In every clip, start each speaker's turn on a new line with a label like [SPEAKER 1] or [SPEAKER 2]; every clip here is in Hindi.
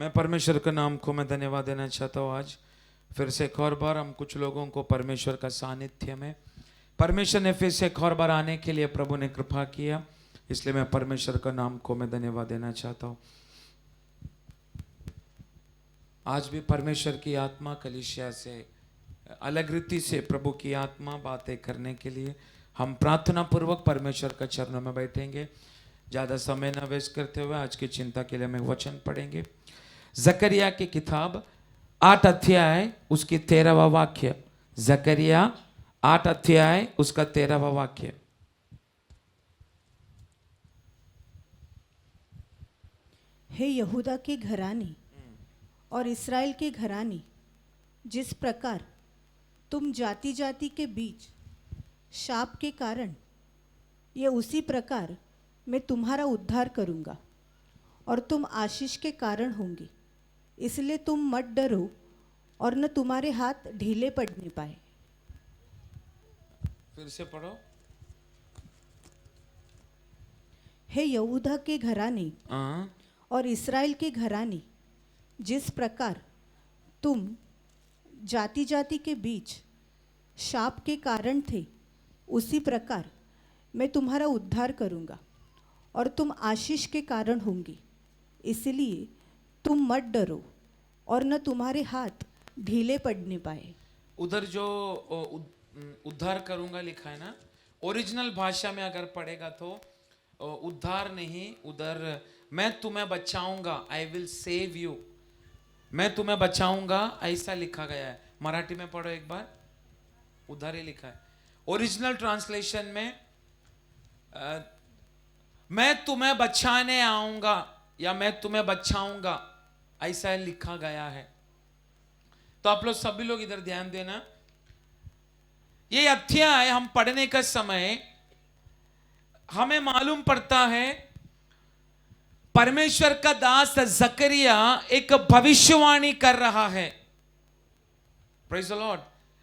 [SPEAKER 1] मैं परमेश्वर के नाम को मैं धन्यवाद देना चाहता हूँ। आज फिर से एक और बार हम कुछ लोगों को परमेश्वर का सानिध्य में, परमेश्वर ने फिर से एक और बार आने के लिए प्रभु ने कृपा किया, इसलिए मैं परमेश्वर का नाम को मैं धन्यवाद देना चाहता हूँ। आज भी परमेश्वर की आत्मा कलीसिया से अलग रीति से प्रभु की आत्मा बातें करने के लिए हम प्रार्थना पूर्वक परमेश्वर का चरणों में बैठेंगे। ज़्यादा समय न वेस्ट करते हुए आज की चिंता के लिए हम वचन पढ़ेंगे। जकरिया की किताब 8 अध्याय उसकी 13वां वाक्य। जकरिया 8 अध्याय उसका 13वां वाक्य।
[SPEAKER 2] हे यहूदा के घराने और इस्राएल के घराने, जिस प्रकार तुम जाति जाति के बीच शाप के कारण, ये उसी प्रकार मैं तुम्हारा उद्धार करूँगा और तुम आशीष के कारण होंगे। इसलिए तुम मत डरो और न तुम्हारे हाथ ढीले पड़ने पाए।
[SPEAKER 1] फिर से पढ़ो।
[SPEAKER 2] हे यहूदा के घराने और इस्राएल के घराने, जिस प्रकार तुम जाति जाति के बीच शाप के कारण थे, उसी प्रकार मैं तुम्हारा उद्धार करूँगा और तुम आशीष के कारण होंगे। इसलिए तुम मत डरो और न तुम्हारे हाथ ढीले पड़ने पाए।
[SPEAKER 1] उधर जो उद्धार करूंगा लिखा है ना, ओरिजिनल भाषा में अगर पढ़ेगा तो उद्धार नहीं, उधर मैं तुम्हें बचाऊंगा, आई विल सेव यू, मैं तुम्हें बचाऊंगा ऐसा लिखा गया है। मराठी में पढ़ो एक बार, उधर ही लिखा है। ओरिजिनल ट्रांसलेशन में मैं तुम्हें बचाने आऊंगा या मैं तुम्हें बचाऊंगा ऐसा लिखा गया है। तो आप लोग सभी लोग इधर ध्यान देना। ये अध्याय हम पढ़ने का समय हमें मालूम पड़ता है परमेश्वर का दास जकरिया एक भविष्यवाणी कर रहा है। Praise the Lord.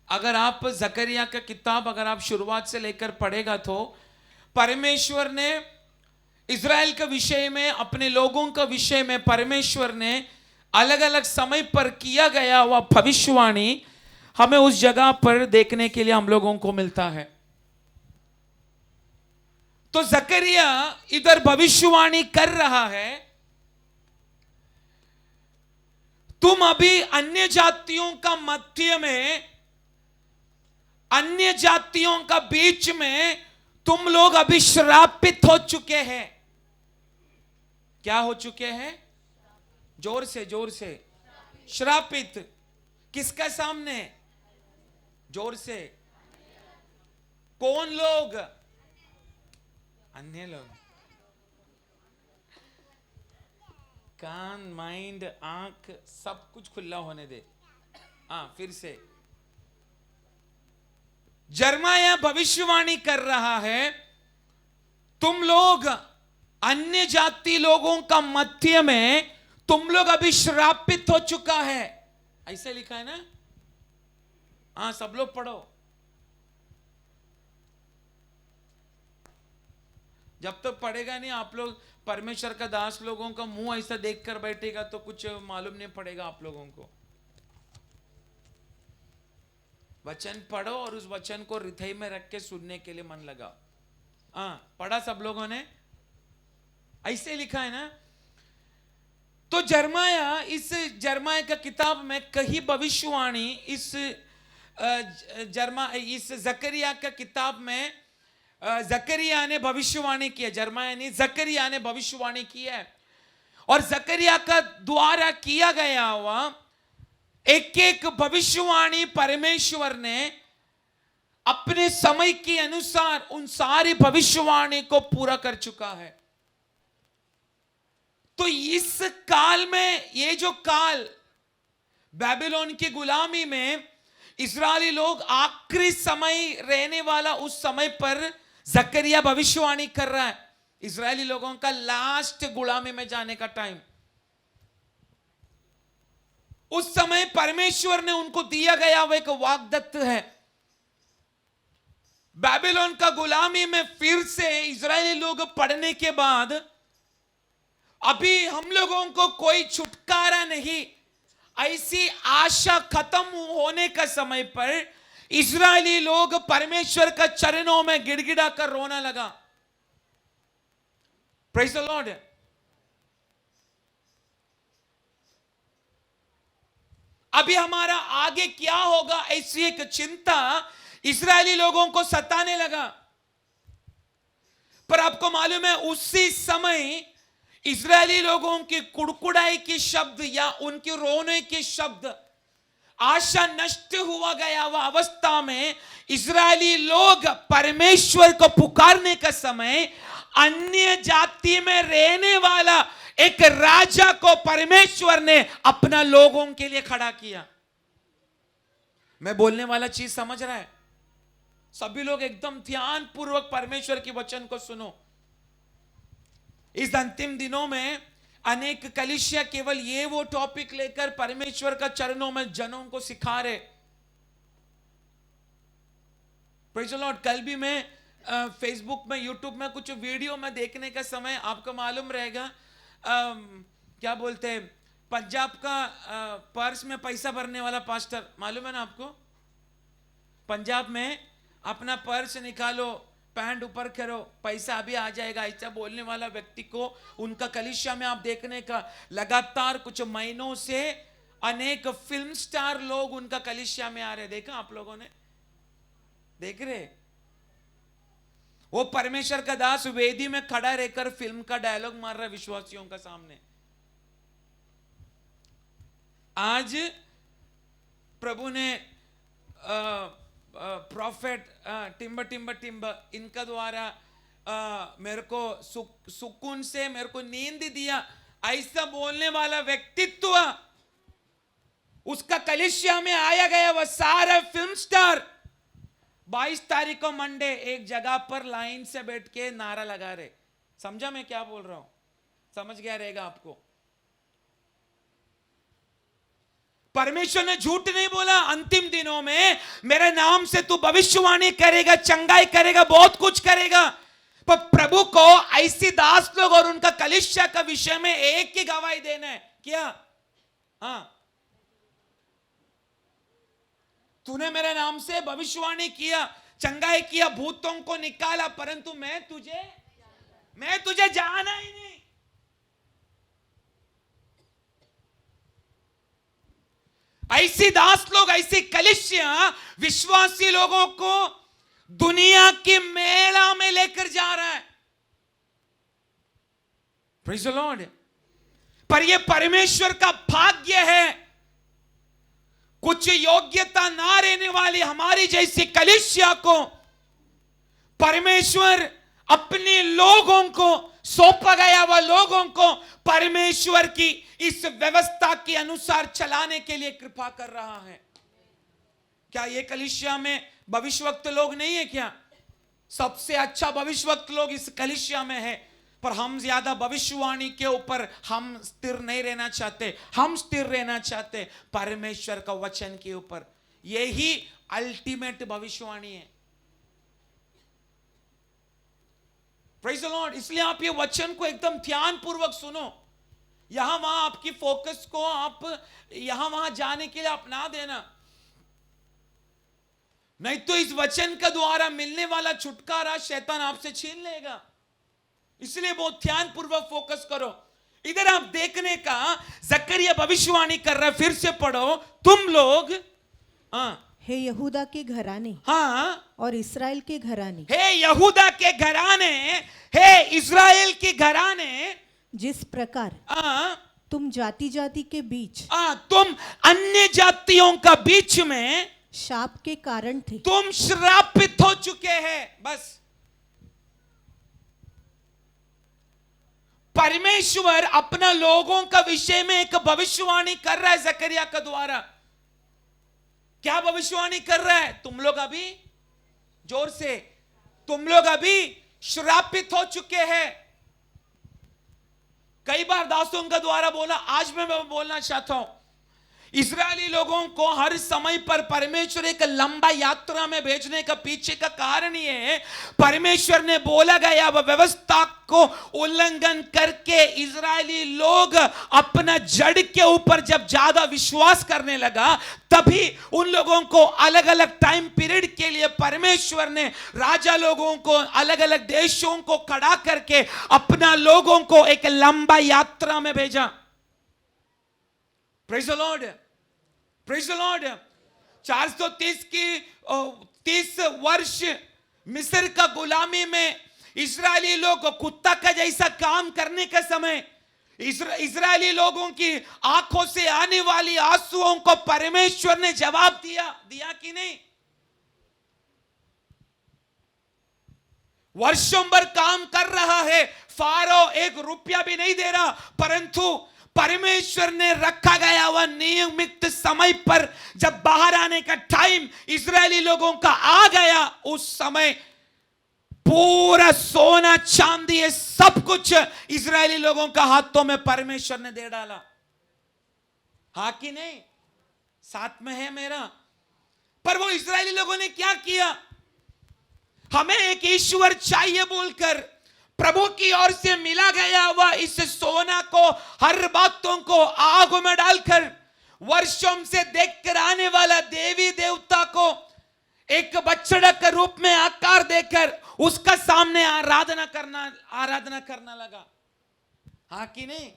[SPEAKER 1] अगर आप जकरिया का किताब अगर आप शुरुआत से लेकर पढ़ेगा तो परमेश्वर ने इज़राइल के विषय में, अपने लोगों का विषय में परमेश्वर ने अलग अलग समय पर किया गया वह भविष्यवाणी हमें उस जगह पर देखने के लिए हम लोगों को मिलता है। तो जकरिया इधर भविष्यवाणी कर रहा है, तुम अभी अन्य जातियों का मध्य में, अन्य जातियों का बीच में तुम लोग अभी श्रापित हो चुके हैं। क्या हो चुके हैं? जोर से, जोर से। श्रापित। किसका सामने? जोर से। कौन लोग? अन्य लोग। कान, माइंड, आंख सब कुछ खुला होने दे। फिर से जर्माया भविष्यवाणी कर रहा है, तुम लोग अन्य जाति लोगों का मध्य में तुम लोग अभी श्रापित हो चुका है, ऐसे लिखा है ना। सब लोग पढ़ो। जब तक पढ़ेगा नहीं आप लोग, परमेश्वर का दास लोगों का मुंह ऐसा देखकर बैठेगा तो कुछ मालूम नहीं पड़ेगा आप लोगों को। वचन पढ़ो और उस वचन को हृदय में रख के सुनने के लिए मन लगा। पढ़ा सब लोगों ने? ऐसे लिखा है ना। तो जर्माया, इस जर्माया का किताब में कहीं भविष्यवाणी इस जकरिया का किताब में जकरिया ने भविष्यवाणी की है। जर्माया ने, जकरिया ने भविष्यवाणी की है। और जकरिया का द्वारा किया गया हुआ एक एक भविष्यवाणी परमेश्वर ने अपने समय के अनुसार उन सारी भविष्यवाणी को पूरा कर चुका है। तो इस काल में, ये जो काल बेबीलोन की गुलामी में इस्राएली लोग आखिरी समय रहने वाला, उस समय पर जकरिया भविष्यवाणी कर रहा है। इस्राएली लोगों का लास्ट गुलामी में जाने का टाइम, उस समय परमेश्वर ने उनको दिया गया वो एक वाग्दत्त है। बेबीलोन का गुलामी में फिर से इस्राएली लोग पढ़ने के बाद अभी हम लोगों को कोई छुटकारा नहीं। ऐसी आशा खत्म होने का समय पर इस्राएली लोग परमेश्वर का चरणों में गिड़गिड़ा कर रोना लगा। Praise the Lord. अभी हमारा आगे क्या होगा, ऐसी एक चिंता इस्राएली लोगों को सताने लगा। पर आपको मालूम है, उसी समय इस्राएली लोगों की कुड़कुड़ाई के शब्द या उनके रोने के शब्द, आशा नष्ट हुआ गया हुआ अवस्था में इस्राएली लोग परमेश्वर को पुकारने का समय अन्य जाति में रहने वाला एक राजा को परमेश्वर ने अपना लोगों के लिए खड़ा किया। मैं बोलने वाला चीज समझ रहा है? सभी लोग एकदम ध्यान पूर्वक परमेश्वर के वचन को सुनो। इस अंतिम दिनों में अनेक कलीसिया केवल ये वो टॉपिक लेकर परमेश्वर का चरणों में जनों को सिखा रहे। Praise the Lord. कल भी मैं फेसबुक में, यूट्यूब में कुछ वीडियो में देखने का समय आपको मालूम रहेगा, क्या बोलते हैं, पंजाब का पर्स में पैसा भरने वाला पास्टर, मालूम है ना आपको? पंजाब में अपना पर्स निकालो, पैंट ऊपर करो, पैसा अभी आ जाएगा, ऐसा बोलने वाला व्यक्ति को उनका कलीसिया में आप देखने का लगातार कुछ महीनों से अनेक फिल्म स्टार लोग उनका कलीसिया में आ रहे। देखा आप लोगों ने? देख रहे? वो परमेश्वर का दास वेदी में खड़ा रहकर फिल्म का डायलॉग मार रहा है विश्वासियों का सामने। आज प्रभु ने प्रॉफेट टिम्बर इनका द्वारा मेरे को सुकून से मेरे को नींद दिया, ऐसा बोलने वाला व्यक्तित्व उसका कलीसिया में आया गया। वह सारा फिल्म स्टार 22 तारीख को मंडे एक जगह पर लाइन से बैठ के नारा लगा रहे। समझा मैं क्या बोल रहा हूं? समझ गया रहेगा आपको। परमेश्वर ने झूठ नहीं बोला। अंतिम दिनों में मेरे नाम से तू भविष्यवाणी करेगा, चंगाई करेगा, बहुत कुछ करेगा। पर प्रभु को ऐसी दास लोग और उनका कलीसिया का विषय में एक ही गवाही देना है। क्या? हाँ, तूने मेरे नाम से भविष्यवाणी किया, चंगाई किया, भूतों को निकाला, परंतु मैं तुझे जाना ही नहीं। ऐसी दास लोग, ऐसी कलीसिया विश्वासी लोगों को दुनिया की मेला में लेकर जा रहा है। Praise the Lord. पर यह परमेश्वर का भाग्य है, कुछ योग्यता ना रहने वाली हमारी जैसी कलीसिया को परमेश्वर अपने लोगों को सौंपा गया, वह लोगों को परमेश्वर की इस व्यवस्था के अनुसार चलाने के लिए कृपा कर रहा है। क्या ये कलीसिया में भविष्यवक्त लोग नहीं है क्या? सबसे अच्छा भविष्यवक्त लोग इस कलीसिया में है। पर हम ज्यादा भविष्यवाणी के ऊपर हम स्थिर नहीं रहना चाहते। हम स्थिर रहना चाहते परमेश्वर का वचन के ऊपर। यही अल्टीमेट भविष्यवाणी है। Praise the Lord. इसलिए आप ये वचन को एकदम ध्यान पूर्वक सुनो। यहां वहां आपकी फोकस को आप यहां वहां जाने के लिए अपना देना, नहीं तो इस वचन का द्वारा मिलने वाला छुटकारा शैतान आपसे छीन लेगा। इसलिए बहुत ध्यान पूर्वक फोकस करो। इधर आप देखने का जकरिया भविष्यवाणी कर रहा है। फिर से पढ़ो, तुम लोग
[SPEAKER 2] हे यहूदा के घराने,
[SPEAKER 1] हाँ,
[SPEAKER 2] और इस्राएल के घराने,
[SPEAKER 1] हे यहूदा के घराने, हे इस्राएल के घराने,
[SPEAKER 2] जिस प्रकार तुम जाति जाति के बीच,
[SPEAKER 1] तुम अन्य जातियों का बीच में
[SPEAKER 2] शाप के कारण थे,
[SPEAKER 1] तुम श्रापित हो चुके हैं। बस परमेश्वर अपना लोगों का विषय में एक भविष्यवाणी कर रहा है जकरिया का द्वारा। क्या भविष्यवाणी कर रहा है? तुम लोग अभी, जोर से, तुम लोग अभी श्रापित हो चुके हैं। कई बार दासों का द्वारा बोला, आज मैं बोलना चाहता हूं, इजरायली लोगों को हर समय पर परमेश्वर एक लंबा यात्रा में भेजने का पीछे का कारण ये है, परमेश्वर ने बोला गया वह व्यवस्था को उल्लंघन करके इजरायली लोग अपना जड़ के ऊपर जब ज्यादा विश्वास करने लगा, तभी उन लोगों को अलग अलग टाइम पीरियड के लिए परमेश्वर ने राजा लोगों को अलग अलग देशों को खड़ा करके अपना लोगों को एक लंबा यात्रा में भेजा। Praise the Lord, praise the Lord. 430 की 30 वर्ष मिस्र का गुलामी में इजरायली लोग कुत्ता का जैसा काम करने का समय इजरायली लोगों की आंखों से आने वाली आंसुओं को परमेश्वर ने जवाब दिया कि नहीं? वर्षों भर काम कर रहा है, फारो 1 रुपया भी नहीं दे रहा, परंतु परमेश्वर ने रखा गया हुआ नियमित समय पर जब बाहर आने का टाइम इजरायली लोगों का आ गया, उस समय पूरा सोना चांदी है सब कुछ इजरायली लोगों का हाथों में परमेश्वर ने दे डाला। हाँ कि नहीं? साथ में है मेरा। पर वो इजरायली लोगों ने क्या किया? हमें एक ईश्वर चाहिए बोलकर प्रभु की ओर से मिला गया हुआ इस सोना को, हर बातों को आग में डालकर वर्षों से देखकर आने वाला देवी देवता को एक बछड़ा के रूप में आकार देकर उसका सामने आराधना करना लगा। हाँ कि नहीं?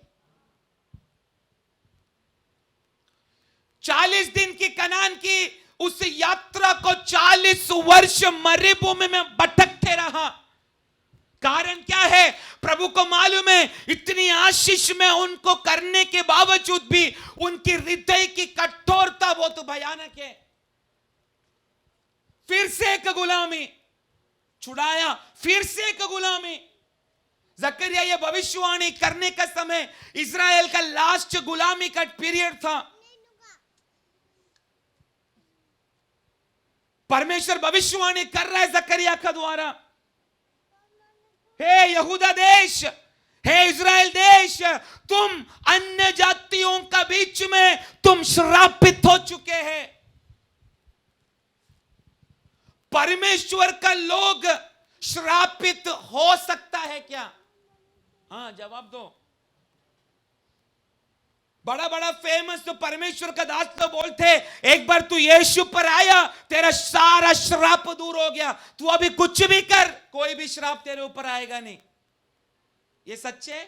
[SPEAKER 1] 40 दिन की कनान की उस यात्रा को 40 वर्ष मरुभूमि में भटकते रहा। कारण क्या है? प्रभु को मालूम है इतनी आशीष में उनको करने के बावजूद भी उनकी हृदय की कठोरता बहुत भयानक है। फिर से एक गुलामी छुड़ाया, फिर से एक गुलामी। जकरिया ये भविष्यवाणी करने का समय इजराइल का लास्ट गुलामी का पीरियड था। परमेश्वर भविष्यवाणी कर रहा है जकरिया का द्वारा, हे यहूदा देश, हे इजराइल देश, तुम अन्य जातियों का बीच में तुम श्रापित हो चुके हैं। परमेश्वर का लोग श्रापित हो सकता है क्या? हाँ जवाब दो। बड़ा बड़ा फेमस तो परमेश्वर का दास तो बोलते, एक बार तू यीशु पर आया तेरा सारा श्राप दूर हो गया, तू अभी कुछ भी कर कोई भी श्राप तेरे ऊपर आएगा नहीं। ये सच्चे?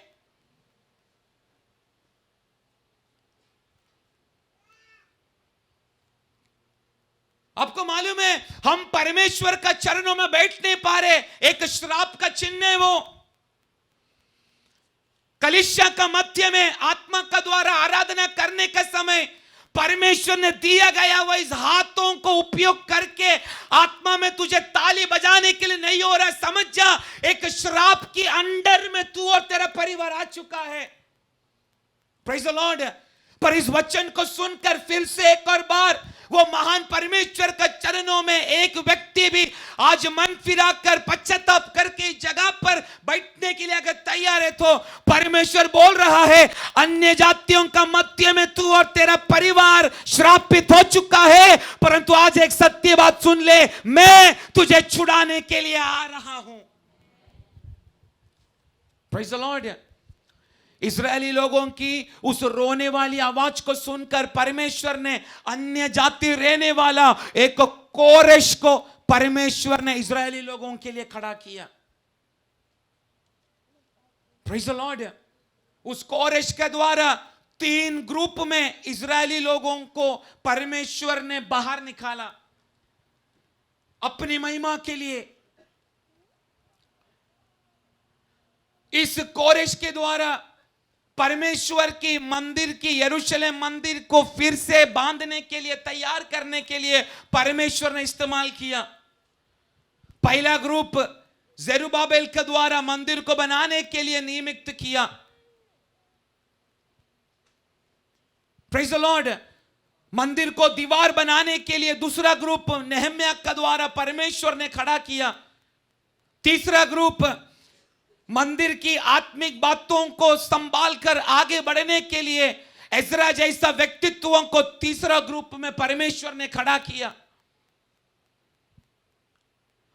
[SPEAKER 1] आपको मालूम है हम परमेश्वर का चरणों में बैठ नहीं पा रहे, एक श्राप का चिन्ह है वो। कलीसिया का मध्य में आत्मा का द्वारा आराधना करने का समय परमेश्वर ने दिया गया वह इस हाथों को उपयोग करके आत्मा में तुझे ताली बजाने के लिए नहीं हो रहा, समझ जा एक श्राप की अंडर में तू और तेरा परिवार आ चुका है। Praise the Lord. पर इस वचन को सुनकर फिर से एक और बार वो महान परमेश्वर का चरणों में एक व्यक्ति भी आज मन फिराकर पश्चाताप करके इस जगह पर बैठने के लिए अगर तैयार है तो परमेश्वर बोल रहा है अन्य जातियों का मध्य में तू और तेरा परिवार श्रापित हो चुका है, परंतु आज एक सत्य बात सुन ले, मैं तुझे छुड़ाने के लिए आ रहा हूं। Praise the Lord. इस्राएली लोगों की उस रोने वाली आवाज को सुनकर परमेश्वर ने अन्य जाति रहने वाला एक कोरेश को परमेश्वर ने इस्राएली लोगों के लिए खड़ा किया। Praise the Lord. उस कोरेश के द्वारा 3 ग्रुप में इस्राएली लोगों को परमेश्वर ने बाहर निकाला अपनी महिमा के लिए। इस कोरेश के द्वारा परमेश्वर की मंदिर की यरूशलेम मंदिर को फिर से बांधने के लिए तैयार करने के लिए परमेश्वर ने इस्तेमाल किया। पहला ग्रुप जेरुब्बाबेल के द्वारा मंदिर को बनाने के लिए नियमित किया। Praise the Lord. मंदिर को दीवार बनाने के लिए दूसरा ग्रुप नेहम्याह के द्वारा परमेश्वर ने खड़ा किया। तीसरा ग्रुप मंदिर की आत्मिक बातों को संभाल कर आगे बढ़ने के लिए एजरा जैसा व्यक्तित्वों को तीसरा ग्रुप में परमेश्वर ने खड़ा किया।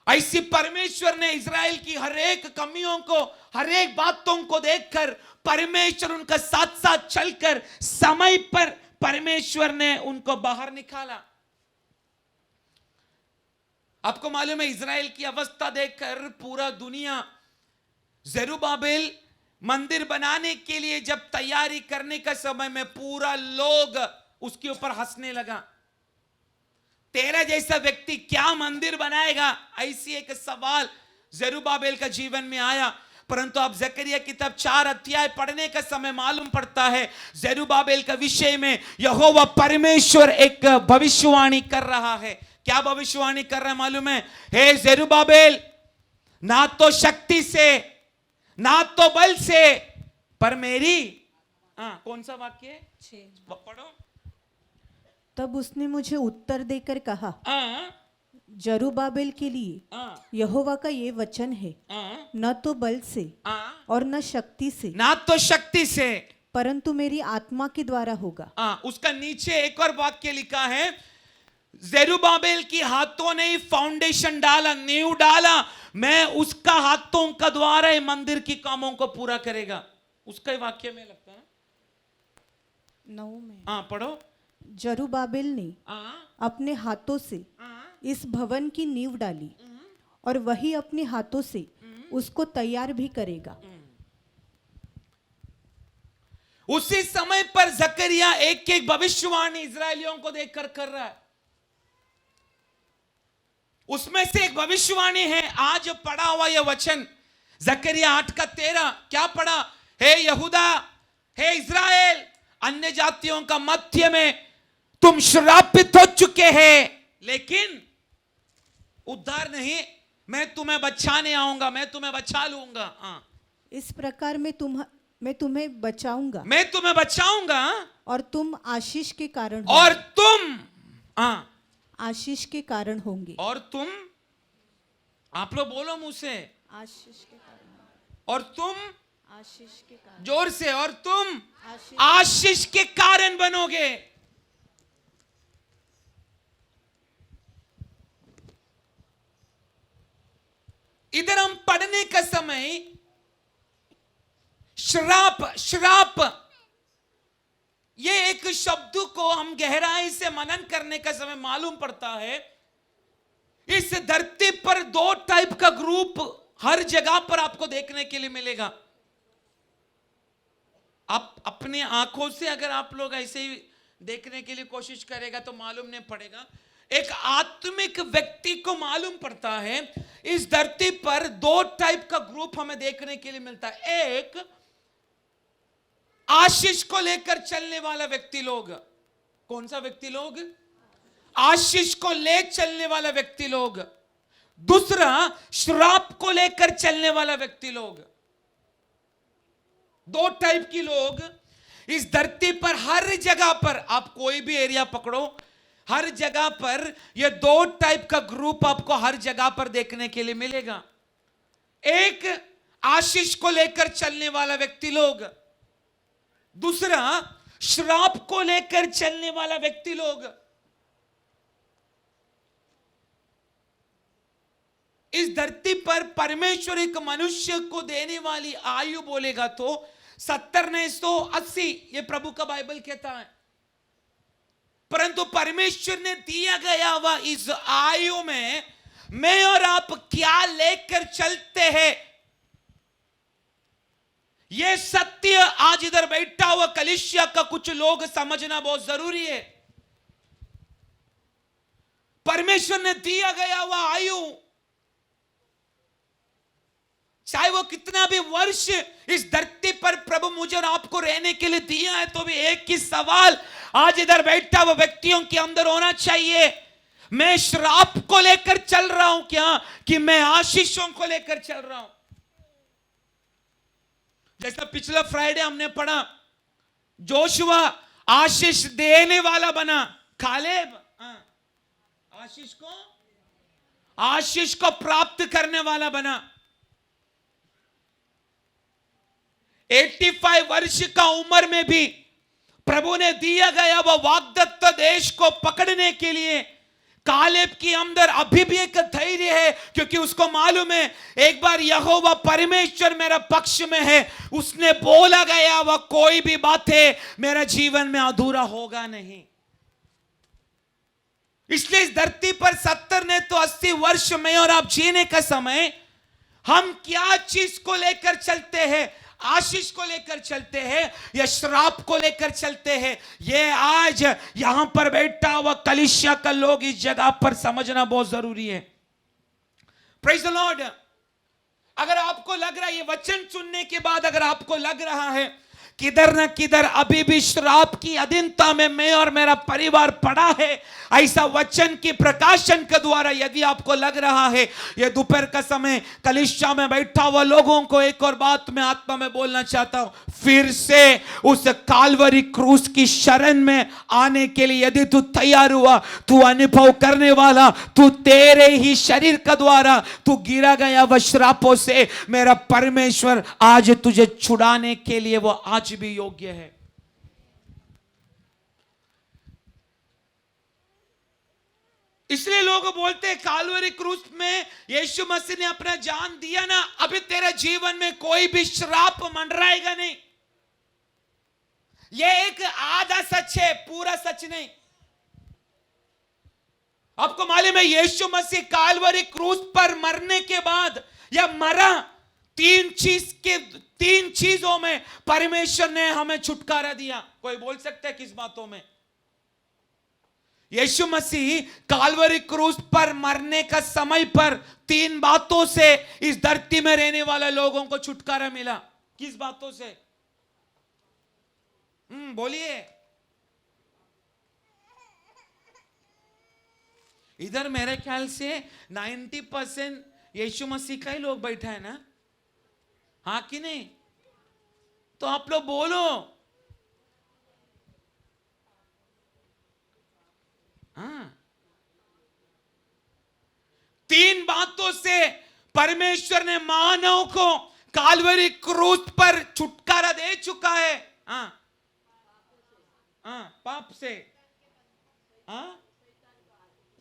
[SPEAKER 1] ऐसी परमेश्वर ने इज़राइल की हर एक कमियों को, हर एक बातों को देखकर परमेश्वर उनका साथ साथ चलकर समय पर परमेश्वर ने उनको बाहर निकाला। आपको मालूम है इज़राइल की अवस्था देखकर पूरा दुनिया ज़ेरुब्बाबेल मंदिर बनाने के लिए जब तैयारी करने का समय में पूरा लोग उसके ऊपर हंसने लगा। तेरा जैसा व्यक्ति क्या मंदिर बनाएगा, ऐसी एक सवाल ज़ेरुब्बाबेल का जीवन में आया। परंतु आप जकरिया किताब 4 अध्याय पढ़ने का समय मालूम पड़ता है ज़ेरुब्बाबेल का विषय में यहोवा परमेश्वर एक भविष्यवाणी कर रहा है। क्या भविष्यवाणी कर रहा है मालूम है? हे ज़ेरुब्बाबेल, ना तो शक्ति से ना तो बल से, पर मेरी, कौन सा वाक्य है? पढ़ो।
[SPEAKER 2] तब उसने मुझे उत्तर देकर कहा, जरुब्बाबेल के लिए यहोवा का ये वचन है, न तो बल से और न शक्ति से,
[SPEAKER 1] ना तो शक्ति से,
[SPEAKER 2] परंतु मेरी आत्मा के द्वारा होगा।
[SPEAKER 1] उसका नीचे एक और वाक्य लिखा है, ज़ेरुब्बाबेल की हाथों ने फाउंडेशन डाला, नींव डाला, मैं उसका हाथों का द्वारा मंदिर की कामों को पूरा करेगा। उसका ही वाक्य में लगता है
[SPEAKER 2] 9 में।
[SPEAKER 1] पढ़ो।
[SPEAKER 2] जरुब्बाबेल ने अपने हाथों से इस भवन की नींव डाली और वही अपने हाथों से उसको तैयार भी करेगा।
[SPEAKER 1] उसी समय पर जकरिया एक एक भविष्यवाणी इजरायलियों को देखकर कर रहा है। उसमें से एक भविष्यवाणी है आज पढ़ा हुआ यह वचन जकरिया 8:13। क्या पढ़ा? हे यहूदा, हे इज़राइल, अन्य जातियों का मध्य में तुम श्रापित हो चुके हैं, लेकिन उद्धार नहीं, मैं तुम्हें बचाने आऊंगा, मैं तुम्हें बचा लूंगा।
[SPEAKER 2] इस प्रकार मैं तुम्हें बचाऊंगा,
[SPEAKER 1] मैं तुम्हें बचाऊंगा
[SPEAKER 2] और तुम आशीष के कारण
[SPEAKER 1] और तुम
[SPEAKER 2] आशीष के कारण होंगे।
[SPEAKER 1] और तुम, आप लोग बोलो मुंह से,
[SPEAKER 2] आशीष के कारण।
[SPEAKER 1] और तुम
[SPEAKER 2] आशीष के कारण,
[SPEAKER 1] जोर से, और तुम आशीष के कारण बनोगे। इधर हम पढ़ने का समय श्राप ये एक शब्द को हम गहराई से मनन करने का समय मालूम पड़ता है इस धरती पर 2 टाइप का ग्रुप हर जगह पर आपको देखने के लिए मिलेगा। आप अपने आंखों से अगर आप लोग ऐसे ही देखने के लिए कोशिश करेगा तो मालूम नहीं पड़ेगा। एक आत्मिक व्यक्ति को मालूम पड़ता है इस धरती पर 2 टाइप का ग्रुप हमें देखने के लिए मिलता है। एक आशीष को लेकर चलने वाला व्यक्ति लोग। कौन सा व्यक्ति लोग? आशीष को ले चलने वाला व्यक्ति लोग। दूसरा श्राप को लेकर चलने वाला व्यक्ति लोग। 2 टाइप की लोग इस धरती पर हर जगह पर, आप कोई भी एरिया पकड़ो, हर जगह पर ये 2 टाइप का ग्रुप आपको हर जगह पर देखने के लिए मिलेगा। एक आशीष को लेकर चलने वाला व्यक्ति लोग, दूसरा श्राप को लेकर चलने वाला व्यक्ति लोग। इस धरती पर परमेश्वर एक मनुष्य को देने वाली आयु बोलेगा तो 70 नहीं 180, ये प्रभु का बाइबल कहता है। परंतु परमेश्वर ने दिया गया हुआ इस आयु में मैं और आप क्या लेकर चलते हैं, यह सत्य आज इधर बैठा हुआ कलीसिया का कुछ लोग समझना बहुत जरूरी है। परमेश्वर ने दिया गया हुआ आयु, चाहे वो कितना भी वर्ष इस धरती पर प्रभु मुझे और आपको रहने के लिए दिया है, तो भी एक ही सवाल आज इधर बैठा हुआ व्यक्तियों के अंदर होना चाहिए, मैं श्राप को लेकर चल रहा हूं क्या कि मैं आशीषों को लेकर चल रहा हूं। जैसा पिछला फ्राइडे हमने पढ़ा, जोशुआ आशीष देने वाला बना, कालेब आशीष को प्राप्त करने वाला बना। 85 वर्ष का उम्र में भी प्रभु ने दिया गया वह वाग्दत्त देश को पकड़ने के लिए कालेब के अंदर अभी भी एक धैर्य है, क्योंकि उसको मालूम है एक बार यहोवा परमेश्वर मेरा पक्ष में है, उसने बोला गया वह कोई भी बात है मेरा जीवन में अधूरा होगा नहीं। इसलिए इस धरती पर 70 ने तो 80 वर्ष में और आप जीने का समय हम क्या चीज को लेकर चलते हैं, आशीष को लेकर चलते हैं या श्राप को लेकर चलते हैं, ये आज यहां पर बैठा हुआ कलीसिया का लोग इस जगह पर समझना बहुत जरूरी है। Praise the Lord. अगर आपको लग रहा है ये वचन सुनने के बाद अगर आपको लग रहा है किधर न किधर अभी भी श्राप की अधीनता में मैं और मेरा परिवार पड़ा है, ऐसा वचन की प्रकाशन के द्वारा यदि आपको लग रहा है, ये दोपहर का समय कलीसिया में बैठा हुआ लोगों को एक और बात मैं आत्मा में बोलना चाहता हूं, फिर से उस काल्वरी क्रूस की शरण में आने के लिए यदि तू तैयार हुआ, तू अनुभव करने वाला, तू तेरे ही शरीर का द्वारा तू गिरा गया वह श्रापों से मेरा परमेश्वर आज तुझे छुड़ाने के लिए वो आज भी योग्य है। इसलिए लोग बोलते हैं काल्वरी क्रूस में यीशु मसीह ने अपना जान दिया ना, अभी तेरे जीवन में कोई भी श्राप मंडराएगा नहीं। यह एक आधा सच है, पूरा सच नहीं। आपको मालूम है यीशु मसीह काल्वरी क्रूस पर मरने के बाद या मरा, तीन चीजों में परमेश्वर ने हमें छुटकारा दिया। कोई बोल सकता है किस बातों में? यीशु मसीह काल्वरी क्रूस पर मरने का समय पर 3 बातों से इस धरती में रहने वाले लोगों को छुटकारा मिला। किस बातों से? बोलिए। इधर मेरे ख्याल से 90% यीशु मसीह का ही लोग बैठा है ना, हाँ कि नहीं? तो आप लोग बोलो। हाँ, 3 बातों से परमेश्वर ने मानव को काल्वरी क्रूस पर छुटकारा दे चुका है। हाँ, पाप से, हाँ,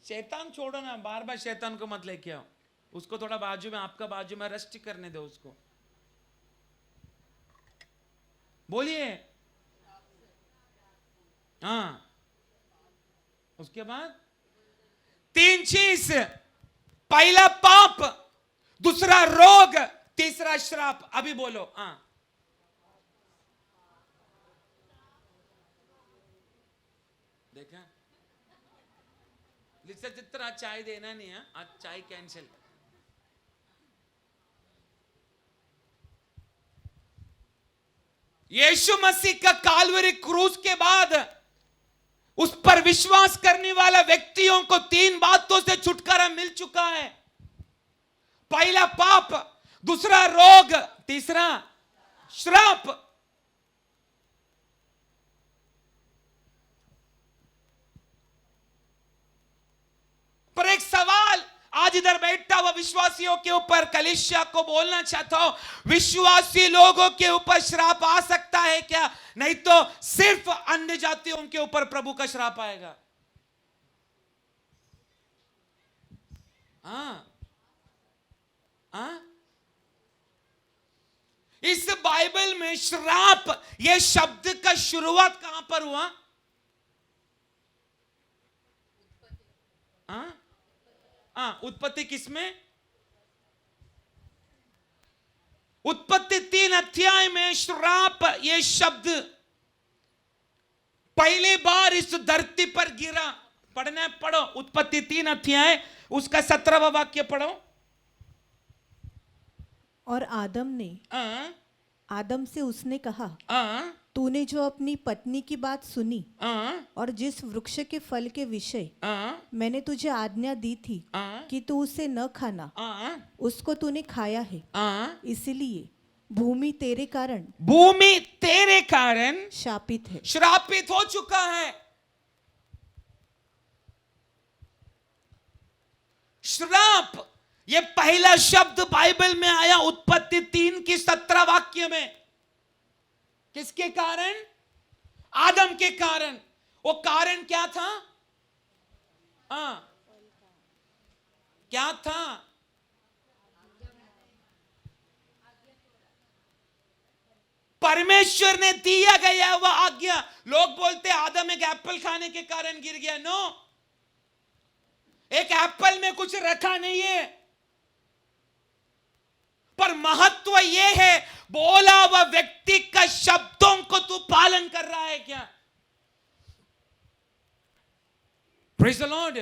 [SPEAKER 1] शैतान छोड़ो ना, बार बार शैतान को मत लेके आओ, उसको थोड़ा बाजू में, आपका बाजू में रेस्ट करने दो उसको। बोलिए। हाँ, उसके बाद 3 चीज, पहला पाप, दूसरा रोग, तीसरा श्राप। अभी बोलो। हाँ, देखा लिखा चित्र, आज चाय देना नहीं है, आज चाय कैंसिल। यीशु मसीह का काल्वरी क्रूस के बाद उस पर विश्वास करने वाला व्यक्तियों को 3 बातों से छुटकारा मिल चुका है। पहला पाप, दूसरा रोग, तीसरा श्राप। पर एक सवाल आज इधर बैठा हुआ विश्वासियों के ऊपर कलीसिया को बोलना चाहता हूं, विश्वासी लोगों के ऊपर श्राप आ सकता है क्या? नहीं तो सिर्फ अन्य जातियों के ऊपर प्रभु का श्राप आएगा। इस बाइबल में श्राप ये शब्द का शुरुआत कहां पर हुआ? उत्पत्ति किसमें? उत्पत्ति 3 अध्याय में श्राप ये शब्द पहली बार इस धरती पर गिरा। पढ़ना है, पढ़ो। उत्पत्ति 3 अध्याय उसका 17वां वाक्य पढ़ो।
[SPEAKER 2] और आदम से उसने कहा, तूने जो अपनी पत्नी की बात सुनी और जिस वृक्ष के फल के विषय मैंने तुझे आज्ञा दी थी कि तू उसे न खाना, उसको तूने खाया है, इसलिए भूमि तेरे कारण शापित है,
[SPEAKER 1] श्रापित हो चुका है। श्राप ये पहला शब्द बाइबल में आया उत्पत्ति 3 की 17 वाक्य में। किसके कारण? आदम के कारण। वो कारण क्या था? क्या था? परमेश्वर ने दिया गया वह आज्ञा। लोग बोलते आदम एक एप्पल खाने के कारण गिर गया। नो, एक एप्पल में कुछ रखा नहीं है, पर महत्व यह है बोला वह व्यक्ति का शब्दों को तू पालन कर रहा है क्या? Praise the Lord.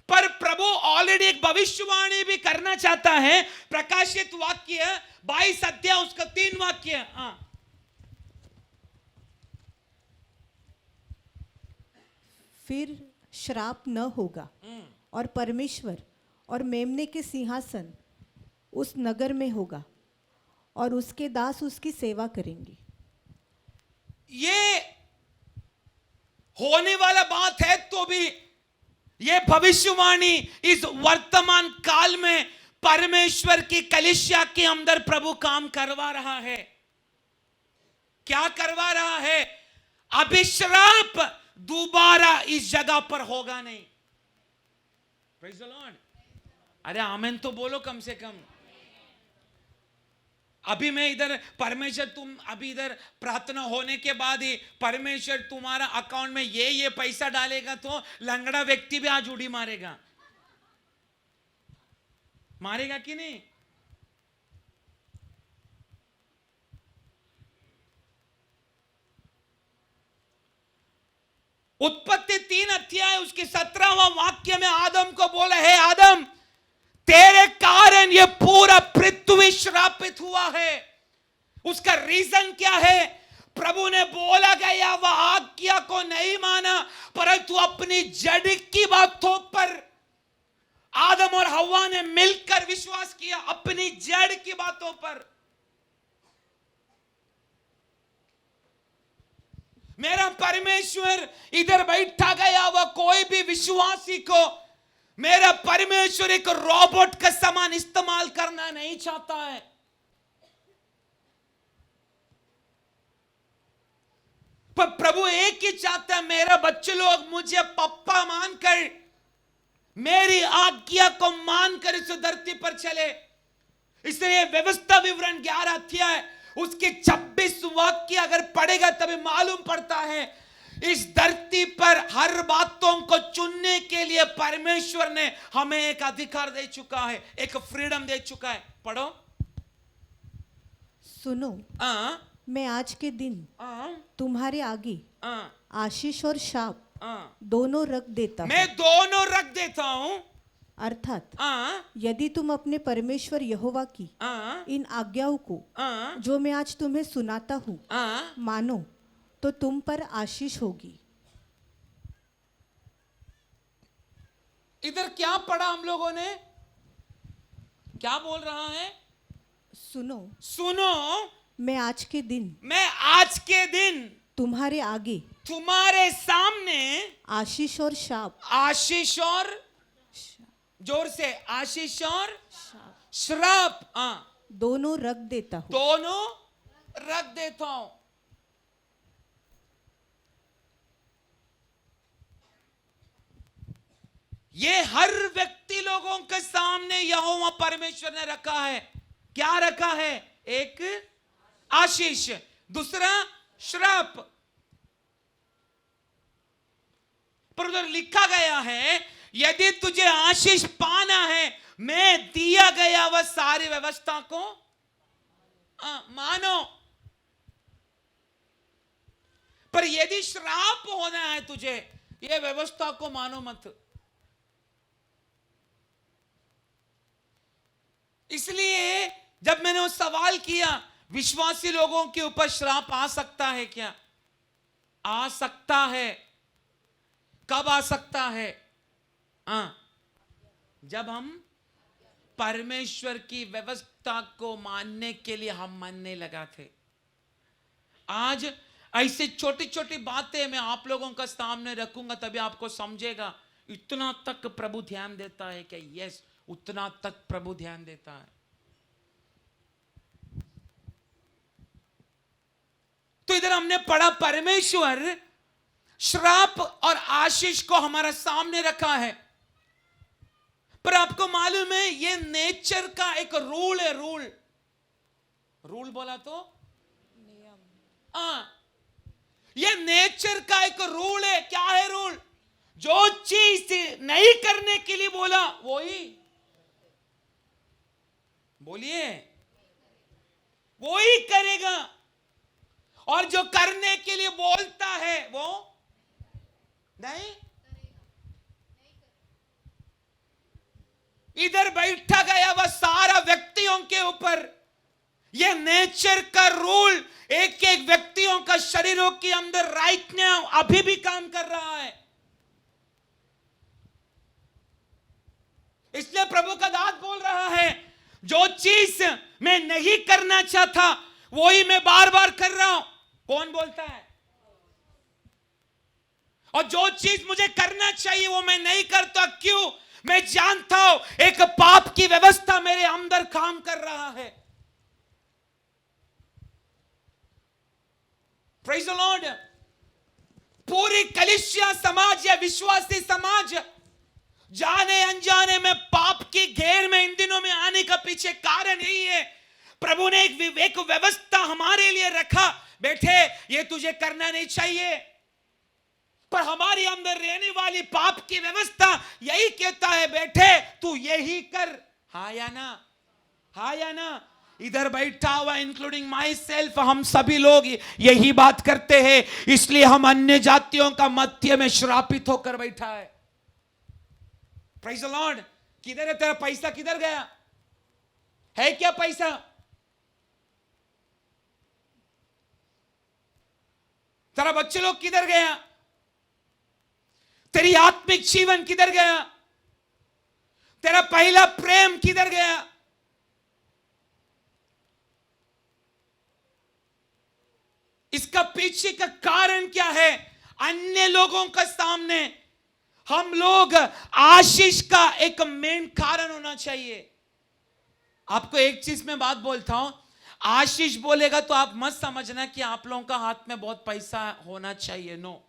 [SPEAKER 1] पर प्रभु ऑलरेडी एक भविष्यवाणी भी करना चाहता है। प्रकाशित वाक्य 22 अध्याय उसका 3 वाक्य।
[SPEAKER 2] फिर श्राप न होगा और परमेश्वर और मेमने के सिंहासन उस नगर में होगा और उसके दास उसकी सेवा करेंगे।
[SPEAKER 1] ये होने वाला बात है, तो भी ये भविष्यवाणी इस वर्तमान काल में परमेश्वर की कलीसिया के अंदर प्रभु काम करवा रहा है। क्या करवा रहा है? अभिश्राप दोबारा इस जगह पर होगा नहीं। Praise the Lord. अरे आमेन तो बोलो कम से कम। अभी मैं इधर परमेश्वर, तुम अभी इधर प्रार्थना होने के बाद ही परमेश्वर तुम्हारा अकाउंट में ये पैसा डालेगा तो लंगड़ा व्यक्ति भी आज उड़ी मारेगा। मारेगा कि नहीं? उत्पत्ति 3 अध्याय उसके 17वां वाक्य में आदम को बोला, हे आदम, तेरे कारण ये पूरा पृथ्वी श्रापित हुआ है। उसका रीजन क्या है? प्रभु ने बोला गया वह आज्ञा को नहीं माना, परंतु अपनी जड़ की बातों पर आदम और हव्वा ने मिलकर विश्वास किया। अपनी जड़ की बातों पर। मेरा परमेश्वर इधर बैठा गया वह कोई भी विश्वासी को मेरा परमेश्वर एक रोबोट का समान इस्तेमाल करना नहीं चाहता है। पर प्रभु एक ही चाहता है, मेरा बच्चे लोग मुझे पप्पा मानकर, मेरी आज्ञा को मानकर इस धरती पर चले। इसलिए व्यवस्था विवरण 11 अध्याय उसके 26 वाक्य अगर पढ़ेगा तभी मालूम पड़ता है, इस धरती पर हर बातों को चुनने के लिए परमेश्वर ने हमें एक अधिकार दे चुका है, एक फ्रीडम दे चुका है। पढ़ो।
[SPEAKER 2] सुनो, मैं आज के दिन तुम्हारे आगे आशीष और शाप दोनों रख देता हूं।
[SPEAKER 1] मैं दोनों रख देता हूं।
[SPEAKER 2] अर्थात यदि तुम अपने परमेश्वर यहोवा की इन आज्ञाओं को जो मैं आज तुम्हें सुनाता हूँ मानो तो तुम पर आशीष होगी।
[SPEAKER 1] इधर क्या पढ़ा हम लोगों ने? क्या बोल रहा है?
[SPEAKER 2] सुनो,
[SPEAKER 1] सुनो,
[SPEAKER 2] मैं आज के दिन तुम्हारे आगे,
[SPEAKER 1] तुम्हारे सामने
[SPEAKER 2] आशीष और शाप,
[SPEAKER 1] आशीष और, जोर से, आशीष और श्राप
[SPEAKER 2] दोनों रख देता हूं।
[SPEAKER 1] दोनों रख देता हूं। ये हर व्यक्ति लोगों के सामने यहोवा परमेश्वर ने रखा है। क्या रखा है? एक आशीष, दूसरा श्राप। पर उधर लिखा गया है, यदि तुझे आशीष पाना है, मैं दिया गया वह सारी व्यवस्था को मानो। पर यदि श्राप होना है तुझे, यह व्यवस्था को मानो मत। इसलिए जब मैंने वो सवाल किया, विश्वासी लोगों के ऊपर श्राप आ सकता है क्या? आ सकता है। कब आ सकता है? जब हम परमेश्वर की व्यवस्था को मानने के लिए हम मानने लगा थे। आज ऐसे छोटी छोटी बातें मैं आप लोगों का सामने रखूंगा, तभी आपको समझेगा इतना तक प्रभु ध्यान देता है कि यस, उतना तक प्रभु ध्यान देता है। तो इधर हमने पढ़ा परमेश्वर श्राप और आशीष को हमारा सामने रखा है, पर आपको मालूम है ये नेचर का एक रूल है। रूल बोला तो नियम। ये नेचर का एक रूल है। क्या है रूल? जो चीज नहीं करने के लिए बोला वही बोलिए, वही करेगा, और जो करने के लिए बोलता है वो नहीं। इधर बैठा गया वह सारा व्यक्तियों के ऊपर यह नेचर का रूल एक एक व्यक्तियों का शरीरों के अंदर राइट नाउ अभी भी काम कर रहा है। इसलिए प्रभु का दास बोल रहा है, जो चीज मैं नहीं करना चाहता वही मैं बार बार कर रहा हूं। कौन बोलता है? और जो चीज मुझे करना चाहिए वो मैं नहीं करता। क्यों? मैं जानता हूं एक पाप की व्यवस्था मेरे अंदर काम कर रहा है। Praise the Lord. पूरी कलीसिया समाज या विश्वासी समाज जाने अनजाने में पाप की घेर में इन दिनों में आने का पीछे कारण यही है। प्रभु ने एक व्यवस्था हमारे लिए रखा, बेटे ये तुझे करना नहीं चाहिए, पर हमारे अंदर रहने वाली पाप की व्यवस्था यही कहता है, बेटे तू यही कर। हाँ या ना? हाँ या ना? इधर बैठा हुआ इंक्लूडिंग माई सेल्फ हम सभी लोग यही बात करते हैं, इसलिए हम अन्य जातियों का मध्य में श्रापित होकर बैठा है। Praise the Lord. किधर है तेरा पैसा? किधर गया है? क्या पैसा? तेरा बच्चे लोग किधर गया? तेरी आत्मिक जीवन किधर गया? तेरा पहला प्रेम किधर गया? इसका पीछे का कारण क्या है? अन्य लोगों का सामने हम लोग आशीष का एक मेन कारण होना चाहिए। आपको एक चीज में बात बोलता हूं, आशीष बोलेगा तो आप मत समझना कि आप लोगों का हाथ में बहुत पैसा होना चाहिए। नो,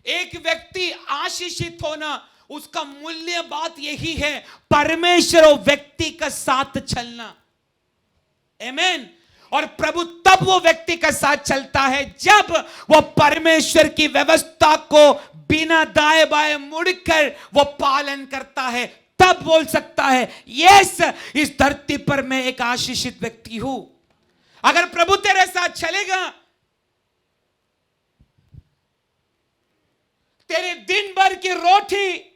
[SPEAKER 1] एक व्यक्ति आशीषित होना उसका मूल्य बात यही है, परमेश्वर और व्यक्ति का साथ चलना। आमीन। और प्रभु तब वो व्यक्ति का साथ चलता है जब वो परमेश्वर की व्यवस्था को बिना दाएं बाएं मुड़कर वो पालन करता है, तब बोल सकता है यस इस धरती पर मैं एक आशीषित व्यक्ति हूं। अगर प्रभु तेरे साथ चलेगा, तेरे दिन भर की रोटी,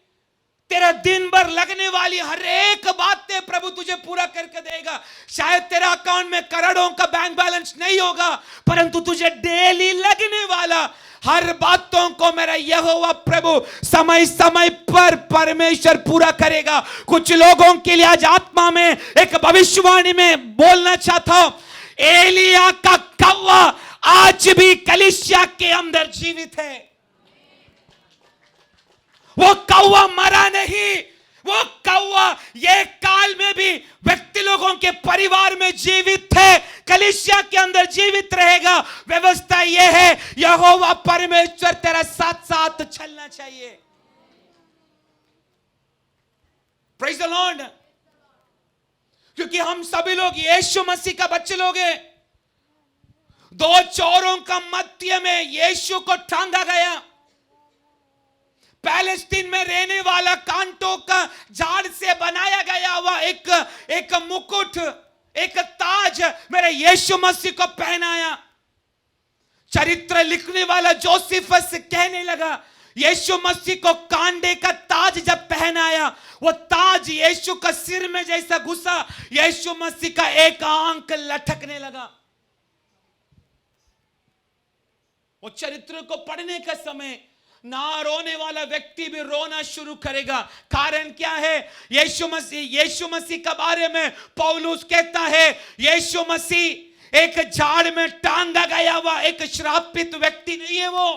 [SPEAKER 1] तेरा दिन भर लगने वाली हर एक बात ते प्रभु तुझे पूरा करके देगा। शायद तेरा अकाउंट में करोड़ों का बैंक बैलेंस नहीं होगा, परंतु तुझे डेली लगने वाला हर बातों को मेरा यहोवा प्रभु समय समय पर परमेश्वर पूरा करेगा। कुछ लोगों के लिए आज आत्मा में एक भविष्यवाणी में बोलना चाहता हूं, एलिया का कौवा आज भी कलीसिया के अंदर जीवित है। वो कौवा मरा नहीं, वो कौवा ये काल में भी व्यक्ति लोगों के परिवार में जीवित है, कलीसिया के अंदर जीवित रहेगा। व्यवस्था ये है, यहोवा परमेश्वर तेरा साथ साथ चलना चाहिए। Praise the Lord. क्योंकि हम सभी लोग यीशु मसीह का बच्चे लोग हैं। दो चोरों का मध्य में यीशु को टांगा गया। पैलेस्टीन में रहने वाला कांटों का झाड़ से बनाया गया हुआ एक मुकुट, एक ताज मेरे यीशु मसीह को पहनाया। चरित्र लिखने वाला जोसेफस कहने लगा, यीशु मसीह को कांडे का ताज जब पहनाया, वो ताज यीशु का सिर में जैसा घुसा, यीशु मसीह का एक आंख लटकने लगा। वो चरित्र को पढ़ने का समय ना रोने वाला व्यक्ति भी रोना शुरू करेगा। कारण क्या है? यीशु मसीह के बारे में पौलुस कहता है, यीशु मसीह एक झाड़ में टांगा गया हुआ एक श्रापित व्यक्ति नहीं है। वो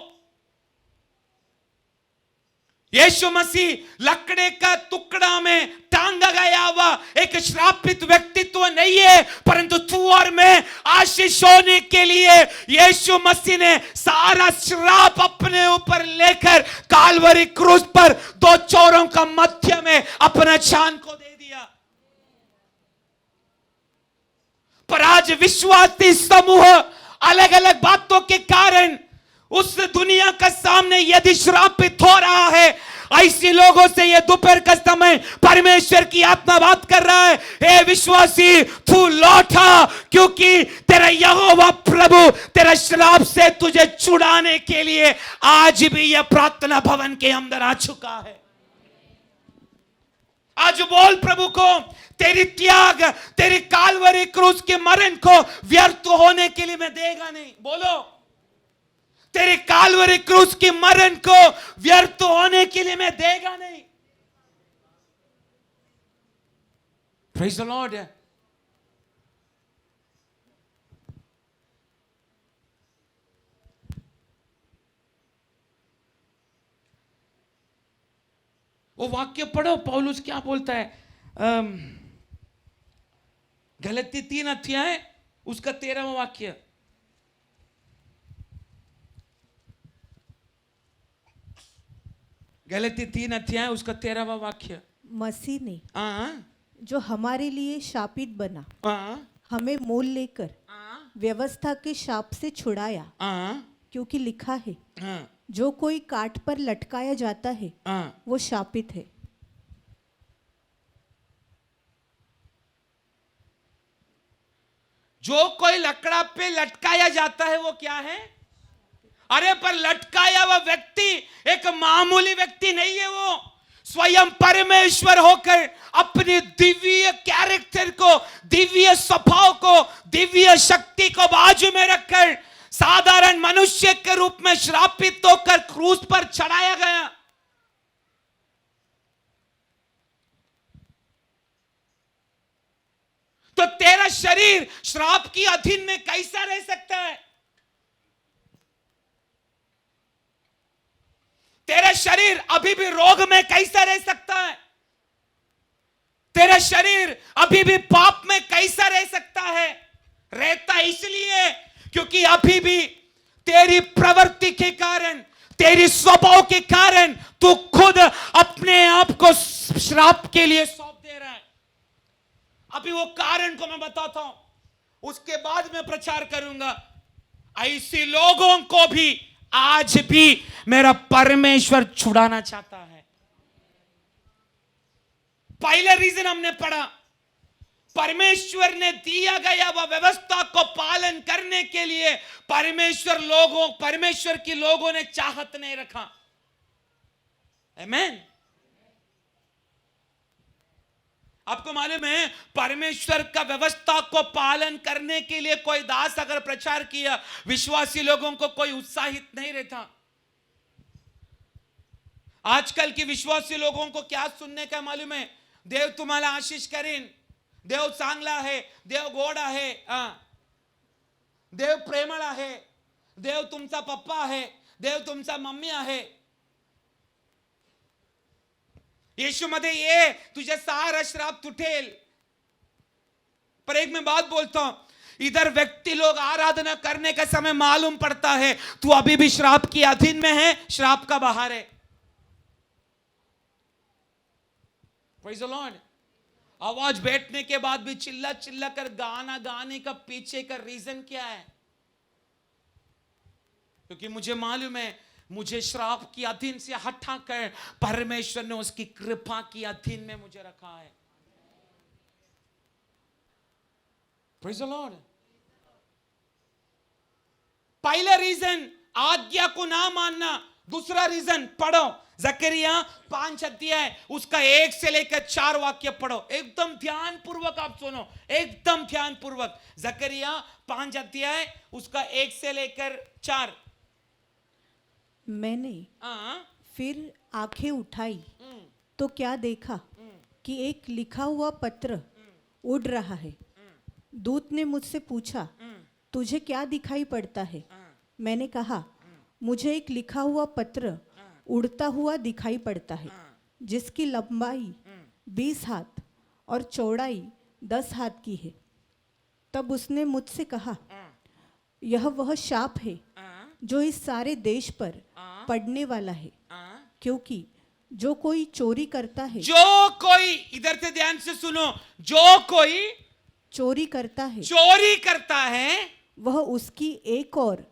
[SPEAKER 1] यीशु मसीह लकड़े का टुकड़ा में टांगा गया हुआ एक श्रापित व्यक्तित्व नहीं है, परंतु तू और मैं आशीष होने के लिए यीशु मसीह ने सारा श्राप अपने ऊपर लेकर काल्वरी क्रूस पर दो चोरों का मध्य में अपना जान को दे दिया। पर आज विश्वासी समूह अलग अलग बातों के कारण उस दुनिया का सामने यदि श्रापित हो रहा है, ऐसे लोगों से ये दोपहर का समय परमेश्वर की आत्मा बात कर रहा है, हे विश्वासी तू लौटा, क्योंकि तेरा यहोवा प्रभु तेरा श्राप से तुझे छुड़ाने के लिए आज भी यह प्रार्थना भवन के अंदर आ चुका है। आज बोल प्रभु को, तेरी त्याग, तेरी काल्वरी क्रूस के मरण को व्यर्थ होने के लिए मैं देगा नहीं। बोलो, तेरे काल्वरी क्रूस के मरण को व्यर्थ होने के लिए मैं देगा नहीं। Praise the Lord. वो वाक्य पढ़ो, पौलुस क्या बोलता है, गलती 3 अध्याय उसका 13वां वाक्य। गलती 3 अध्याय उसका 13वां वाक्य।
[SPEAKER 2] मसीह ने जो हमारे लिए शापित बना, हमें मोल लेकर व्यवस्था के शाप से छुड़ाया, क्योंकि लिखा है, जो कोई काट पर लटकाया जाता है वो शापित है।
[SPEAKER 1] जो कोई लकड़ा पे लटकाया जाता है वो क्या है? अरे पर लटकाया हुआ व्यक्ति एक मामूली व्यक्ति नहीं है, वो स्वयं परमेश्वर होकर अपनी दिव्य कैरेक्टर को, दिव्य स्वभाव को, दिव्य शक्ति को बाजू में रखकर साधारण मनुष्य के रूप में श्रापित होकर क्रूस पर चढ़ाया गया। तो तेरा शरीर श्राप की अधीन में कैसा रह सकता है? तेरा शरीर अभी भी रोग में कैसा रह सकता है? तेरा शरीर अभी भी पाप में कैसा रह सकता है? रहता इसलिए क्योंकि अभी भी तेरी प्रवृत्ति के कारण, तेरी स्वभाव के कारण तू खुद अपने आप को श्राप के लिए सौंप दे रहा है। अभी वो कारण को मैं बताता हूं, उसके बाद मैं प्रचार करूंगा। ऐसे लोगों को भी आज भी मेरा परमेश्वर छुड़ाना चाहता है। पहला रीजन हमने पढ़ा, परमेश्वर ने दिया गया वह व्यवस्था को पालन करने के लिए परमेश्वर की लोगों ने चाहत नहीं रखा। आमीन। आपको मालूम है, परमेश्वर का व्यवस्था को पालन करने के लिए कोई दास अगर प्रचार किया, विश्वासी लोगों को कोई उत्साहित नहीं रहता। आजकल की विश्वासी लोगों को क्या सुनने का मालूम है? देव तुम्हाला आशीष करेन, देव चांगला है, देव गोड आहे, देव प्रेमळ आहे, देव तुमचा पप्पा आहे, देव तुमचा मम्मी आहे, यीशु मध्ये ये तुझे सारा श्राप तुटेल। पर एक मैं बात बोलता हूं, इधर व्यक्ति लोग आराधना करने का समय मालूम पड़ता है तू अभी भी श्राप की अधीन में है, श्राप का बाहर है। Praise the Lord. आवाज बैठने के बाद भी चिल्ला चिल्ला कर गाना गाने का पीछे का रीजन क्या है? क्योंकि मुझे मालूम है, मुझे श्राप की अधीन से हटाकर परमेश्वर ने उसकी कृपा की अधीन में मुझे रखा है। Praise the Lord. पहला रीजन आज्ञा को ना मानना। दूसरा रीजन पढ़ो, जकरिया 5 अध्याय उसका 1 से लेकर 4 वाक्य पढ़ो। एकदम ध्यान पूर्वक आप सुनो, एकदम ध्यान पूर्वक। जकरिया 5 अध्याय उसका 1 से लेकर 4।
[SPEAKER 2] मैंने फिर आंखें उठाई तो क्या देखा कि एक लिखा हुआ पत्र उड़ रहा है। दूत ने मुझसे पूछा, तुझे क्या दिखाई पड़ता है? मैंने कहा, मुझे एक लिखा हुआ पत्र उड़ता हुआ दिखाई पड़ता है, जिसकी लंबाई 20 हाथ और चौड़ाई 10 हाथ की है। तब उसने मुझसे कहा, यह वह शाप है जो इस सारे देश पर पड़ने वाला है, क्योंकि जो कोई चोरी करता है,
[SPEAKER 1] जो कोई, इधर से ध्यान से सुनो, जो कोई
[SPEAKER 2] चोरी करता है
[SPEAKER 1] चोरी करता है,
[SPEAKER 2] वह उसकी एक और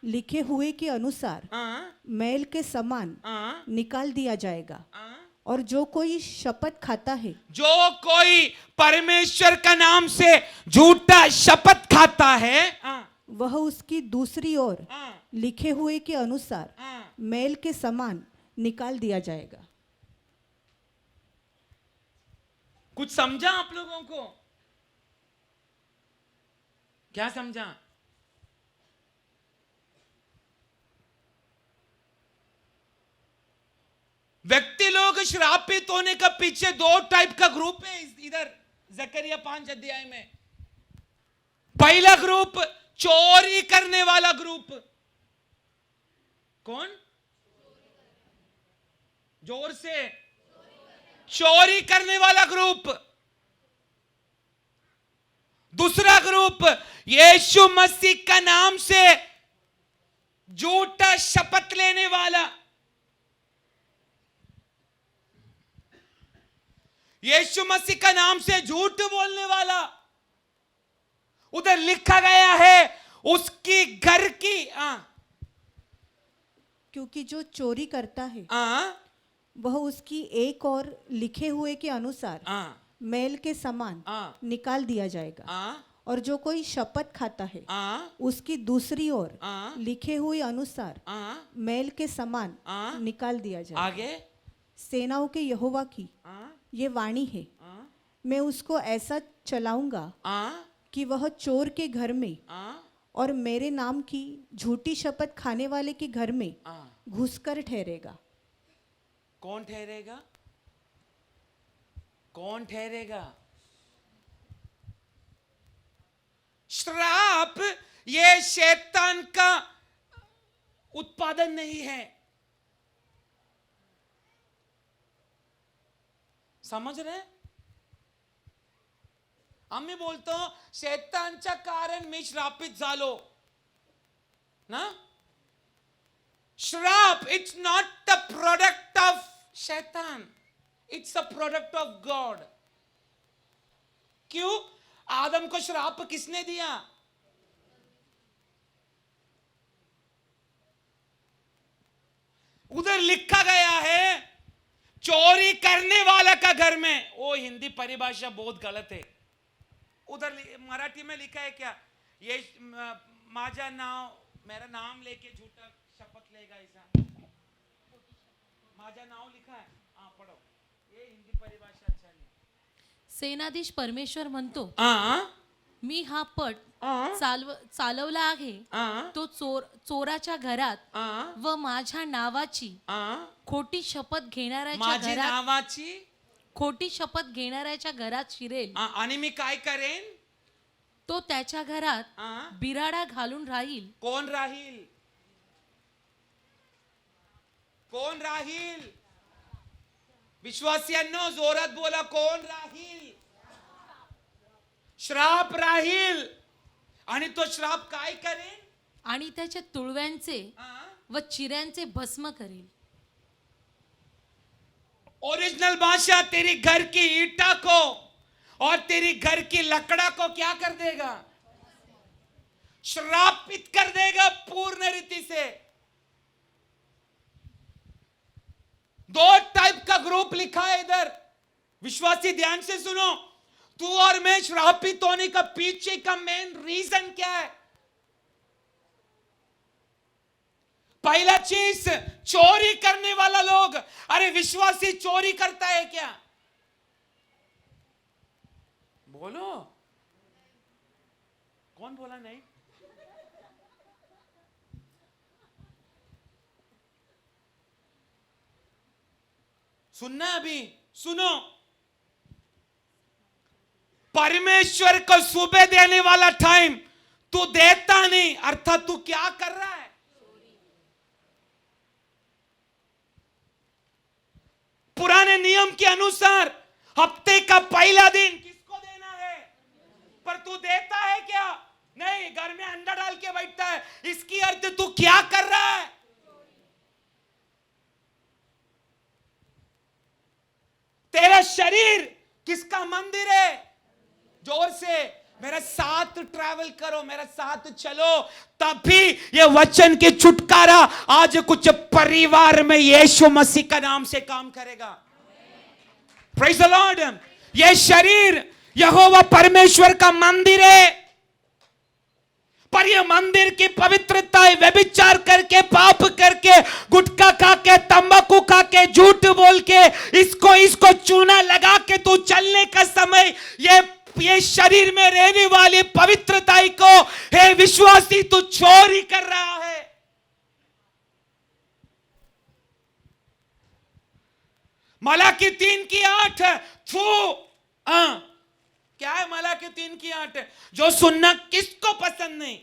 [SPEAKER 2] लिखे हुए के अनुसार मैल के समान निकाल दिया जाएगा। और जो कोई शपथ खाता है,
[SPEAKER 1] जो कोई परमेश्वर का नाम से झूठा शपथ खाता है,
[SPEAKER 2] वह उसकी दूसरी ओर लिखे हुए के अनुसार मैल के समान निकाल दिया जाएगा।
[SPEAKER 1] कुछ समझा आप लोगों को? क्या समझा? व्यक्ति लोग श्रापित होने का पीछे दो टाइप का ग्रुप है इधर जकरिया 5 अध्याय में। पहला ग्रुप चोरी करने वाला ग्रुप। कौन? जोर से, चोरी करने वाला ग्रुप। दूसरा ग्रुप यीशु मसीह का नाम से झूठा शपथ लेने वाला। यीशु मसीह का नाम से झूठ बोलने वाला। उधर लिखा गया है उसकी घर की
[SPEAKER 2] क्योंकि जो चोरी करता है वह उसकी एक और लिखे हुए के अनुसार मैल के समान निकाल दिया जाएगा। और जो कोई शपथ खाता है उसकी दूसरी ओर लिखे हुए अनुसार मैल के समान निकाल दिया जाएगा।
[SPEAKER 1] आगे
[SPEAKER 2] सेनाओं के यहोवा की ये वाणी है, मैं उसको ऐसा चलाऊंगा कि वह चोर के घर में और मेरे नाम की झूठी शपथ खाने वाले के घर में घुसकर ठहरेगा।
[SPEAKER 1] कौन ठहरेगा? कौन ठहरेगा? श्राप ये शैतान का उत्पादन नहीं है। समझ रहे? आम्ही बोलतो शैतानच्या कारण मी श्रापित झालो ना. श्राप it's not the product of शैतान, it's a product of God. क्यों? आदम को श्राप किसने दिया? उधर लिखा गया है चोरी करने वाला का घर में. वो हिंदी परिभाषा बहुत गलत है. उधर मराठी में लिखा है क्या? ये मेरा नाम लेके झूठा शपथ लेगा ऐसा. माझा नाव लिखा है. हाँ पढ़ो. ये हिंदी परिभाषा अच्छा नहीं.
[SPEAKER 3] सेनाधीश परमेश्वर म्हणतो,
[SPEAKER 1] हाँ
[SPEAKER 3] मी हा पट चालवला आहे तो चोराच्या घरात व माझ्या नावाची खोटी शपथ घेणाऱ्याच्या
[SPEAKER 1] माझी
[SPEAKER 3] घरात
[SPEAKER 1] नावाची
[SPEAKER 3] खोटी शपथ घेणाऱ्याच्या घरात शिरेल.
[SPEAKER 1] आणि मी काय करेन?
[SPEAKER 3] तो त्याच्या घरात बिराडा घालून राहील.
[SPEAKER 1] कोण राहील? कोण राहील? विश्वासियांनो जोरात बोला. कोण राहील? श्राप राहील. आणि तो श्राप काय करेल?
[SPEAKER 3] आणि त्याच्या तुळव्यांचे व चिऱ्यांचे भस्म करेल.
[SPEAKER 1] ओरिजिनल भाषा तेरी घर की ईटा को और तेरी घर की लकड़ा को क्या कर देगा? श्रापित कर देगा पूर्ण रीति से. दो टाइप का ग्रुप लिखा है इधर. विश्वासी ध्यान से सुनो. तू और मैं श्रापित होने का पीछे का मेन रीजन क्या है? पहला चीज चोरी करने वाला लोग. अरे विश्वासी चोरी करता है क्या? बोलो. कौन बोला नहीं? सुनना अभी. सुनो. परमेश्वर को सुबह देने वाला टाइम तू देता नहीं, अर्थात तू क्या कर रहा है? पुराने नियम के अनुसार हफ्ते का पहला दिन किसको देना है, पर तू देता है क्या? नहीं, घर में अंडा डाल के बैठता है। इसकी अर्थ तू क्या कर रहा है? तेरा शरीर किसका मंदिर है? जोर से मेरे साथ ट्रैवल करो, मेरे साथ चलो, तभी ये वचन की छुटकारा आज कुछ परिवार में यीशु मसीह का नाम से काम करेगा। Praise the Lord. ये शरीर यहोवा परमेश्वर का मंदिर है, पर ये मंदिर की पवित्रता व्यभिचार करके, पाप करके, गुटखा खा के, तंबाकू खा के, झूठ बोल के, इसको चूना लगा के तू चलने का समय ये शरीर में रहने वाली पवित्रता को, हे विश्वासी, तू चोरी कर रहा है। मलाकी 3:8 क्या है? मलाकी 3:8 जो सुनना किसको पसंद नहीं?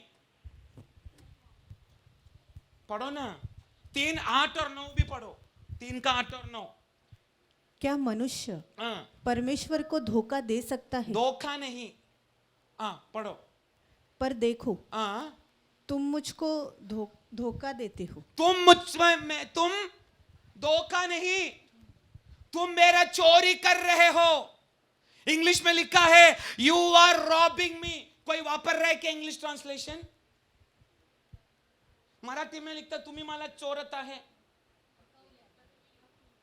[SPEAKER 1] पढ़ो ना, 3:8 और 9 भी पढ़ो। 3:8 और 9।
[SPEAKER 2] क्या मनुष्य परमेश्वर को धोखा दे सकता है?
[SPEAKER 1] धोखा नहीं। पढ़ो।
[SPEAKER 2] पर देखो, तुम मुझको धोखा देते हो।
[SPEAKER 1] तुम धोखा नहीं, तुम मेरा चोरी कर रहे हो। इंग्लिश में लिखा है यू आर रॉबिंग मी। कोई वापर रहा है क्या इंग्लिश ट्रांसलेशन? मराठी में लिखता तुम्ही मला चोरता है।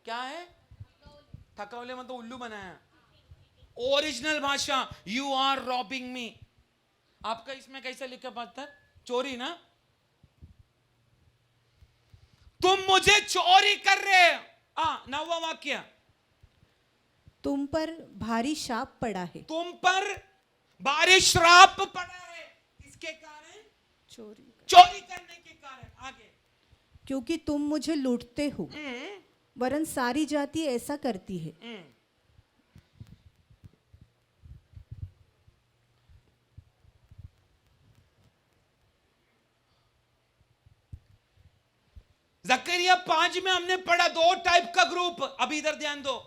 [SPEAKER 1] क्या है? थकावले मतलब उल्लू बनाया। ओरिजिनल भाषा यू आर रॉबिंग मी। आपका इसमें कैसे लिखा पाता? चोरी ना। तुम मुझे चोरी कर रहे हो। 9वां वाक्य,
[SPEAKER 2] तुम पर भारी शाप पड़ा है।
[SPEAKER 1] तुम पर भारी श्राप पड़ा है। किसके कारण? चोरी करने के कारण। आगे,
[SPEAKER 2] क्योंकि तुम मुझे लूटते हो, वरन सारी जाति ऐसा करती है।
[SPEAKER 1] जकरिया 5 में हमने पढ़ा 2 टाइप का ग्रुप। अभी इधर ध्यान दो।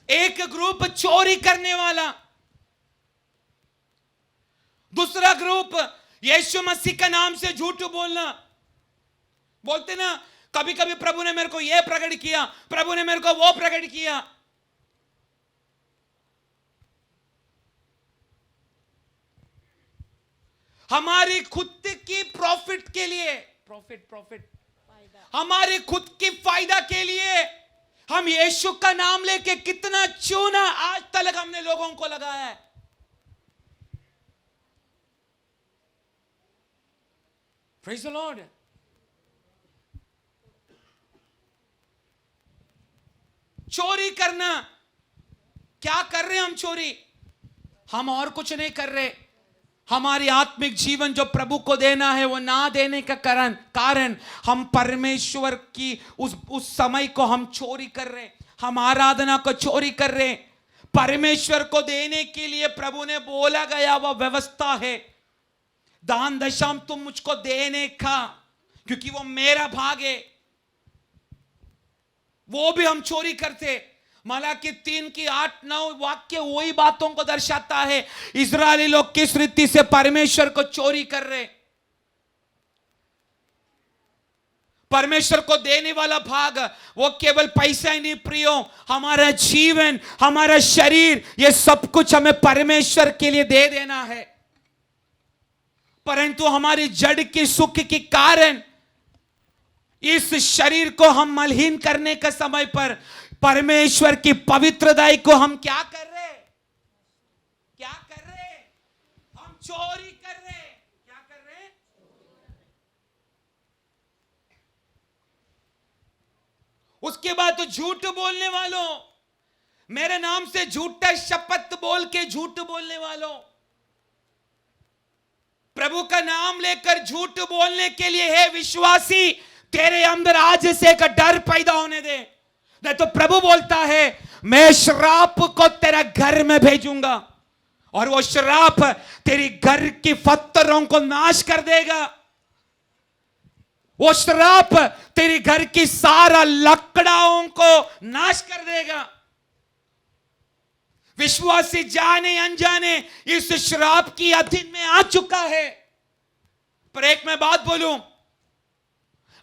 [SPEAKER 1] एक ग्रुप चोरी करने वाला, दूसरा ग्रुप यीशु मसीह का नाम से झूठ बोलना। बोलते ना, कभी कभी प्रभु ने मेरे को यह प्रकट किया, प्रभु ने मेरे को वो प्रकट किया। हमारी खुद की प्रॉफिट के लिए, प्रॉफिट हमारे खुद की फायदा के लिए हम यीशु का नाम लेके कितना चूना आज तक हमने लोगों को लगाया है। Praise the Lord. चोरी करना, क्या कर रहे हैं हम? चोरी हम और कुछ नहीं कर रहे। हमारी आत्मिक जीवन जो प्रभु को देना है वो ना देने का कारण हम परमेश्वर की उस समय को हम चोरी कर रहे, हम आराधना को चोरी कर रहे। परमेश्वर को देने के लिए प्रभु ने बोला गया वह व्यवस्था है, दान दशम तुम मुझको देने का, क्योंकि वो मेरा भाग है। वो भी हम चोरी करते। मलाकी 3:8-9 वाक्य वही बातों को दर्शाता है। इजरायली लोग किस रीति से परमेश्वर को चोरी कर रहे। परमेश्वर को देने वाला भाग वो केवल पैसा ही नहीं प्रियो, हमारा जीवन, हमारा शरीर, ये सब कुछ हमें परमेश्वर के लिए दे देना है। परंतु हमारी जड़ की सुख के कारण इस शरीर को हम मलिन करने के समय पर परमेश्वर की पवित्रता को हम क्या कर रहे? क्या कर रहे? हम चोरी कर रहे। क्या कर रहे? उसके बाद तो झूठ बोलने वालों, मेरे नाम से झूठा शपथ बोल के झूठ बोलने वालों, प्रभु का नाम लेकर झूठ बोलने के लिए है विश्वासी, तेरे अंदर आज से एक डर पैदा होने दे। नहीं तो प्रभु बोलता है मैं श्राप को तेरा घर में भेजूंगा और वो श्राप तेरी घर की पत्थरों को नाश कर देगा। वो श्राप तेरे घर की सारा लकड़ाओं को नाश कर देगा। विश्वासी जाने अनजाने इस श्राप की अधीन में आ चुका है। पर एक मैं बात बोलूं,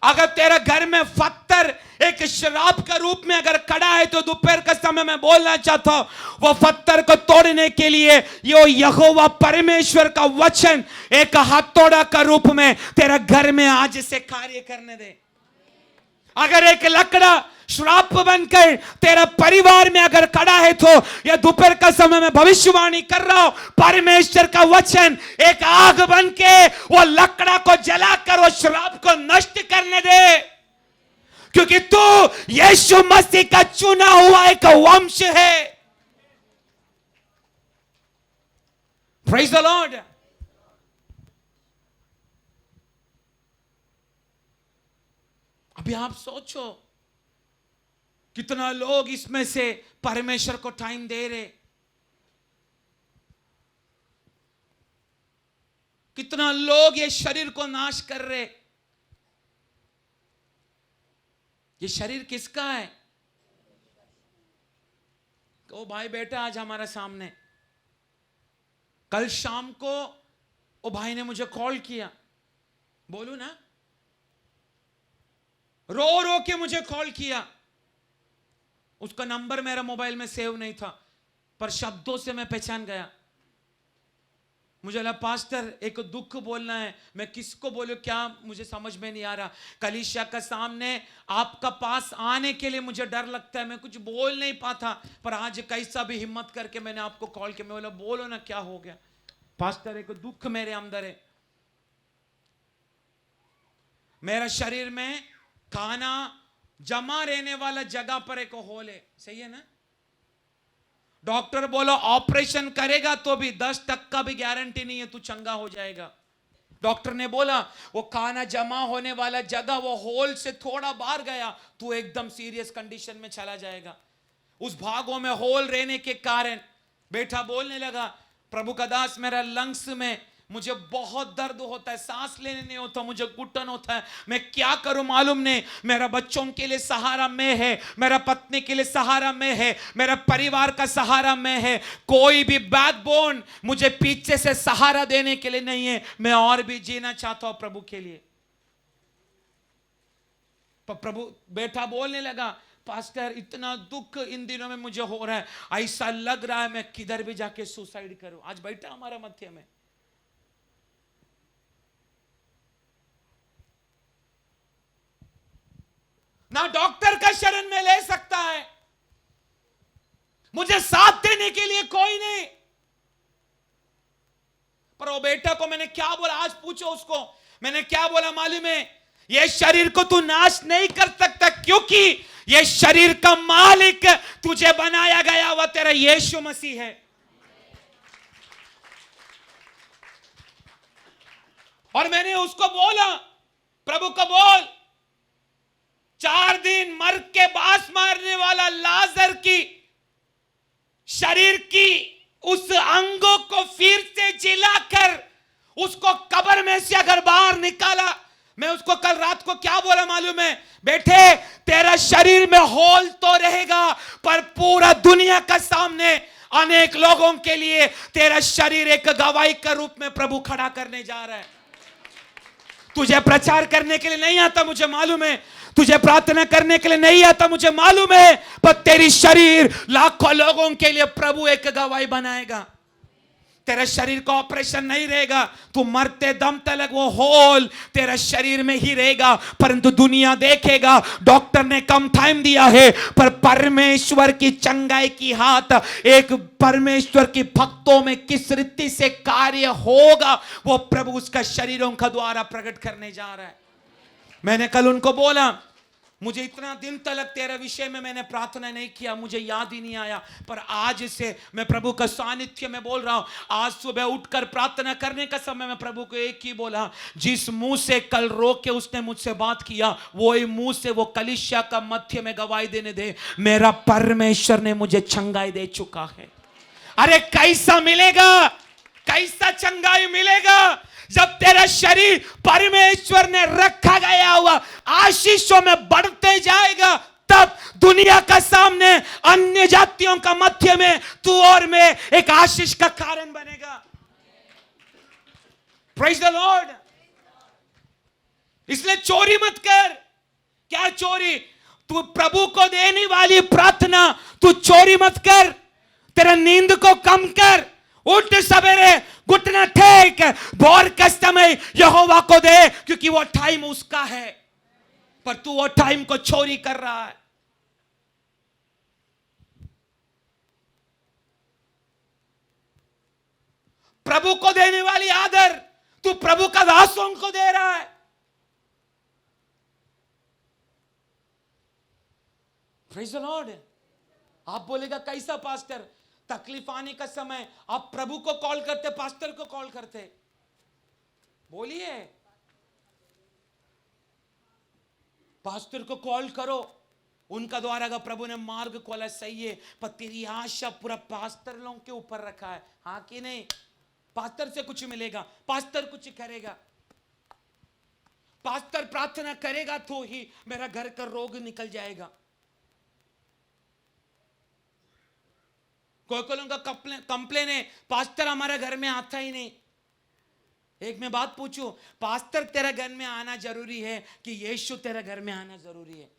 [SPEAKER 1] अगर तेरा घर में पत्थर एक श्राप का रूप में अगर खड़ा है तो दोपहर का समय में बोलना चाहता हूं, वो पत्थर को तोड़ने के लिए यो यहोवा परमेश्वर का वचन एक हथौड़ा का रूप में तेरा घर में आज से कार्य करने दे। अगर एक लकड़ा श्राप बनकर तेरा परिवार में अगर खड़ा है तो यह दोपहर का समय में भविष्यवाणी कर रहा हूं, परमेश्वर का वचन एक आग बन के वो लकड़ा को जलाकर वो श्राप को नष्ट करने दे, क्योंकि तू यीशु मसीह का चुना हुआ एक वंश है। Praise the Lord. अभी आप सोचो कितना लोग इसमें से परमेश्वर को टाइम दे रहे, कितना लोग ये शरीर को नाश कर रहे। ये शरीर किसका है? ओ भाई बेटा आज हमारे सामने, कल शाम को ओ भाई ने मुझे कॉल किया, बोलू ना, रो रो के मुझे कॉल किया। उसका नंबर मेरा मोबाइल में सेव नहीं था, पर शब्दों से मैं पहचान गया। मुझे लगा पास्टर एक दुख बोलना है, मैं किसको बोलूं क्या मुझे समझ में नहीं आ रहा। कलीसिया का सामने आपका पास आने के लिए मुझे डर लगता है, मैं कुछ बोल नहीं पाता। पर आज कैसा भी हिम्मत करके मैंने आपको कॉल किया, मैं बोला बोलो ना क्या हो गया। पास्टर एक दुख मेरे अंदर है, मेरा शरीर में खाना जमा रहने वाला जगह पर एक होल है, सही है ना। डॉक्टर बोलो ऑपरेशन करेगा तो भी 10% का भी गारंटी नहीं है तू चंगा हो जाएगा। डॉक्टर ने बोला वो खाना जमा होने वाला जगह वो होल से थोड़ा बाहर गया, तू एकदम सीरियस कंडीशन में चला जाएगा। उस भागों में होल रहने के कारण बेटा बोलने लगा, प्रभु का दास मेरा लंग्स में मुझे बहुत दर्द होता है, सांस लेने नहीं होता, मुझे घुटन होता है, मैं क्या करूं मालूम नहीं। मेरा बच्चों के लिए सहारा मैं है, मेरा पत्नी के लिए सहारा मैं है, मेरा परिवार का सहारा मैं है, कोई भी बैकबोन मुझे पीछे से सहारा देने के लिए नहीं है। मैं और भी जीना चाहता हूं प्रभु के लिए। प्रभु बेटा बोलने लगा, पास्टर इतना दुख इन दिनों में मुझे हो रहा है, ऐसा लग रहा है मैं किधर भी जाके सुसाइड करूं। आज बैठा हमारा मध्य में, ना डॉक्टर का शरण में ले सकता है, मुझे साथ देने के लिए कोई नहीं। पर वो बेटा को मैंने क्या बोला, आज पूछो उसको, मैंने क्या बोला मालूम है, ये शरीर को तू नाश नहीं कर सकता, क्योंकि ये शरीर का मालिक तुझे बनाया गया वह तेरा यीशु मसीह है। और मैंने उसको बोला, प्रभु को बोल, 4 दिन मर के बास मारने वाला लाजर की शरीर की उस अंगों को फिर से जिलाकर उसको कब्र में से अगर बाहर निकाला। मैं उसको कल रात को क्या बोला मालूम है, बेटे तेरा शरीर में होल तो रहेगा, पर पूरा दुनिया का सामने अनेक लोगों के लिए तेरा शरीर एक गवाही का रूप में प्रभु खड़ा करने जा रहा है। तुझे प्रचार करने के लिए नहीं आता मुझे मालूम है, तुझे प्रार्थना करने के लिए नहीं आता मुझे मालूम है, पर तेरी शरीर लाखों लोगों के लिए प्रभु एक गवाही बनाएगा। तेरा शरीर का ऑपरेशन नहीं रहेगा, तू मरते दम तक वो होल तेरा शरीर में ही रहेगा। परंतु दुनिया देखेगा डॉक्टर ने कम टाइम दिया है, पर परमेश्वर की चंगाई की हाथ एक परमेश्वर की भक्तों में किस रीति से कार्य होगा वो प्रभु उसका शरीरों का द्वारा प्रकट करने जा रहा है। मैंने कल उनको बोला, मुझे इतना दिन तक तेरे विषय में मैंने प्रार्थना नहीं किया, मुझे याद ही नहीं आया, पर आज से मैं प्रभु का सानिध्य में बोल रहा हूं। आज सुबह उठकर प्रार्थना करने का समय में प्रभु को एक ही बोला, जिस मुंह से कल रो के उसने मुझसे बात किया, वो ही मुंह से वो कलीसिया का मध्य में गवाही देने दे, मेरा परमेश्वर ने मुझे चंगाई दे चुका है। अरे कैसा मिलेगा, कैसा चंगाई मिलेगा जब तेरा शरीर परमेश्वर ने रखा गया हुआ आशीषों में बढ़ते जाएगा, तब दुनिया का सामने अन्य जातियों का मध्य में तू और मैं एक आशीष का कारण बनेगा। Praise the Lord. इसलिए चोरी मत कर। क्या चोरी? तू प्रभु को देने वाली प्रार्थना तू चोरी मत कर। तेरा नींद को कम कर, उठ सवेरे, घुटना टेक, भोर का समय यहोवा को दे, क्योंकि वो टाइम उसका है। पर तू वो टाइम को चोरी कर रहा है। प्रभु को देने वाली आदर तू प्रभु का दासों को दे रहा है। Praise the Lord. आप बोलेगा कैसा पास्टर? तकलीफ आने का समय आप प्रभु को कॉल करते, पास्टर को कॉल करते? बोलिए। पास्टर को कॉल करो, उनका द्वारा का प्रभु ने मार्ग खोला, सही है, पर तेरी आशा पूरा पास्टर लोगों के ऊपर रखा है, हाँ कि नहीं? पास्टर से कुछ मिलेगा, पास्टर कुछ करेगा, पास्टर प्रार्थना करेगा तो ही मेरा घर का रोग निकल जाएगा। कोई कोई लोगों का कंप्लेन है, पास्टर हमारे घर में आता ही नहीं। एक मैं बात पूछूं, पास्टर तेरे घर में आना जरूरी है कि यीशु तेरे घर में आना जरूरी है?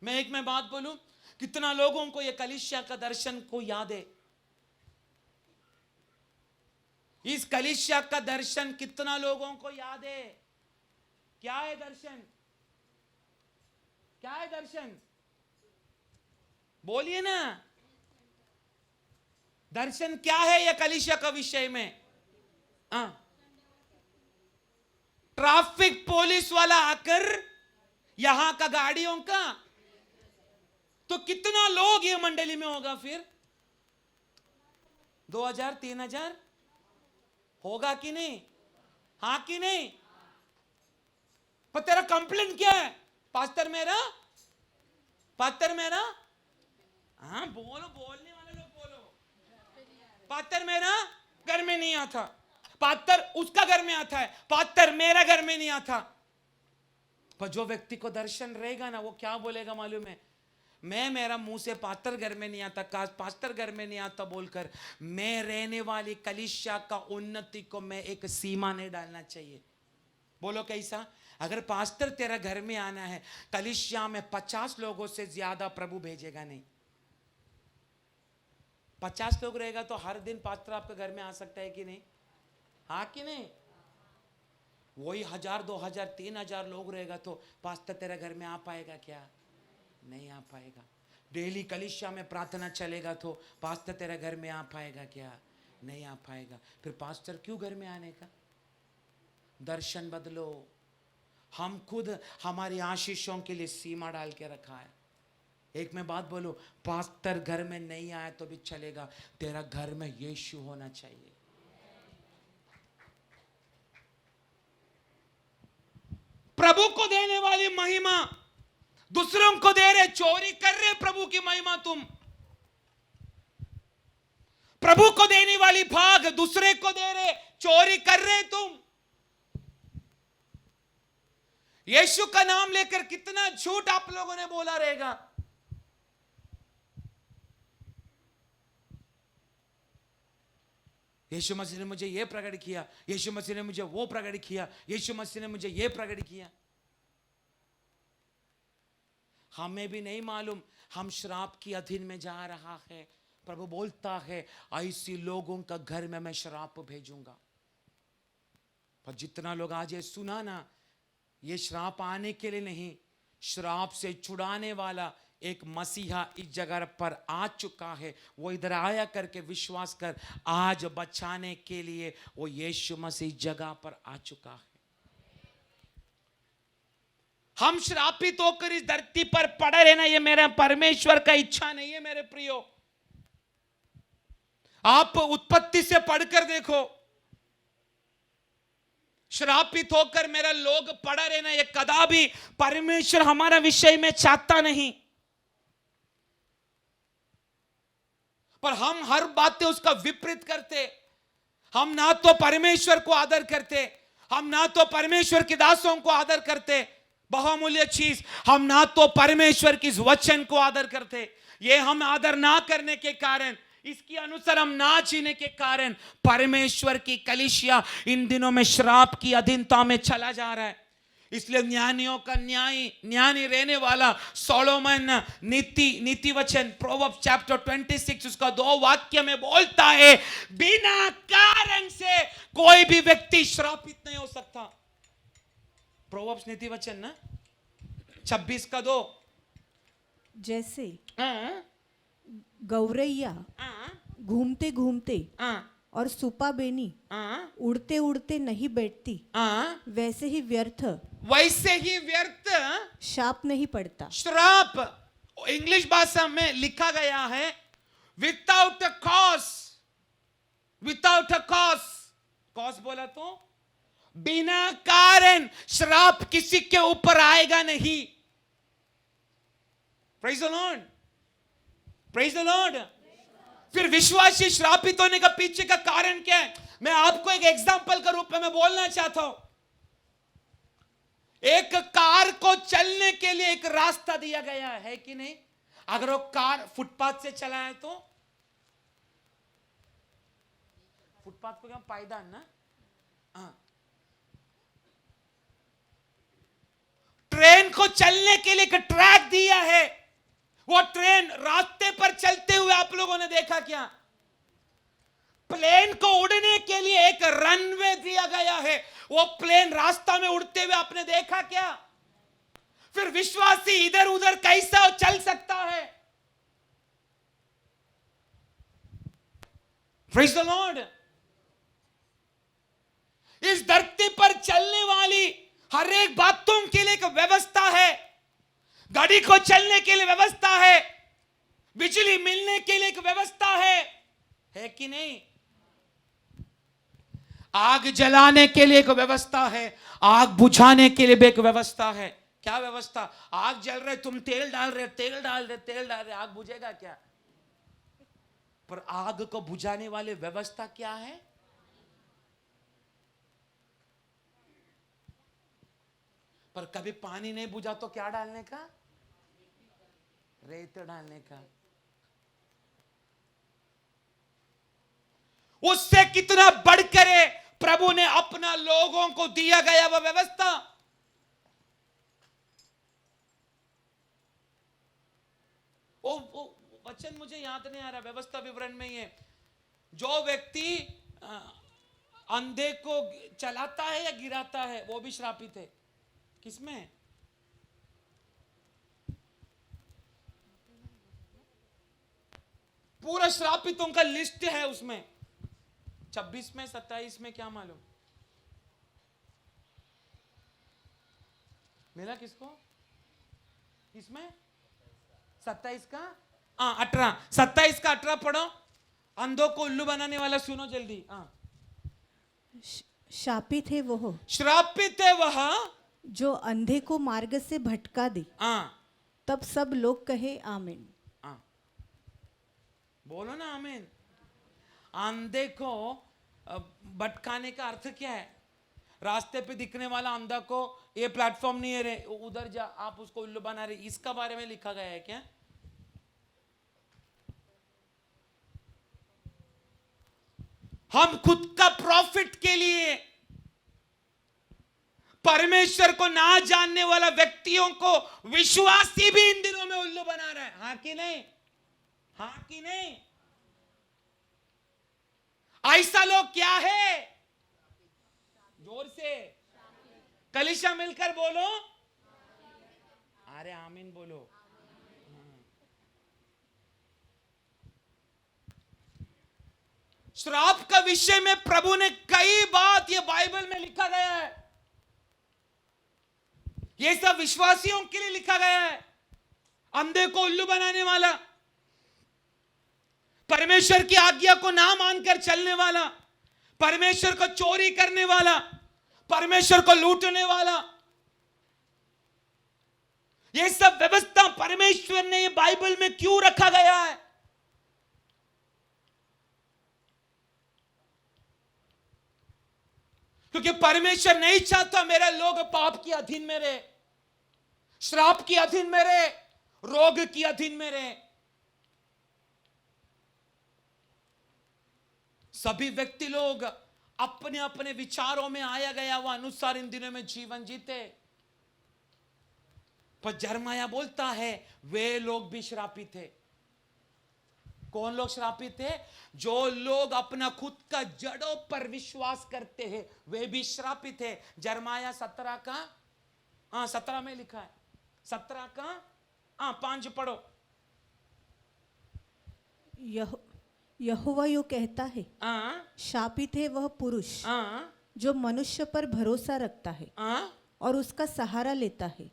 [SPEAKER 1] मैं बात बोलूं, कितना लोगों को ये कलीसिया का दर्शन को याद है? इस कलीसिया का दर्शन कितना लोगों को याद है? क्या है दर्शन? क्या है दर्शन? बोलिए ना, दर्शन क्या है ये कलीसिया का विषय में? ट्रैफिक पुलिस वाला आकर यहां का गाड़ियों का, तो कितना लोग ये मंडली में होगा फिर? 2000 3000 होगा कि नहीं? हाँ कि नहीं? पर तेरा कंप्लेंट क्या है? पास्टर मेरा, पास्टर मेरा, हाँ बोलो, बोलने वाले लोग बोलो। पास्टर मेरा घर में नहीं आता, पास्टर उसका घर में आता है, पास्टर मेरा घर में नहीं आता। पर जो व्यक्ति को दर्शन रहेगा ना, वो क्या बोलेगा मालूम है? मेरा मुंह से पास्टर घर में नहीं आता, पास्टर घर में नहीं आता बोलकर, मैं रहने वाली कलीसिया का उन्नति को मैं एक सीमा नहीं डालना चाहिए। बोलो कैसा? अगर पास्टर तेरा घर में आना है, कलीसिया में 50 लोगों से ज्यादा प्रभु भेजेगा नहीं। 50 लोग रहेगा तो हर दिन पास्टर आपके घर में आ सकता है कि नहीं? हाँ कि नहीं? वही 1000 2000 3000 लोग रहेगा तो पास्टर तेरा घर में आ पाएगा क्या? नहीं आ पाएगा। डेली कलीसिया में प्रार्थना चलेगा तो पास्टर तेरा घर में आ पाएगा क्या? नहीं आ पाएगा। फिर पास्टर क्यों घर में आने का? दर्शन बदलो। हम खुद हमारी आशीषों के लिए सीमा डाल के रखा है। एक मैं बात बोलूं, पास्टर घर में नहीं आया तो भी चलेगा, तेरा घर में यीशु होना चाहिए। प्रभु को देने वाली महिमा दूसरों को दे रहे, चोरी कर रहे प्रभु की महिमा तुम। प्रभु को देने वाली भाग दूसरे को दे रहे, चोरी कर रहे तुम। यीशु का नाम लेकर कितना झूठ आप लोगों ने बोला रहेगा। यीशु मसीह ने मुझे यह प्रकट किया, यीशु मसीह ने मुझे वो प्रकट किया, यीशु मसीह ने मुझे यह प्रकट किया। हमें भी नहीं मालूम हम श्राप की अधीन में जा रहा है। प्रभु बोलता है ऐसी लोगों का घर में मैं श्राप भेजूंगा। पर जितना लोग आज ये सुना ना, ये श्राप आने के लिए नहीं, श्राप से छुड़ाने वाला एक मसीहा इस जगह पर आ चुका है। वो इधर आया करके विश्वास कर, आज बचाने के लिए वो यीशु मसीह जगह पर आ चुका है। हम श्रापित होकर इस धरती पर पड़े रहना, ये मेरा परमेश्वर का इच्छा नहीं है मेरे प्रियो। आप उत्पत्ति से पढ़कर देखो, श्रापित होकर मेरा लोग पड़ा रहना, ये कदापि परमेश्वर हमारा विषय में चाहता नहीं। पर हम हर बातें उसका विपरीत करते। हम ना तो परमेश्वर को आदर करते, हम ना तो परमेश्वर के दासों को आदर करते, बहुमूल्य चीज, हम ना तो परमेश्वर की इस वचन को आदर करते। ये हम आदर ना करने के कारण, इसके अनुसार हम ना जीने के कारण परमेश्वर की कलीसिया इन दिनों में श्राप की अधीनता में चला जा रहा है। इसलिए ज्ञानियों का ज्ञानी रहने वाला सोलोमन नीति वचन प्रोवर्ब्स चैप्टर 26 उसका 2 वाक्य में बोलता है, बिना कारण से कोई भी व्यक्ति श्रापित नहीं हो सकता। प्रोवर्ब्स नीति वचन ना 26 का 2।
[SPEAKER 2] जैसे
[SPEAKER 1] हाँ,
[SPEAKER 2] गौरैया
[SPEAKER 1] हाँ,
[SPEAKER 2] घूमते घूमते
[SPEAKER 1] हाँ,
[SPEAKER 2] और सुपा बेनी
[SPEAKER 1] हाँ,
[SPEAKER 2] उड़ते उड़ते नहीं बैठती,
[SPEAKER 1] हाँ,
[SPEAKER 2] वैसे ही व्यर्थ शाप नहीं पड़ता।
[SPEAKER 1] श्राप इंग्लिश भाषा में लिखा गया है विदाउट अ कॉज। कॉज बोला तो बिना कारण श्राप किसी के ऊपर आएगा नहीं। Praise the Lord, praise the Lord. फिर विश्वासी श्रापित होने का पीछे का कारण क्या है? मैं आपको एक एग्जांपल के रूप में मैं बोलना चाहता हूं। एक कार को चलने के लिए एक रास्ता दिया गया है कि नहीं? अगर वो कार फुटपाथ से चला है तो फुटपाथ को क्या पायदान ना, हाँ। ट्रेन को चलने के लिए एक ट्रैक दिया है, वो ट्रेन रास्ते पर चलते हुए आप लोगों ने देखा क्या? प्लेन को उड़ने के लिए एक रनवे दिया गया है, वो प्लेन रास्ता में उड़ते हुए आपने देखा क्या? फिर विश्वासी इधर उधर कैसा चल सकता है? Praise the Lord. इस धरती पर चलने वाली हर एक बातों के लिए एक व्यवस्था है। गाड़ी को चलने के लिए व्यवस्था है, बिजली मिलने के लिए एक व्यवस्था है कि नहीं? आग जलाने के लिए एक व्यवस्था है, आग बुझाने के लिए भी एक व्यवस्था है। क्या व्यवस्था? आग जल रहे, तुम तेल डाल रहे, आग बुझेगा क्या? पर आग को बुझाने वाली व्यवस्था क्या है? पर कभी पानी नहीं बुझा तो क्या डालने का? रेत डालने का। उससे कितना बढ़कर प्रभु ने अपना लोगों को दिया गया वह व्यवस्था। वो वचन मुझे याद नहीं आ रहा, व्यवस्था विवरण में ही है। जो व्यक्ति अंधे को चलाता है या गिराता है वो भी श्रापित है। किसमें? पूरा श्रापितों का लिस्ट है उसमें, 26 में 27 में, क्या मालूम मिला किसको? इसमें 27 का 18, 27 का 18 पढ़ो। अंधों को उल्लू बनाने वाला सुनो जल्दी।
[SPEAKER 2] शापित है वह,
[SPEAKER 1] श्रापित है वह
[SPEAKER 2] जो अंधे को मार्ग से भटका दे। तब सब लोग कहे आमीन।
[SPEAKER 1] बोलो ना आमीन। अंधे को भटकाने का अर्थ क्या है? रास्ते पे दिखने वाला अंधा को ये प्लेटफॉर्म नहीं है रे, उधर जा, आप उसको उल्लू बना रहे, इसका बारे में लिखा गया है क्या? हम खुद का प्रॉफिट के लिए परमेश्वर को ना जानने वाला व्यक्तियों को विश्वासी भी इन दिनों में उल्लू बना रहा है। हाँ कि नहीं? हाँ कि नहीं? ऐसा लोग क्या है? जोर से कलीसिया मिलकर बोलो, अरे आमीन बोलो। श्राप का विषय में प्रभु ने कई बात ये बाइबल में लिखा गया है। ये सब विश्वासियों के लिए लिखा गया है। अंधे को उल्लू बनाने वाला, परमेश्वर की आज्ञा को ना मानकर चलने वाला, परमेश्वर को चोरी करने वाला, परमेश्वर को लूटने वाला, ये सब व्यवस्था परमेश्वर ने ये बाइबल में क्यों रखा गया है? क्योंकि परमेश्वर नहीं चाहता मेरे लोग पाप के अधीन में रहे, श्राप के अधीन में रहे, रोग के अधीन में रहे। सभी व्यक्ति लोग अपने अपने विचारों में आया गया वो अनुसार इन दिनों में जीवन जीते। पर यिर्मयाह बोलता है वे लोग भी श्रापित थे। कौन लोग श्रापित थे? जो लोग अपना खुद का जड़ों पर विश्वास करते हैं वे भी श्रापित है। यिर्मयाह 17 का 17 में लिखा है, 17 का 5 पढ़ो।
[SPEAKER 2] यहोवा यो कहता है, शापित है वह पुरुष जो मनुष्य पर भरोसा रखता है और उसका सहारा लेता है।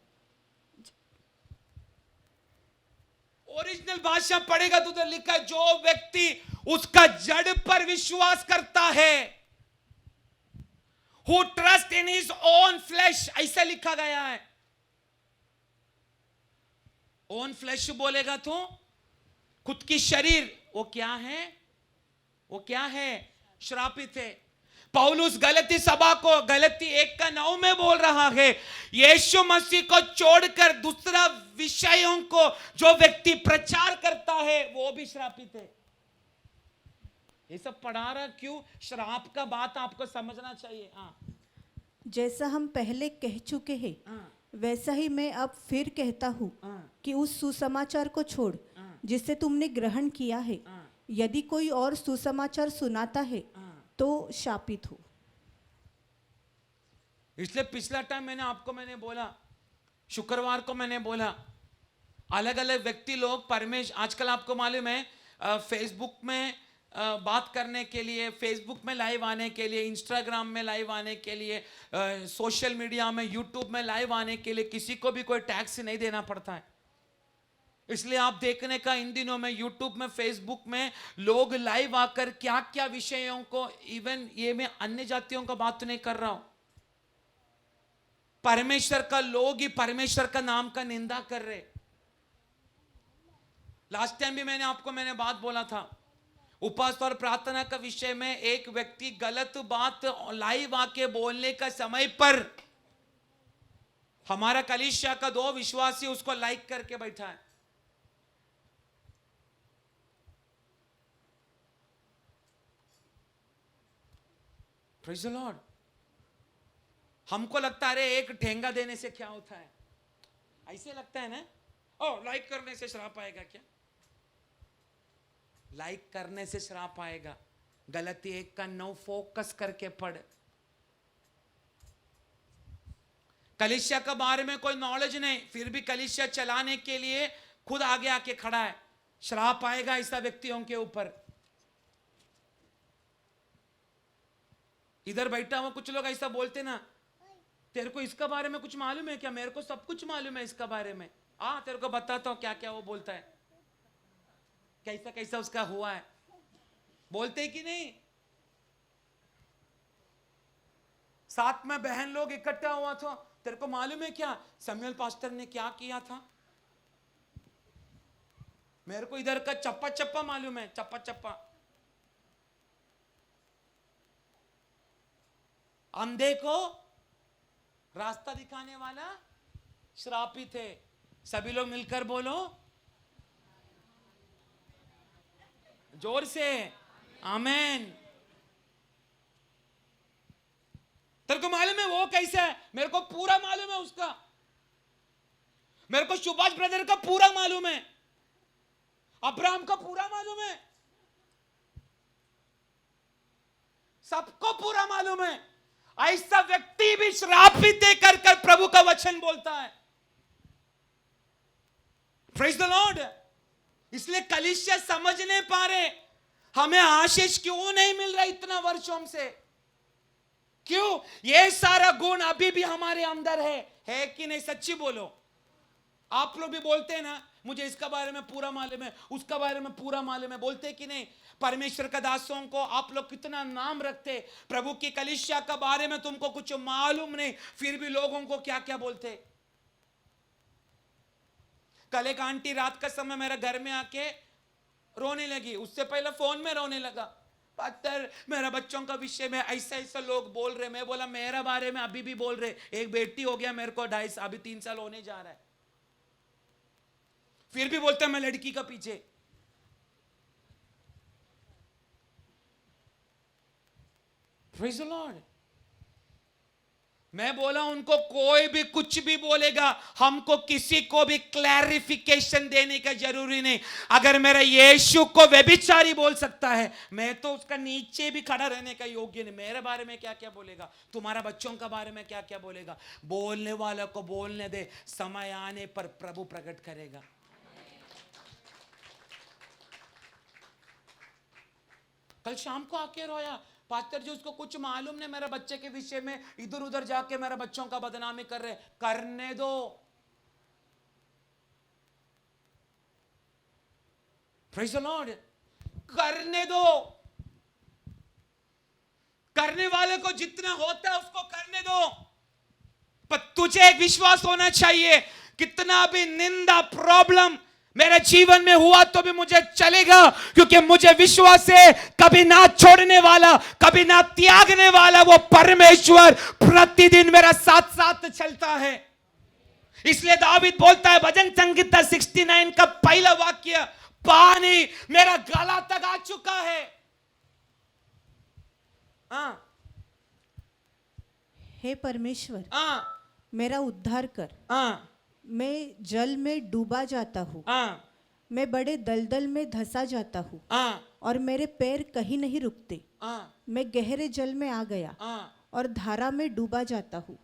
[SPEAKER 1] ओरिजिनल भाषा पढ़ेगा तो उधर लिखा है जो व्यक्ति उसका जड़ पर विश्वास करता है, who trust in his own flesh, ऐसा लिखा गया है। own flesh बोलेगा तो खुद की शरीर, वो क्या है? वो क्या है? श्रापित है। पौलुस गलती सभा को गलती 1:9 में बोल रहा है, यीशु मसीह को छोड़कर दूसरा विषयों को जो व्यक्ति प्रचार करता है वो भी श्रापित है। ये सब पढ़ा रहा क्यों? श्राप का बात आपको समझना चाहिए।
[SPEAKER 2] जैसा हम पहले कह चुके हैं वैसा ही मैं अब फिर कहता हूँ कि उस सुसमाचार को छोड़ जिसे तुमने ग्रहण किया है, यदि कोई और सुसमाचार सुनाता है तो शापित हो।
[SPEAKER 1] इसलिए पिछला टाइम मैंने बोला, शुक्रवार को मैंने बोला, अलग अलग व्यक्ति लोग आजकल आपको मालूम है फेसबुक में बात करने के लिए, फेसबुक में लाइव आने के लिए, इंस्टाग्राम में लाइव आने के लिए, सोशल मीडिया में, यूट्यूब में लाइव आने के लिए किसी को भी कोई टैक्स नहीं देना पड़ता है। इसलिए आप देखने का इन दिनों में यूट्यूब में, फेसबुक में लोग लाइव आकर क्या क्या विषयों को, इवन ये मैं अन्य जातियों का बात नहीं कर रहा हूं, परमेश्वर का लोग ही परमेश्वर का नाम का निंदा कर रहे। लास्ट टाइम भी मैंने बात बोला था, उपवास और प्रार्थना का विषय में एक व्यक्ति गलत बात लाइव आके बोलने का समय पर हमारा कलीसिया का 2 विश्वासी उसको लाइक करके बैठा है। Praise the Lord. हमको लगता है अरे एक ठेंगा देने से क्या होता है, ऐसे लगता है ना, लाइक करने से श्राप आएगा क्या? लाइक करने से श्राप आएगा। गलती 1:9 फोकस करके पढ़। कलीसिया के बारे में कोई नॉलेज नहीं, फिर भी कलीसिया चलाने के लिए खुद आगे आके खड़ा है, श्राप आएगा ऐसा व्यक्तियों के ऊपर। इधर बैठा हुआ कुछ लोग ऐसा बोलते ना, तेरे को इसका बारे में कुछ मालूम है क्या? मेरे को सब कुछ मालूम है इसका बारे में, तेरे को बताता हूं क्या क्या वो बोलता है, कैसा कैसा उसका हुआ है, बोलते कि नहीं? साथ में बहन लोग इकट्ठा हुआ था, तेरे को मालूम है क्या सैमुअल पास्टर ने क्या किया था? मेरे को इधर का चप्पा चप्पा मालूम है, चप्पा चप्पा। अंधे को रास्ता दिखाने वाला श्रापित है। सभी लोग मिलकर बोलो जोर से, आमेन। तेरे को मालूम है वो कैसा है? मेरे को पूरा मालूम है उसका। मेरे को सुभाष ब्रदर का पूरा मालूम है, अब्राहम का पूरा मालूम है, सबको पूरा मालूम है। ऐसा व्यक्ति भी श्रापित कर कर प्रभु का वचन बोलता है। Praise the Lord. इसलिए कलीसिया समझ नहीं पा रहे हमें आशीष क्यों नहीं मिल रहा इतना वर्षों से, क्यों? ये सारा गुण अभी भी हमारे अंदर है कि नहीं? सच्ची बोलो। आप लोग भी बोलते हैं ना, मुझे इसका बारे में पूरा मालूम है, उसका बारे में पूरा मालूम है, बोलते कि नहीं? परमेश्वर का दासों को आप लोग कितना नाम रखते, प्रभु की कलीसिया का बारे में तुमको कुछ मालूम नहीं, फिर भी लोगों को क्या क्या बोलते। कल एक आंटी रात का समय मेरे घर में आके रोने लगी, उससे पहले फोन में रोने लगा। पास्टर मेरा बच्चों का विषय में ऐसा ऐसा लोग बोल रहे। मैं बोला मेरा बारे में अभी भी बोल रहे। एक बेटी हो गया मेरे को 2.5 अभी 3 साल होने जा रहा है, फिर भी बोलते हैं मैं लड़की का पीछे। Praise the Lord। मैं बोला उनको कोई भी कुछ भी बोलेगा, हमको किसी को भी क्लैरिफिकेशन देने का जरूरी नहीं। अगर मेरा यीशु को व्यभिचारी बोल सकता है, मैं तो उसका नीचे भी खड़ा रहने का योग्य नहीं। मेरे बारे में क्या क्या बोलेगा, तुम्हारा बच्चों का बारे में क्या क्या बोलेगा, बोलने वाला को बोलने दे, समय आने पर प्रभु प्रकट करेगा। कल शाम को आके रोया, पास्टर जी उसको कुछ मालूम नहीं मेरे बच्चे के विषय में, इधर उधर जाके मेरे बच्चों का बदनामी कर रहे। करने दो, प्रेज़ द लॉर्ड, करने दो। करने वाले को जितना होता है उसको करने दो, पर तुझे एक विश्वास होना चाहिए, कितना भी निंदा प्रॉब्लम मेरे जीवन में हुआ तो भी मुझे चलेगा, क्योंकि मुझे विश्वास है कभी ना छोड़ने वाला, कभी ना त्यागने वाला वो परमेश्वर प्रतिदिन मेरा साथ साथ चलता है। इसलिए दावीद बोलता है भजन संहिता 69 का पहला वाक्य, पानी मेरा गला तक आ चुका है।
[SPEAKER 2] हे परमेश्वर,
[SPEAKER 1] मेरा
[SPEAKER 2] उद्धार कर। मैं जल में डूबा जाता हूँ, मैं बड़े दलदल में धंसा जाता हूँ, और मेरे पैर कहीं नहीं रुकते। मैं गहरे जल में आ गया और धारा में डूबा जाता हूँ।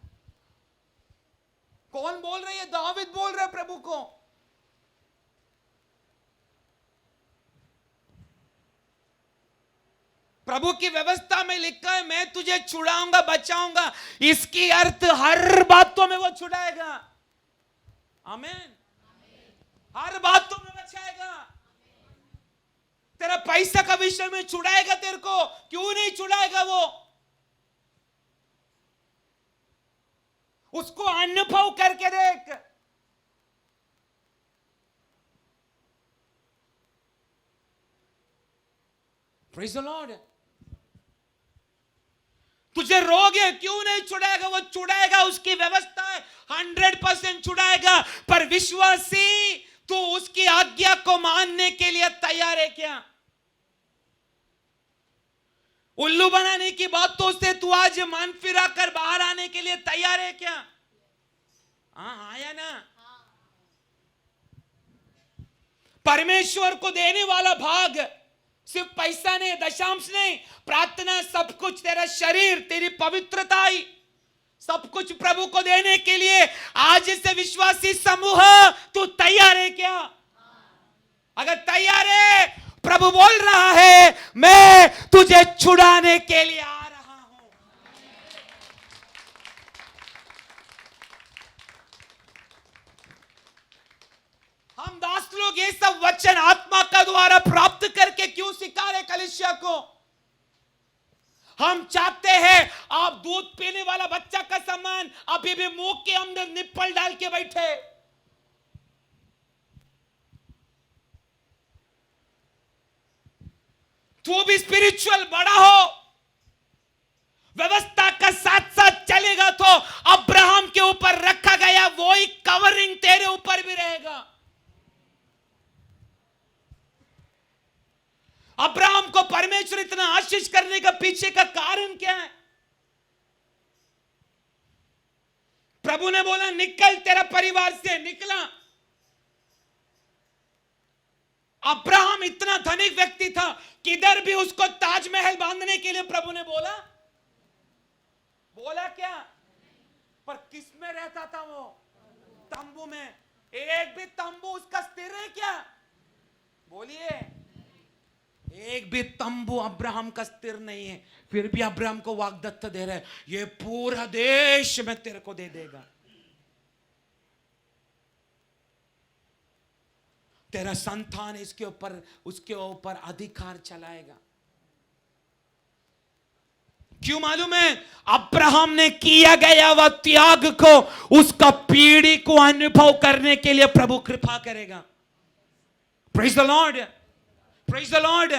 [SPEAKER 1] कौन बोल रही है? दावीद बोल रहा है प्रभु को। प्रभु की व्यवस्था में लिखा है मैं तुझे छुड़ाऊंगा, बचाऊंगा। इसकी अर्थ हर बातों में वो छुड़ाएगा। आमीन। हर बातों में बचाएगा। तेरा पैसा का विषय में छुड़ाएगा तेरे को, क्यों नहीं छुड़ाएगा वो? उसको अनुभव करके देख। Praise the Lord. तुझे रोग है, क्यों नहीं छुड़ाएगा? वो छुड़ाएगा, उसकी व्यवस्था है, 100% छुड़ाएगा। पर विश्वासी तू उसकी आज्ञा को मानने के लिए तैयार है क्या? उल्लू बनाने की बातों से तू आज मन फिरा कर बाहर आने के लिए तैयार है क्या? आया ना। परमेश्वर को देने वाला भाग सिर्फ पैसा नहीं, दशांश नहीं, प्रार्थना, सब कुछ, तेरा शरीर, तेरी पवित्रता, सब कुछ प्रभु को देने के लिए आज से विश्वासी समूह तू तैयार है क्या? अगर तैयार है, प्रभु बोल रहा है मैं तुझे छुड़ाने के लिए आ रहा हूं। हम दास लोग ये सब वचन आत्मा का द्वारा प्राप्त करके क्यों सिखा रहे कलीसिया को? हम चाहते हैं आप दूध पीने वाला बच्चा का समान अभी भी मुंह के अंदर निप्पल डाल के बैठे। तू भी स्पिरिचुअल बड़ा हो, व्यवस्था का साथ साथ चलेगा तो अब्राहम के ऊपर रखा गया वही कवरिंग तेरे ऊपर भी रहेगा। अब्राहम को परमेश्वर इतना आशीष करने का पीछे का कारण क्या है? प्रभु ने बोला निकल, तेरा परिवार से निकला। अब्राहम इतना धनिक व्यक्ति था, किधर भी उसको ताजमहल बांधने के लिए प्रभु ने बोला क्या? पर किस में रहता था वो? तंबू में। एक भी तंबू उसका स्थिर है क्या? बोलिए, एक भी तंबू अब्राहम का स्थिर नहीं है। फिर भी अब्राहम को वाग्दत्त दे रहा है, ये पूरा देश मैं तेरे को दे देगा, तेरा संतान इसके ऊपर, उसके ऊपर अधिकार चलाएगा। क्यों मालूम है? अब्राहम ने किया गया वह त्याग को, उसका पीढ़ी को अनुभव करने के लिए प्रभु कृपा करेगा। Praise the Lord, praise the Lord.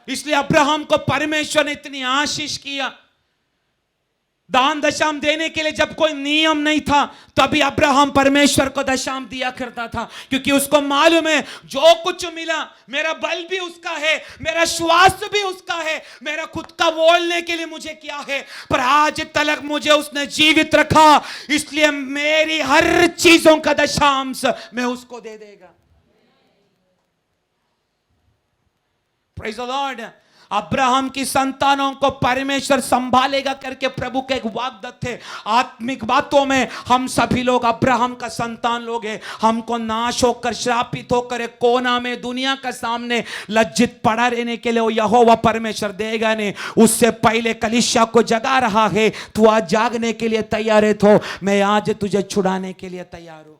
[SPEAKER 1] इसलिए अब्राहम को परमेश्वर ने इतनी आशीष किया। दान दशाम देने के लिए जब कोई नियम नहीं था, तभी अब्राहम परमेश्वर को दशाम दिया करता था, क्योंकि उसको मालूम है जो कुछ मिला, मेरा बल भी उसका है, मेरा श्वास भी उसका है, मेरा खुद का बोलने के लिए मुझे क्या है, पर आज तक मुझे उसने जीवित रखा, इसलिए मेरी हर चीजों का दशांश मैं उसको दे देगा। Praise the Lord. अब्राहम की संतानों को परमेश्वर संभालेगा करके प्रभु के एक वाग्दत्त थे। आत्मिक बातों में हम सभी लोग अब्राहम का संतान लोग हैं। हमको नाश होकर, श्रापित होकर एक कोना में दुनिया का सामने लज्जित पड़ा रहने के लिए वो यहोवा परमेश्वर देगा नहीं। उससे पहले कलीसिया को जगा रहा है। तू आज जागने के लिए तैयार है तो मैं आज तुझे छुड़ाने के लिए तैयार हूं।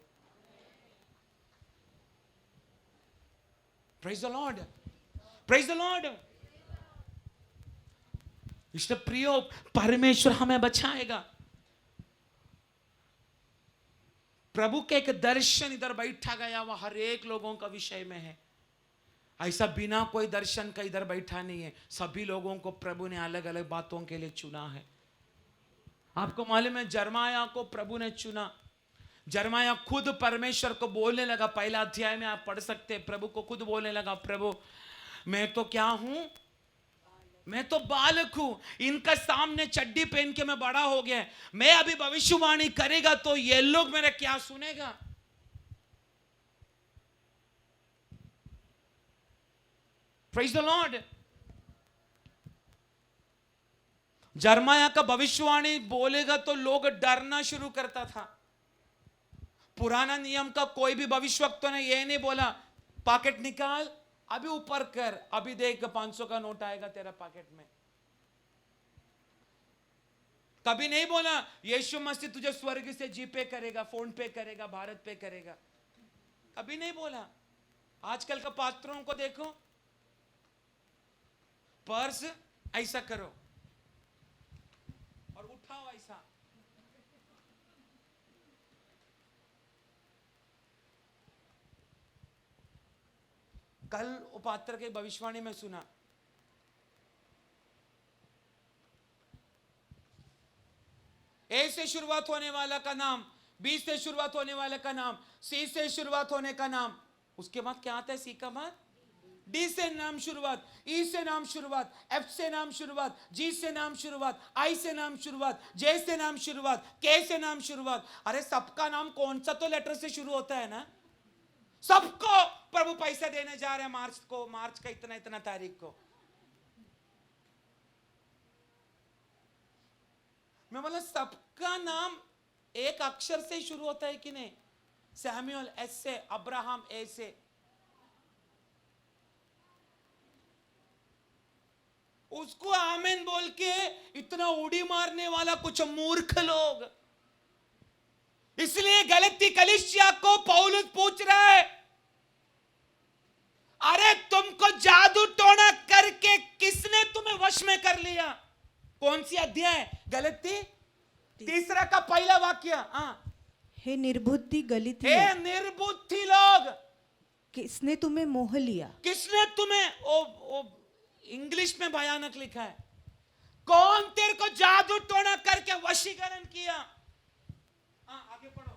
[SPEAKER 1] Praise the Lord, praise the Lord. इसलिए प्रियो, परमेश्वर हमें बचाएगा। प्रभु के एक दर्शन इधर बैठा गया, वह हर एक लोगों का विषय में है। ऐसा बिना कोई दर्शन का इधर बैठा नहीं है। सभी लोगों को प्रभु ने अलग अलग बातों के लिए चुना है। आपको मालूम है, जरमाया को प्रभु ने चुना। जरमाया खुद परमेश्वर को बोलने लगा। पहला अध्याय में आप पढ़ सकते हैं। प्रभु को खुद बोलने लगा, प्रभु मैं तो क्या हूं, मैं तो बालक हूं, इनका सामने चड्डी पहन के मैं बड़ा हो गया। मैं अभी भविष्यवाणी करेगा तो ये लोग मेरा क्या सुनेगा। Praise the Lord. जरमाया का भविष्यवाणी बोलेगा तो लोग डरना शुरू करता था। पुराना नियम का कोई भी भविष्यवक्ता ने यह नहीं बोला पॉकेट निकाल, अभी ऊपर कर, अभी देख 500 का नोट आएगा तेरा पॉकेट में। कभी नहीं बोला यीशु मसीह तुझे स्वर्ग से जीपे करेगा, फोन पे करेगा, भारत पे करेगा। कभी नहीं बोला। आजकल का पात्रों को देखो, पर्स ऐसा करो और उठाओ ऐसा। कल वो पात्र के भविष्यवाणी में सुना, ए से शुरुआत होने वाला का नाम, बी से शुरुआत होने वाले का नाम, सी से शुरुआत होने का नाम, उसके बाद क्या आता है सी का बाद, डी से नाम शुरुआत, ई से नाम शुरुआत, एफ से नाम शुरुआत, जी से नाम शुरुआत, आई से नाम शुरुआत, जे से नाम शुरुआत, के से नाम शुरुआत। अरे सबका नाम कौन सा तो लेटर से शुरू होता है ना। सबको प्रभु पैसा देने जा रहे हैं मार्च को, मार्च का इतना इतना तारीख को। मैं बोला सबका नाम एक अक्षर से शुरू होता है कि नहीं। सैमुअल एस से, अब्राहम ए से। उसको आमीन बोल के इतना उड़ी मारने वाला कुछ मूर्ख लोग। इसलिए गलती कलीसिया को पौलुस पूछ रहा है, अरे तुमको जादू टोना करके किसने तुम्हें वश में कर लिया। कौन सी अध्याय, गलती 3 का पहला वाक्य।
[SPEAKER 2] हे निर्बुद्धि गलितियों,
[SPEAKER 1] हे निर्बुद्धि लोग,
[SPEAKER 2] किसने तुम्हें मोह लिया।
[SPEAKER 1] किसने तुम्हें, ओ इंग्लिश में भयानक लिखा है, कौन तेरे को जादू टोना करके वशीकरण किया। आगे पढ़ो।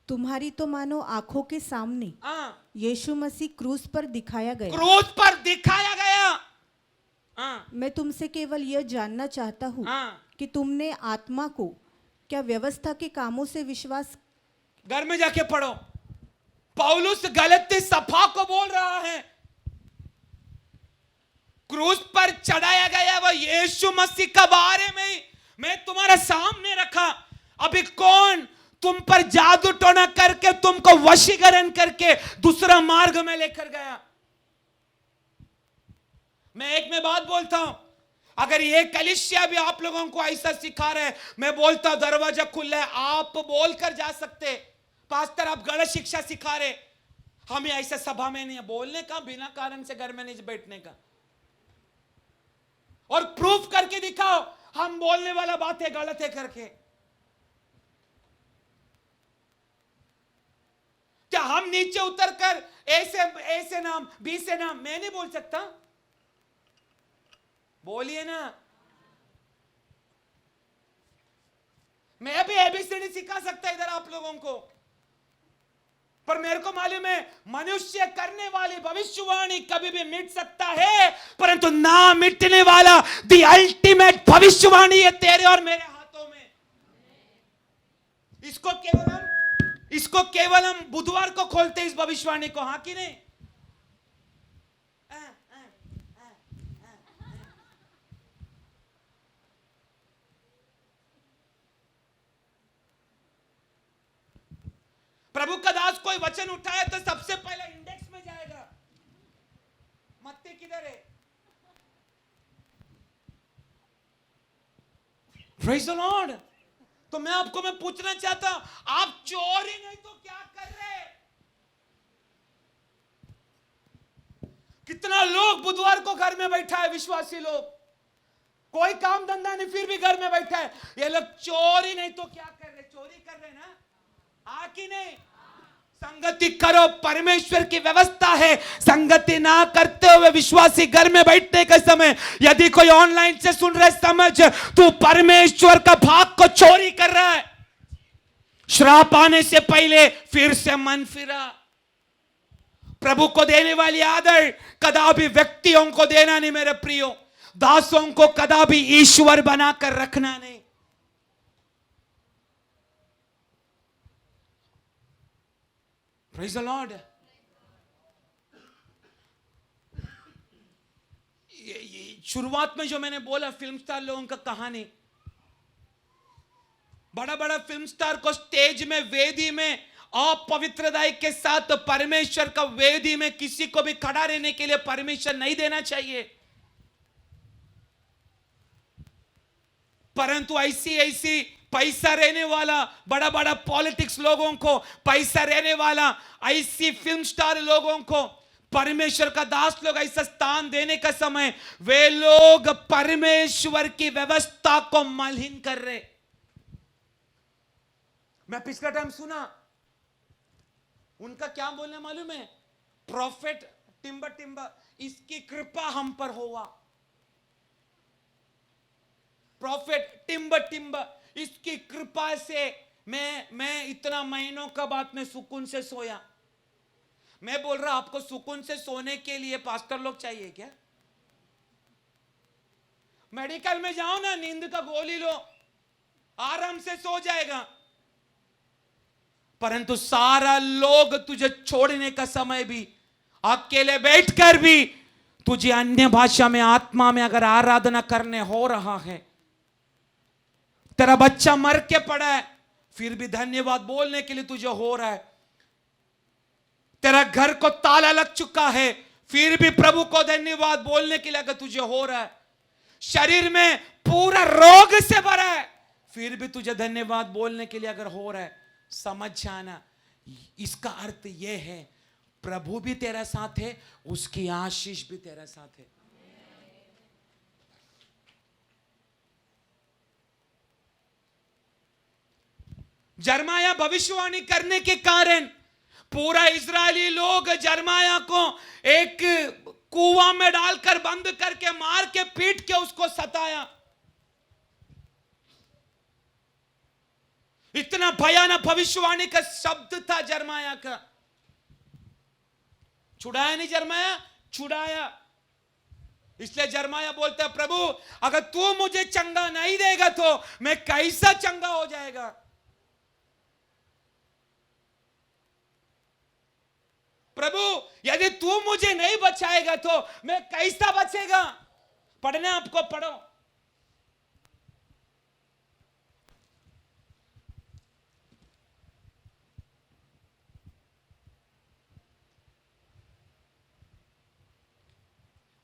[SPEAKER 2] तुम्हारी तो मानो आंखों के सामने यीशु मसीह क्रूस पर दिखाया गया।
[SPEAKER 1] क्रूस पर दिखाया गया।
[SPEAKER 2] मैं तुमसे केवल यह जानना चाहता हूँ कि तुमने आत्मा को क्या व्यवस्था के कामों से विश्वास।
[SPEAKER 1] घर में जाके पढ़ो। पौलुस गलती सफा को बोल रहा है। क्रूस पर चढ़ाया गया वह यीशु मसीह के बारे में मैं तुम्हारे सामने रखा। अभी कौन तुम पर जादू टोना करके तुमको वशीकरण करके दूसरा मार्ग में लेकर गया। मैं एक में बात बोलता हूं, अगर ये कलीसिया भी आप लोगों को ऐसा सिखा रहे, मैं बोलता हूं दरवाजा खुला है, आप बोलकर जा सकते। पास्टर आप गलत शिक्षा सिखा रहे, हमें ऐसा सभा में नहीं बोलने का, बिना कारण से घर में नहीं बैठने का। और प्रूफ करके दिखाओ हम बोलने वाला बात है गलत है करके। क्या हम नीचे उतरकर ए से नाम, बी से नाम, मैं नहीं बोल सकता। बोलिए ना। मैं भी एबीसीडी सिखा सकता इधर आप लोगों को, पर मेरे को मालूम है मनुष्य करने वाली भविष्यवाणी कभी भी मिट सकता है, परंतु ना मिटने वाला द अल्टीमेट भविष्यवाणी है तेरे और मेरे हाथों में। इसको केवल हम बुधवार को खोलते हैं, इस भविष्यवाणी को, हाँ कि नहीं? प्रभु का दास कोई वचन उठाए तो सबसे पहले इंडेक्स में जाएगा, मत्ती किधर है? Praise the Lord. तो मैं पूछना चाहता हूं, आप चोरी नहीं तो क्या कर रहे? कितना लोग बुधवार को घर में बैठा है, विश्वासी लोग, कोई काम धंधा नहीं फिर भी घर में बैठा है। ये लोग चोरी नहीं तो क्या कर रहे? चोरी कर रहे ना, आ कि नहीं? संगति करो, परमेश्वर की व्यवस्था है। संगति ना करते हुए विश्वासी घर में बैठने के समय यदि कोई ऑनलाइन से सुन रहे, समझ तू परमेश्वर का भाग को चोरी कर रहा है। श्राप आने से पहले फिर से मन फिरा। प्रभु को देने वाली आदर कदापि व्यक्तियों को देना नहीं मेरे प्रियो, दासों को कदापि ईश्वर बनाकर रखना नहीं। Praise the Lord. शुरुआत में जो मैंने बोला फिल्म स्टार लोगों का कहानी, बड़ा बड़ा फिल्म स्टार को स्टेज में, वेदी में अपवित्रताई के साथ परमेश्वर का वेदी में किसी को भी खड़ा रहने के लिए परमिशन नहीं देना चाहिए, परंतु ऐसी पैसा रहने वाला बड़ा बड़ा पॉलिटिक्स लोगों को, पैसा रहने वाला ऐसी फिल्म स्टार लोगों को परमेश्वर का दास लोग ऐसा स्थान देने का समय वे लोग परमेश्वर की व्यवस्था को मलिन कर रहे। मैं पिछला टाइम सुना, उनका क्या बोलने मालूम है? प्रॉफिट टिम्बर इसकी कृपा हम पर होवा। प्रॉफिट टिम्बर इसकी कृपा से मैं इतना महीनों का बाद में सुकून से सोया। मैं बोल रहा आपको सुकून से सोने के लिए पास्टर लोग चाहिए क्या? मेडिकल में जाओ ना, नींद का गोली लो, आराम से सो जाएगा। परंतु सारा लोग तुझे छोड़ने का समय भी, अकेले बैठकर भी तुझे अन्य भाषा में, आत्मा में अगर आराधना करने हो रहा है, तेरा बच्चा मर के पड़ा है फिर भी धन्यवाद बोलने के लिए तुझे हो रहा है, तेरा घर को ताला लग चुका है फिर भी प्रभु को धन्यवाद बोलने के लिए अगर तुझे हो रहा है, शरीर में पूरा रोग से भरा है फिर भी तुझे धन्यवाद बोलने के लिए अगर हो रहा है, समझ जाना इसका अर्थ यह है प्रभु भी तेरा साथ है, उसकी आशीष भी तेरा साथ है। जरमाया भविष्यवाणी करने के कारण पूरा इजरायली लोग जरमाया को एक कुआं में डालकर बंद करके मार के पीट के उसको सताया। इतना भयानक भविष्यवाणी का शब्द था जरमाया का। छुड़ाया नहीं जरमाया, छुड़ाया। इसलिए जरमाया बोलता है प्रभु अगर तू मुझे चंगा नहीं देगा तो मैं कैसा चंगा हो जाएगा। प्रभु यदि तू मुझे नहीं बचाएगा तो मैं कैसा बचेगा। पढ़ने आपको पढ़ो।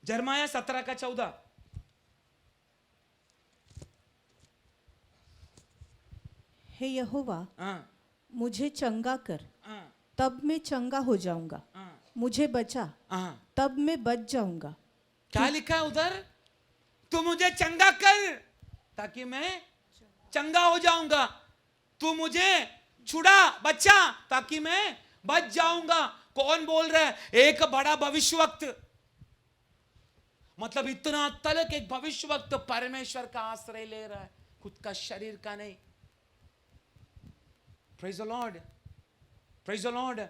[SPEAKER 1] जरमाया 17:14।
[SPEAKER 2] हे यहोवा
[SPEAKER 1] हाँ,
[SPEAKER 2] मुझे चंगा कर,
[SPEAKER 1] हाँ,
[SPEAKER 2] तब मैं चंगा हो जाऊंगा।
[SPEAKER 1] हाँ,
[SPEAKER 2] मुझे बचा,
[SPEAKER 1] हाँ।
[SPEAKER 2] तब मैं बच जाऊंगा।
[SPEAKER 1] क्या लिखा है उधर? तू मुझे चंगा कर ताकि मैं चंगा हो जाऊंगा। तू मुझे छुड़ा, बचा ताकि मैं बच जाऊंगा। कौन बोल रहा है? एक बड़ा भविष्यवक्ता। मतलब इतना तलक एक भविष्य वक्त परमेश्वर का आश्रय ले रहा है, खुद का शरीर का नहीं। Praise the Lord, praise the Lord.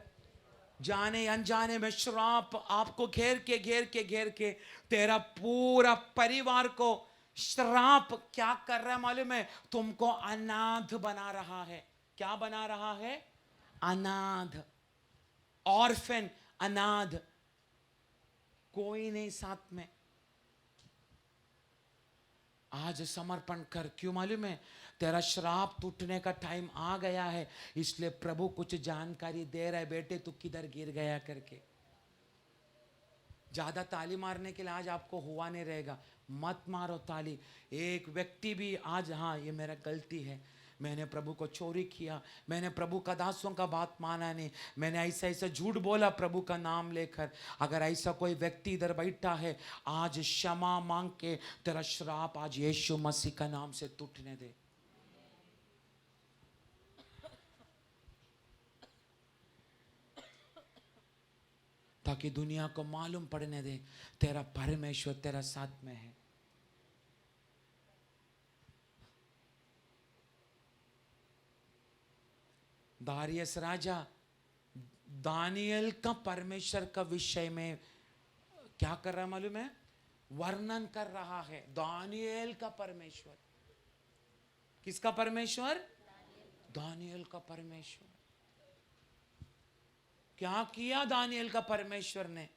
[SPEAKER 1] जाने अनजाने में श्राप आपको घेर के तेरा पूरा परिवार को श्राप क्या कर रहा है मालूम है? तुमको अनाथ बना रहा है। क्या बना रहा है? अनाथ, ऑर्फन, अनाथ, कोई नहीं साथ में। आज समर्पण कर। क्यों मालूम है? तेरा श्राप टूटने का टाइम आ गया है, इसलिए प्रभु कुछ जानकारी दे रहा है, बेटे तू किधर गिर गया करके। ज्यादा ताली मारने के लिए आज आपको हुआ नहीं रहेगा, मत मारो ताली। एक व्यक्ति भी आज, हाँ ये मेरा गलती है, मैंने प्रभु को चोरी किया, मैंने प्रभु का दासों का बात माना नहीं, मैंने ऐसा ऐसा झूठ बोला प्रभु का नाम लेकर। अगर ऐसा कोई व्यक्ति इधर बैठा है, आज क्षमा मांग के तेरा श्राप आज यीशु मसीह का नाम से टूटने दे। ताकि दुनिया को मालूम पड़ने दे तेरा परमेश्वर तेरा साथ में है। दारियस राजा दानियल का परमेश्वर का विषय में क्या कर रहा है मालूम है? वर्णन कर रहा है। दानियल का परमेश्वर, किसका परमेश्वर? दानियल का परमेश्वर। क्या किया दानियल का परमेश्वर ने?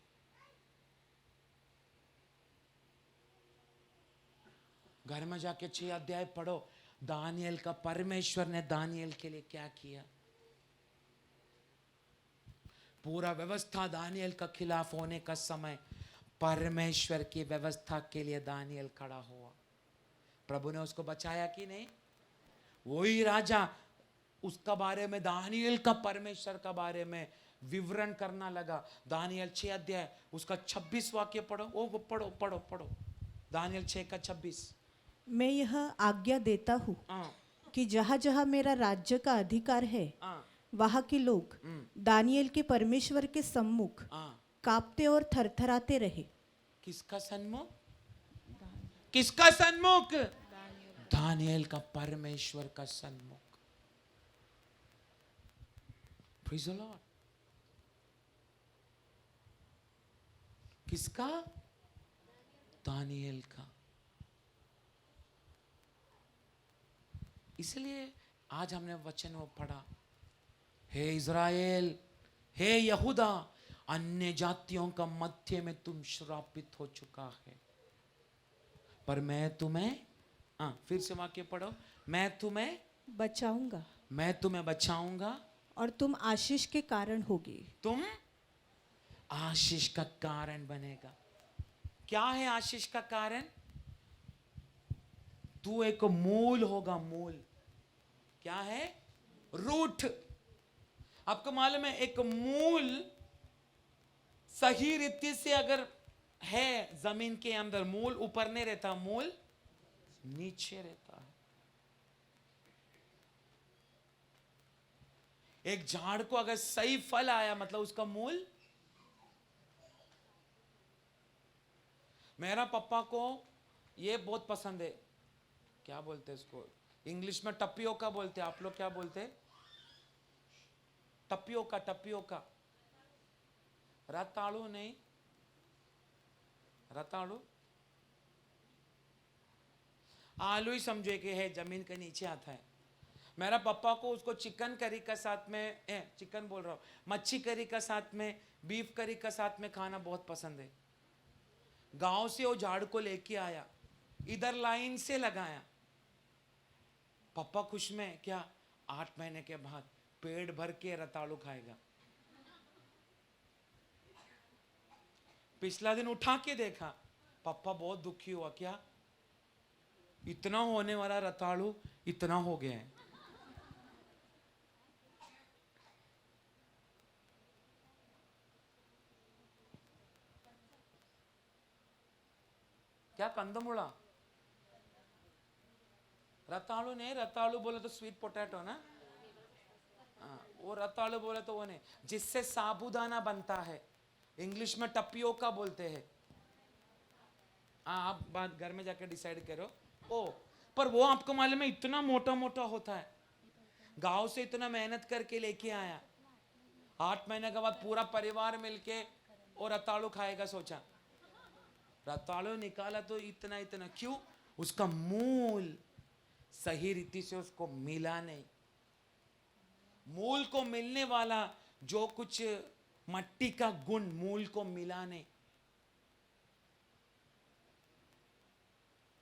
[SPEAKER 1] घर में जाके 6 अध्याय पढ़ो, दानियल का परमेश्वर ने दानियल के लिए क्या किया। पूरा व्यवस्था दानियल का खिलाफ होने का समय परमेश्वर की व्यवस्था के लिए दानियल खड़ा हुआ। प्रभु ने उसको बचाया कि नहीं? वही राजा उसका बारे में, दानियल का परमेश्वर का बारे में विवरण करना लगा। दानियल 6 अध्याय उसका 26 वाक्य पढ़ो। वो पढ़ो पढ़ो पढ़ो, दानियल 6 का 26।
[SPEAKER 2] मैं यह आज्ञा देता हूँ कि जहाँ जहाँ मेरा राज्य का अधिकार है, वहाँ के लोग दानियल के परमेश्वर के सम्मुख कांपते और थरथराते रहे।
[SPEAKER 1] किसका सन्मुख? किसका सन्मुख? दानियल का परमेश्वर का सन्मुख। Praise the Lord. किसका? दानियल का। इसलिए आज हमने वचन वो पढ़ा, हे इज़राइल, हे यहूदा, अन्य जातियों का मध्य में तुम श्रापित हो चुका है, पर मैं तुम्हें, फिर से वाक्य पढ़ो, मैं तुम्हें
[SPEAKER 2] बचाऊंगा,
[SPEAKER 1] मैं तुम्हें बचाऊंगा
[SPEAKER 2] और तुम आशीष के कारण होगे।
[SPEAKER 1] तुम आशीष का कारण बनेगा। क्या है आशीष का कारण? तू एक मूल होगा। मूल क्या है? रूट। आपको मालूम है एक मूल सही रीति से अगर है जमीन के अंदर, मूल ऊपर नहीं रहता, मूल नीचे रहता है। एक झाड़ को अगर सही फल आया मतलब उसका मूल। मेरा पापा को ये बहुत पसंद है, क्या बोलते हैं इसको इंग्लिश में? टपियोका बोलते हैं। आप लोग क्या बोलते हैं? टपियोका। टपियोका, रताड़ू नहीं, रताड़ू आलू ही समझो कि है, जमीन के नीचे आता है। मेरा पापा को उसको चिकन करी का साथ में, चिकन बोल रहा हूँ, मच्छी करी का साथ में, बीफ करी का साथ में खाना बहुत पसंद है। गांव से वो झाड़ को लेके आया, इधर लाइन से लगाया। पापा खुश में क्या, 8 महीने के बाद पेट भर के रताड़ू खाएगा। पिछला दिन उठा के देखा, पापा बहुत दुखी हुआ। क्या इतना होने वाला रताड़ू इतना हो गया है। क्या कंदमुड़ा? रताड़ू नहीं, रताड़ू बोले तो स्वीट पोटैटो ना, वो रताड़ू बोले तो वो नहीं, जिससे साबूदाना बनता है। इंग्लिश में टपियोका बोलते हैं। आप बात घर में जाकर डिसाइड करो। ओ, पर वो आपको मालूम है इतना मोटा मोटा होता है, गांव से इतना मेहनत करके लेके आया, 8 महीने के बाद पूरा परिवार मिलके और रताड़ू खाएगा सोचा, रताड़ू निकाला तो इतना इतना, क्यों? उसका मूल सही रीति से उसको मिला नहीं। मूल को मिलने वाला जो कुछ मट्टी का गुण मूल को मिला नहीं।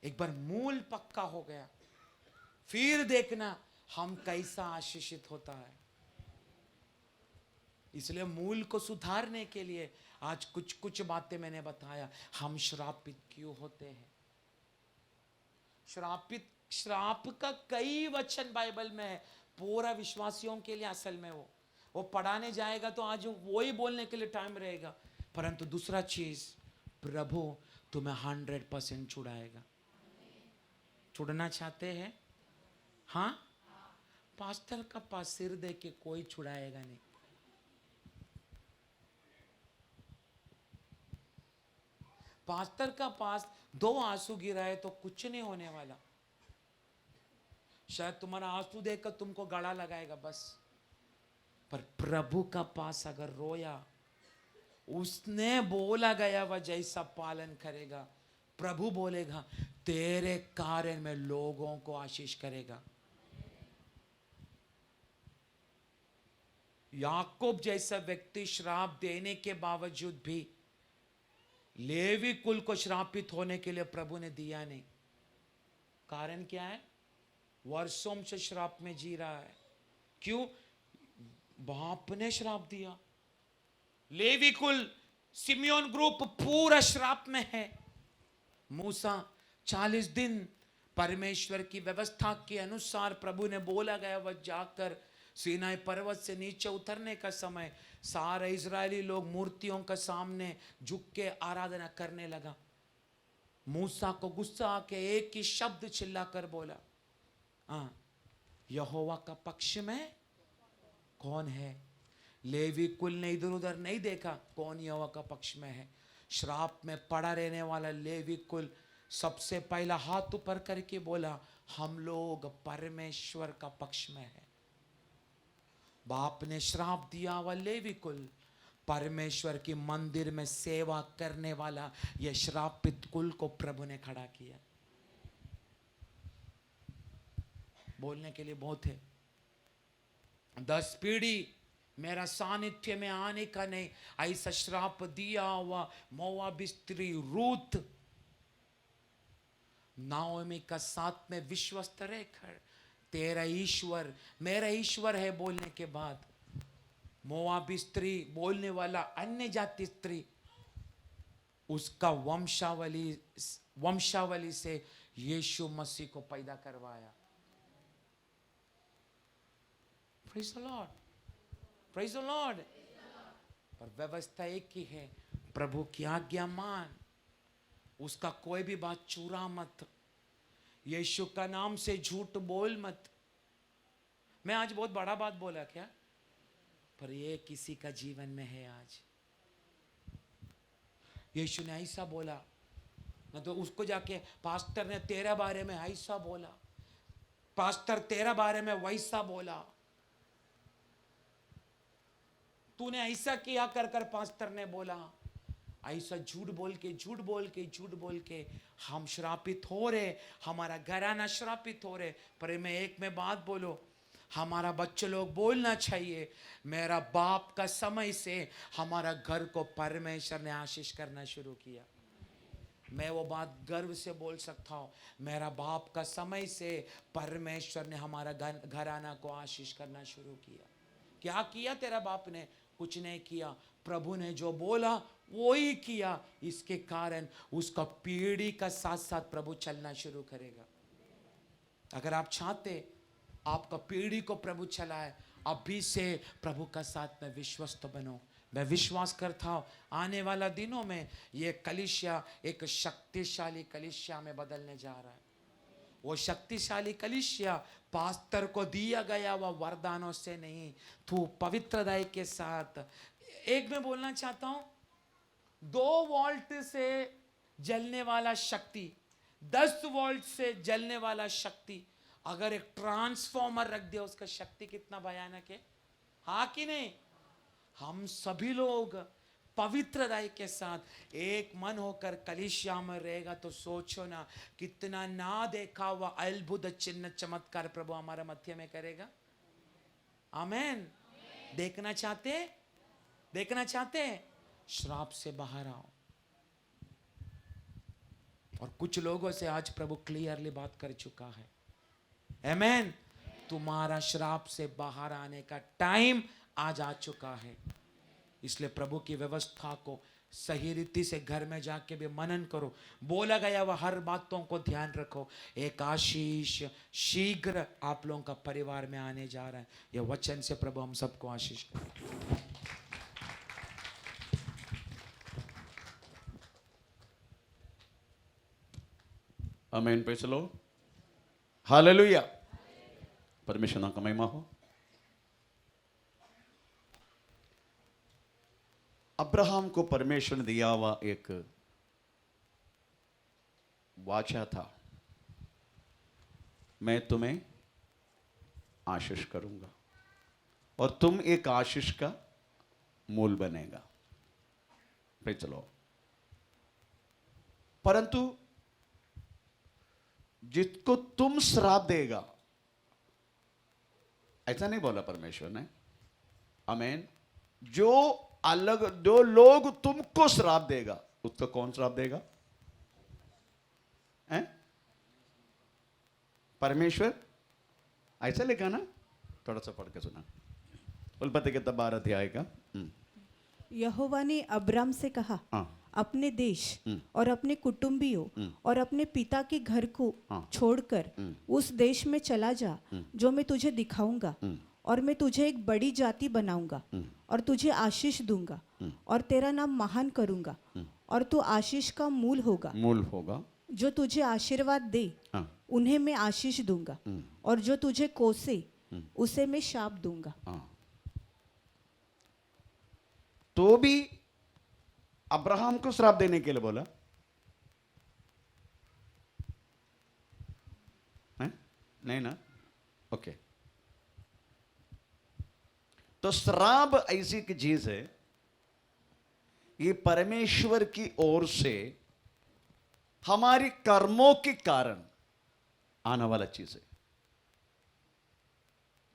[SPEAKER 1] एक बार मूल पक्का हो गया, फिर देखना हम कैसा आशीषित होता है। इसलिए मूल को सुधारने के लिए आज कुछ कुछ बातें मैंने बताया। हम श्रापित क्यों होते हैं? श्राप का कई वचन बाइबल में है, पूरा विश्वासियों के लिए। असल में वो पढ़ाने जाएगा तो आज वो ही बोलने के लिए टाइम रहेगा। परंतु दूसरा चीज, प्रभु तुम्हें 100% छुड़ाएगा। छुड़ना चाहते हैं? हाँ, पास्टर का पास सिर दे के कोई छुड़ाएगा नहीं। पास्टर का पास 2 आंसू गिराए तो कुछ नहीं होने वाला। शायद तुम्हारा आंसू देखकर तुमको गड़ा लगाएगा बस। पर प्रभु का पास अगर रोया, उसने बोला गया वह जैसा पालन करेगा, प्रभु बोलेगा तेरे कारण में लोगों को आशीष करेगा। याकूब जैसा व्यक्ति श्राप देने के बावजूद भी लेवी कुल को श्रापित होने के लिए प्रभु ने दिया नहीं। कारण क्या है? वर्षों से श्राप में जी रहा है। क्यों? बाप ने श्राप दिया। लेवी कुल, सिमियोन ग्रुप पूरा श्राप में है। मूसा 40 दिन परमेश्वर की व्यवस्था के अनुसार प्रभु ने बोला गया वह जाकर सीनाई पर्वत से नीचे उतरने का समय सारे इजरायली लोग मूर्तियों के सामने झुक के आराधना करने लगा। मूसा को गुस्सा आके एक ही शब्द चिल्लाकर बोला, यहोवा का पक्ष में कौन है? लेवी कुल ने इधर उधर नहीं देखा कौन यहोवा का पक्ष में है। श्राप में पड़ा रहने वाला लेवी कुल सबसे पहला हाथ ऊपर करके बोला, हम लोग परमेश्वर का पक्ष में है। बाप ने श्राप दिया हुआ लेवी कुल, परमेश्वर की मंदिर में सेवा करने वाला यह श्रापित कुल को प्रभु ने खड़ा किया। बोलने के लिए बहुत है। 10 पीढ़ी मेरा सानिध्य में आने का नहीं, ऐसा श्राप दिया हुआ मोआबी स्त्री रूत नाओमी का साथ में विश्वस्त रहकर तेरा ईश्वर मेरा ईश्वर है बोलने के बाद मोआबी स्त्री बोलने वाला अन्य जाति स्त्री उसका वंशावली से यीशु मसीह को पैदा करवाया। Praise the Lord, praise the Lord. पर व्यवस्था एक ही है, प्रभु की आज्ञा मान, उसका कोई भी बात चुरा मत, यीशु का नाम से झूठ बोल मत। मैं आज बहुत बड़ा बात बोला क्या? पर ये किसी का जीवन में है। आज यीशु ने ऐसा बोला ना, तो उसको जाके पास्टर ने तेरे बारे में ऐसा बोला, पास्टर तेरे बारे में वैसा बोला, तूने ऐसा किया कर कर पास्टर ने बोला। ऐसा झूठ बोल के हम श्रापित हो रहे, हमारा घराना श्रापित हो रहे। पर मैं बात बोलो, हमारा बच्चे लोग बोलना चाहिए, मेरा बाप का समय से हमारा घर को परमेश्वर ने आशीष करना शुरू किया। मैं वो बात गर्व से बोल सकता हूँ, मेरा बाप का समय से परमेश्वर ने हमारा घराना को आशीष करना शुरू किया। क्या किया तेरा बाप ने? कुछ नहीं किया, प्रभु ने जो बोला वो ही किया। इसके कारण उसका पीढ़ी का साथ साथ प्रभु चलना शुरू करेगा। अगर आप चाहते आपका पीढ़ी को प्रभु चलाए, अभी से प्रभु का साथ में विश्वस्त बनो। मैं विश्वास करता हूँ आने वाला दिनों में ये कलीसिया एक शक्तिशाली कलीसिया में बदलने जा रहा है। वो शक्तिशाली कलीसिया पास्टर को दिया गया वह वरदानों से नहीं, तू पवित्रताई के साथ। एक मैं बोलना चाहता हूँ, 2 वोल्ट से जलने वाला शक्ति, 10 वोल्ट से जलने वाला शक्ति अगर एक ट्रांसफॉर्मर रख दिया, उसका शक्ति कितना भयानक है, हाँ कि नहीं? हम सभी लोग पवित्र हृदय के साथ एक मन होकर कलीसिया में रहेगा तो सोचो ना कितना ना देखा हुआ अद्भुत चिन्ह चमत्कार प्रभु हमारे मध्य में करेगा। आमेन। देखना चाहते, देखना चाहते, श्राप से बाहर आओ। और कुछ लोगों से आज प्रभु क्लियरली बात कर चुका है। आमेन। तुम्हारा श्राप से बाहर आने का टाइम आज आ चुका है। इसलिए प्रभु की व्यवस्था को सही रीति से घर में जाके भी मनन करो, बोला गया वह हर बातों को ध्यान रखो। एक आशीष शीघ्र आप लोगों का परिवार में आने जा रहा है। यह वचन से प्रभु हम सबको आशीष करें।
[SPEAKER 4] आमीन। Praise the Lord. हालेलुया। परमेश्वर का महिमा हो। अब्राहम को परमेश्वर ने दिया हुआ एक वाचा था, मैं तुम्हें आशीष करूंगा और तुम एक आशीष का मूल बनेगा। Praise the Lord. परंतु जिसको तुम श्राप देगा, ऐसा नहीं बोला परमेश्वर ने। आमीन। जो लोग तुमको श्राप देगा, उसको कौन श्राप देगा? हैं? परमेश्वर। ऐसा लिखा ना, थोड़ा सा पढ़ के सुना। उल्पत्ति के 12 अध्याय का।
[SPEAKER 2] यहोवा ने अब्राम से कहा, अपने देश और अपने कुटुंबियों और अपने पिता के घर को छोड़कर उस देश में चला जा जो मैं तुझे दिखाऊंगा, और मैं तुझे एक बड़ी जाति बनाऊंगा और तुझे आशीष दूंगा और तेरा नाम महान करूंगा और तू आशीष का मूल होगा। जो तुझे आशीर्वाद दे उन्हें मैं आशीष दूंगा और जो तुझे कोसे उसे मैं शाप दूंगा।
[SPEAKER 4] तो भी अब्राहम को श्राप देने के लिए बोला है? नहीं ना? ओके। तो श्राप ऐसी की चीज है, ये परमेश्वर की ओर से हमारी कर्मों के कारण आने वाला चीज है।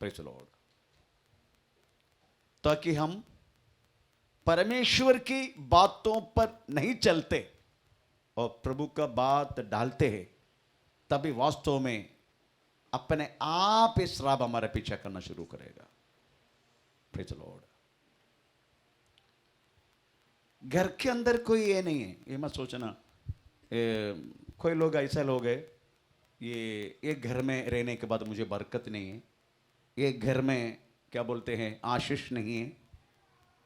[SPEAKER 4] Praise the Lord. ताकि हम परमेश्वर की बातों पर नहीं चलते और प्रभु का बात डालते हैं, तभी वास्तव में अपने आप इस श्राप हमारे पीछा करना शुरू करेगा। Praise the Lord. घर के अंदर कोई ये नहीं है, ये मत सोचना कोई लोग ऐसे लोग हैं, ये एक घर में रहने के बाद मुझे बरकत नहीं है, एक घर में क्या बोलते हैं आशीष नहीं है।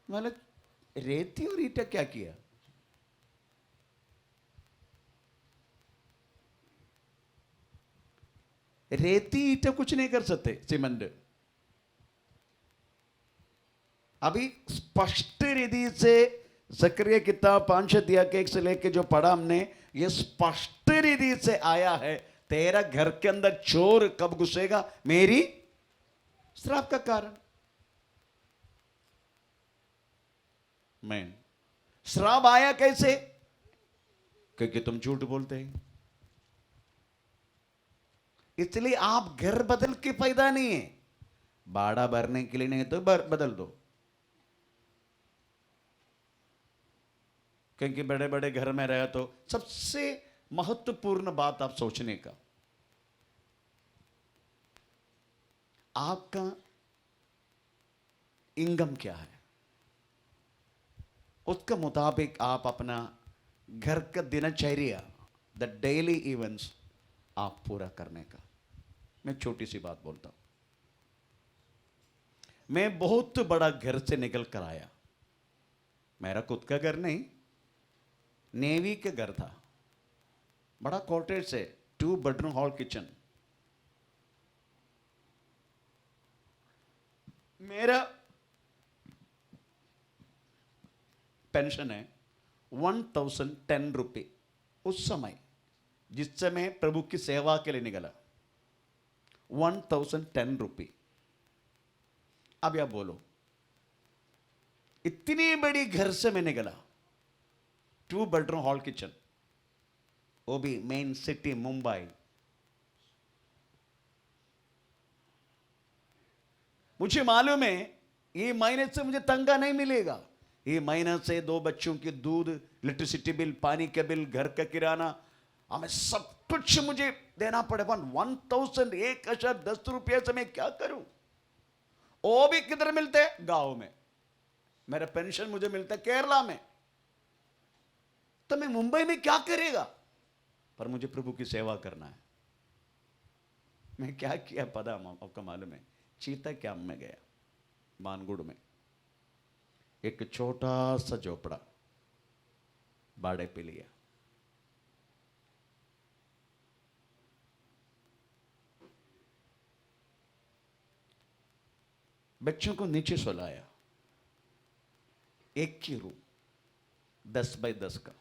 [SPEAKER 4] मतलब रेती और ईटा क्या किया? रेती ईटा कुछ नहीं कर सकते, सीमेंट। अभी स्पष्ट रीति से ज़करिया किताब 5 अध्याय के 1 से लेके जो पढ़ा हमने, ये स्पष्ट रीति से आया है, तेरा घर के अंदर चोर कब घुसेगा? मेरी श्राप का कारण। मैं श्राप आया कैसे? क्योंकि तुम झूठ बोलते हैं। इसलिए आप घर बदल के फायदा नहीं है, बाड़ा भरने के लिए नहीं तो बदल दो। क्योंकि बड़े बड़े घर में रहे तो सबसे महत्वपूर्ण बात आप सोचने का, आपका इनकम क्या है, उसके मुताबिक आप अपना घर का दिनचर्या, द डेली इवेंट्स आप पूरा करने का। मैं छोटी सी बात बोलता हूं। मैं बहुत बड़ा घर से निकल कर आया, मेरा खुद का घर नहीं, नेवी के घर था, बड़ा कॉटेज से 2 बेडरूम हॉल किचन। मेरा पेंशन है 1010 रुपये उस समय जिस समय प्रभु की सेवा के लिए निकला 1010 रुपये। अब आप बोलो, इतनी बड़ी घर से मैं निकला, 2 बेडरूम हॉल किचन, वो भी मेन सिटी मुंबई। मुझे मालूम है ये महीने से मुझे तंगा नहीं मिलेगा। ये महीने से 2 बच्चों की दूध, इलेक्ट्रिसिटी बिल, पानी के बिल, घर का किराना, हमें सब कुछ मुझे देना पड़े। 1010 रुपये से मैं क्या करूं? वो भी किधर मिलते हैं? गांव में। मेरा पेंशन मुझे मिलता है केरला में। तो मैं मुंबई में क्या करेगा? पर मुझे प्रभु की सेवा करना है। मैं क्या किया पता आपको मालूम है? चीता कैंप में गया, मानगुड़ में, एक छोटा सा झोपड़ा भाड़े पे लिया। बच्चों को नीचे सुलाया, एक ही रूम 10 बाय 10 का।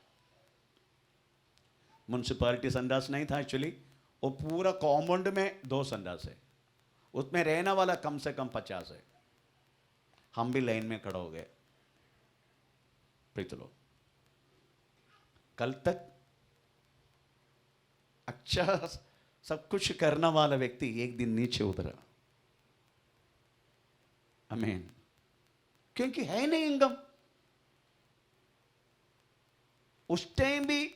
[SPEAKER 4] म्युनिसिपैलिटी संडास नहीं था एक्चुअली, वो पूरा कॉम्पाउंड में 2 संडास है, उसमें रहने वाला कम से कम 50 है। हम भी लाइन में खड़ा हो गए। प्रीत लोग, कल तक अच्छा सब कुछ करने वाला व्यक्ति एक दिन नीचे उतरा। आमीन। क्योंकि है नहीं इनकम। उस टाइम भी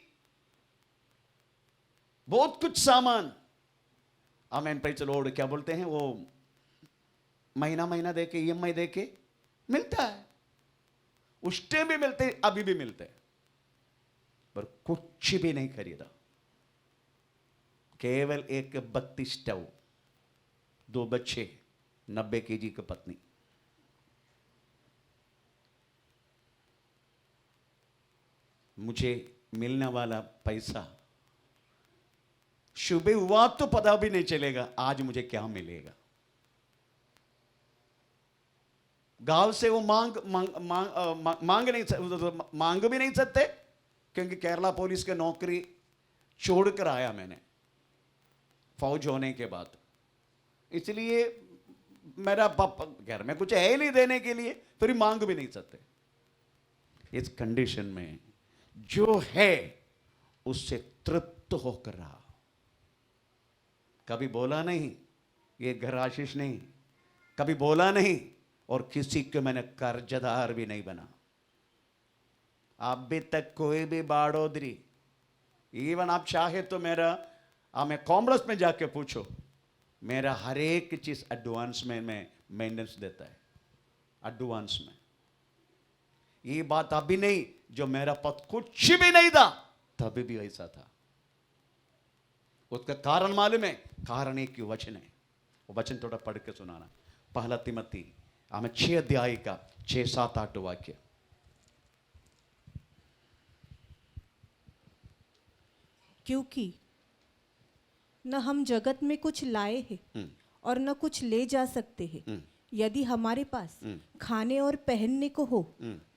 [SPEAKER 4] बहुत कुछ सामान, आमीन, प्रेज़ द लॉर्ड, क्या बोलते हैं वो, महीना महीना देके EMI देके मिलता है। उस टाइम भी मिलते, अभी भी मिलते हैं, पर कुछ भी नहीं खरीदा। केवल एक 32 स्टव, 2 बच्चे, 90 kg की पत्नी। मुझे मिलने वाला पैसा सुबह हुआ तो पता भी नहीं चलेगा आज मुझे क्या मिलेगा। गांव से वो मांग भी नहीं सकते, क्योंकि केरला पुलिस की नौकरी छोड़कर आया मैंने फौज होने के बाद। इसलिए मेरा पापा घर में कुछ है ही नहीं देने के लिए, फिर मांग भी नहीं सकते। इस कंडीशन में जो है उससे तृप्त होकर रहा। कभी बोला नहीं ये घर आशीष नहीं, कभी बोला नहीं, और किसी को मैंने कर्जदार भी नहीं बना। अभी तक कोई भी बाड़ोदरी, इवन आप चाहे तो मेरा हमें कॉमर्स में जाके पूछो, मेरा हर एक चीज एडवांस में मेंटेनेंस देता है, एडवांस में। ये बात अभी नहीं, जो मेरा पद कुछ भी नहीं था तभी भी ऐसा था। उसका कारण मालूम है? कारण एक वचन है। वो वचन थोड़ा पढ़ के सुनाना। 1 तिमोथी 6 अध्याय का 6, 7, 8 वाक्य।
[SPEAKER 2] क्योंकि न हम जगत में कुछ लाए हैं और न कुछ ले जा सकते हैं। यदि हमारे पास खाने और पहनने को हो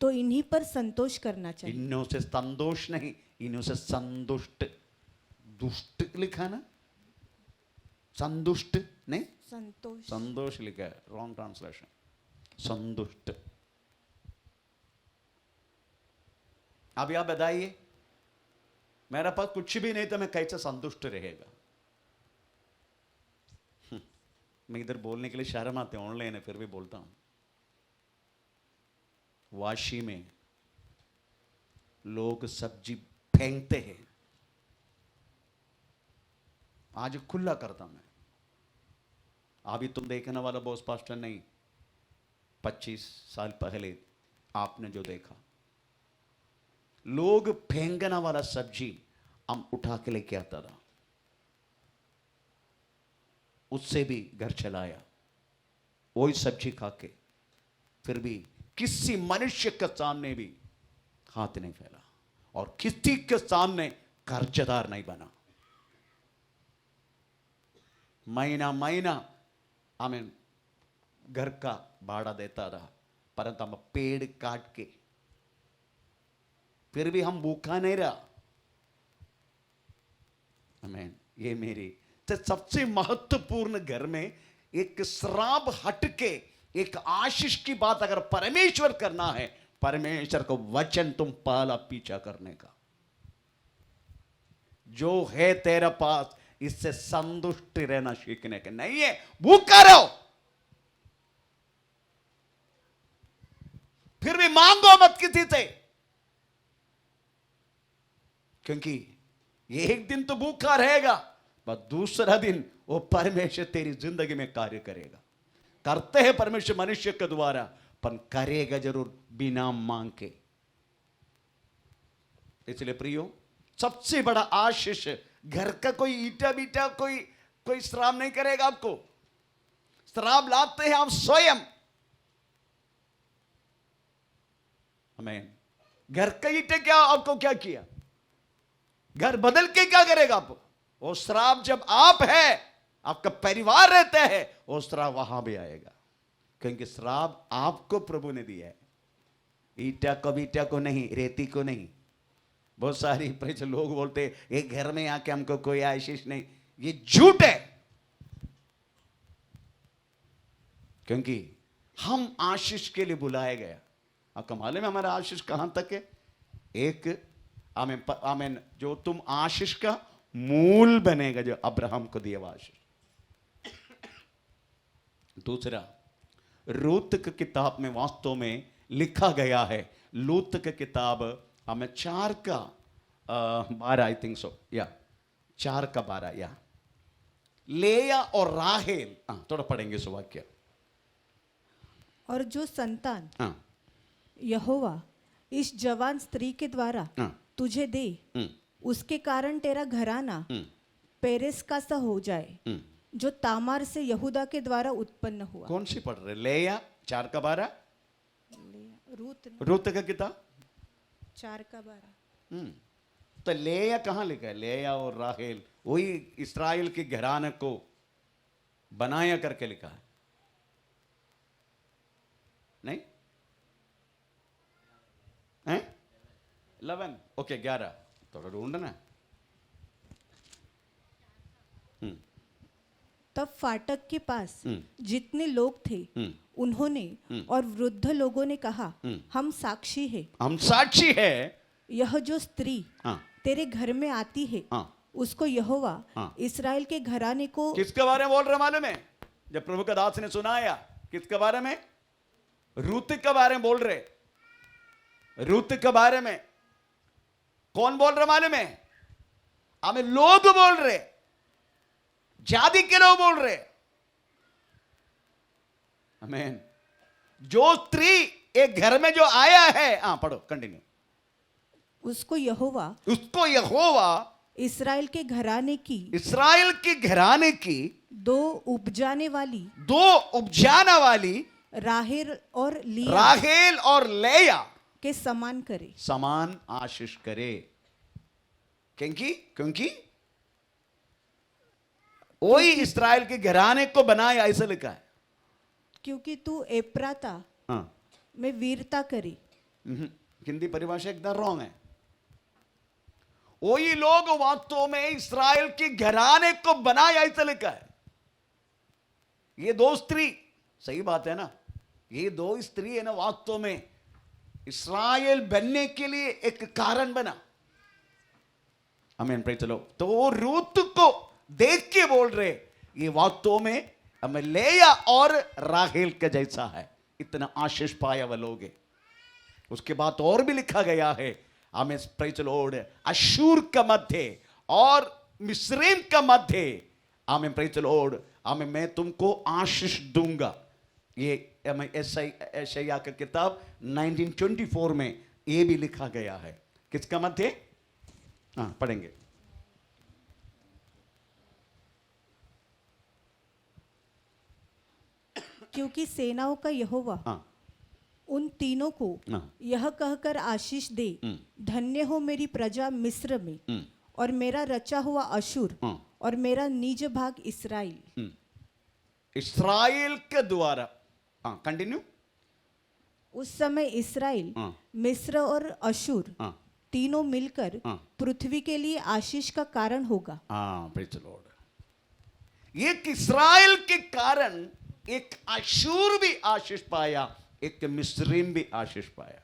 [SPEAKER 2] तो इन्हीं पर संतोष करना चाहिए।
[SPEAKER 4] इन्हों से संतोष नहीं, इन्हों से संतुष्ट। दुष्ट लिखा ना, संतुष्ट नहीं,
[SPEAKER 2] संतोष,
[SPEAKER 4] संतोष लिखा है, रॉन्ग ट्रांसलेशन। संतुष्ट। अब आप बताइए, मेरा पास कुछ भी नहीं तो मैं कैसे संतुष्ट रहेगा? मैं इधर बोलने के लिए शर्म आते, ऑनलाइन है फिर भी बोलता हूं। वाशी में लोग सब्जी फेंकते हैं, आज खुला करता मैं। अभी तुम देखने वाला बॉस पास्टर नहीं, 25 साल पहले आपने जो देखा, लोग फेंकने वाला सब्जी हम उठा के लेके आता था, उससे भी घर चलाया, वही सब्जी खा के, फिर भी किसी मनुष्य के सामने भी हाथ नहीं फैला और किसी के सामने कर्जदार नहीं बना। महीना महीना हमें घर का भाड़ा देता रहा, परंतु हम पेड़ काट के, फिर भी हम भूखा नहीं रहा। आमीन। ये मेरी तो सबसे महत्वपूर्ण घर में एक श्राप हटके एक आशीष की बात अगर परमेश्वर करना है, परमेश्वर को वचन तुम पाला पीछा करने का, जो है तेरे पास इससे संतुष्ट रहना सीखने के, नहीं है भूखा रहो फिर भी मांगो मत किसी से, क्योंकि ये एक दिन तो भूखा रहेगा पर दूसरा दिन वो परमेश्वर तेरी जिंदगी में कार्य करेगा। करते हैं परमेश्वर मनुष्य के द्वारा, पर करेगा जरूर बिना मांग के। इसलिए प्रियो, सबसे बड़ा आशीष घर का कोई ईटा बीटा कोई श्राप नहीं करेगा आपको। श्राप लाते हैं हम स्वयं। आमीन। घर का ईटे क्या आपको क्या किया, घर बदल के क्या करेगा आपको? वो श्राप जब आप है, आपका परिवार रहता है, वो श्राप वहां भी आएगा, क्योंकि श्राप आपको प्रभु ने दिया है, ईटा को नहीं, रेती को नहीं। बहुत सारी प्रेच लोग बोलते एक घर में आके हमको कोई आशीष नहीं, ये झूठ है, क्योंकि हम आशीष के लिए बुलाए गया। आपको मालूम है हमारा आशीष कहां तक है? एक आमीन आमीन, जो तुम आशीष का मूल बनेगा, जो अब्राहम को दिया हुआ आशीष। दूसरा, रूत की किताब में वास्तव में लिखा गया है, लूत की किताब हमें 4:12 आई थिंक सो, या 4:12, या लेया और राहेल, थोड़ा पढ़ेंगे इस वाक्य।
[SPEAKER 2] और जो संतान
[SPEAKER 4] हाँ,
[SPEAKER 2] यहोवा इस जवान स्त्री के द्वारा
[SPEAKER 4] हाँ,
[SPEAKER 2] तुझे दे, उसके कारण तेरा घराना पेरेस का सा हो जाए, जो तामार से यहूदा के द्वारा उत्पन्न हुआ।
[SPEAKER 4] कौन सी पढ़ रहे? लेया 4:12, रूत का किताब
[SPEAKER 2] 4:12।
[SPEAKER 4] तो लेया कहां लिखा है? लेया और राहेल वही इस्राएल के घराने को बनाया करके लिखा है, नहीं हैं? 11 ओके 11, थोड़ा ढूंढना।
[SPEAKER 2] तब फाटक के पास जितने लोग थे उन्होंने और वृद्ध लोगों ने कहा, हम साक्षी है,
[SPEAKER 4] हम साक्षी है,
[SPEAKER 2] यह जो स्त्री
[SPEAKER 4] हाँ,
[SPEAKER 2] तेरे घर में आती है,
[SPEAKER 4] हाँ,
[SPEAKER 2] उसको यहोवा
[SPEAKER 4] हाँ,
[SPEAKER 2] इस्राएल के घराने को।
[SPEAKER 4] किसके बारे में बोल रहे मालूम है? जब प्रभु का दास ने सुनाया, किसके बारे में? रूत के बारे में बोल रहे। रूत के बारे में कौन बोल रहे मालूम है? हमें लोग बोल रहे, जाति के लोग बोल रहे। आमीन। जो स्त्री एक घर में जो आया है, पढ़ो कंटिन्यू।
[SPEAKER 2] उसको यहोवा इस्राएल के घराने की दो उपजाने वाली राहेल और लेया के समान करे,
[SPEAKER 4] समान आशीष करे। क्योंकि वही इस्राएल के घराने को बनाया, ऐसा लिखा है।
[SPEAKER 2] क्योंकि तू एप्राता में वीरता करी।
[SPEAKER 4] हिंदी परिभाषा एकदम रॉन्ग है। वही लोग वास्तव में इस्राएल के घराने को बनाया, ऐसा लिखा है। ये दो स्त्री, सही बात है ना, ये दो स्त्री है ना, वास्तव में इस्राएल बनने के लिए एक कारण बना। आमीन, प्रेज़ द लॉर्ड। तो वो रूत को देख के बोल रहे, ये वास्तव में हमें लेया और राहेल के जैसा है, इतना आशीष पाया वह लोग है। उसके बाद और भी लिखा गया है, हमें प्रेज़ द लॉर्ड, अश्शूर का मध्य और मिस्रैम का मध्य, आमीन, प्रेज़ द लॉर्ड, आमीन, मैं तुमको आशीष दूंगा। ये यशायाह की किताब 1924 में ये भी लिखा गया है। किसका मत है? पढ़ेंगे।
[SPEAKER 2] क्योंकि सेनाओं का यहोवा उन तीनों को यह कहकर आशीष दे, धन्य हो मेरी प्रजा मिस्र में, और मेरा रचा हुआ अशूर, और मेरा निज भाग इस्राएल।
[SPEAKER 4] इस्राएल के द्वारा, कंटिन्यू।
[SPEAKER 2] उस समय इस्राएल मिस्र और अशूर तीनों मिलकर
[SPEAKER 4] हाँ।
[SPEAKER 2] पृथ्वी के लिए आशीष का कारण होगा।
[SPEAKER 4] हाँ, प्रेज द लॉर्ड। एक इस्राएल के कारण एक अशूर भी आशीष पाया, एक मिस्रीम भी आशीष पाया।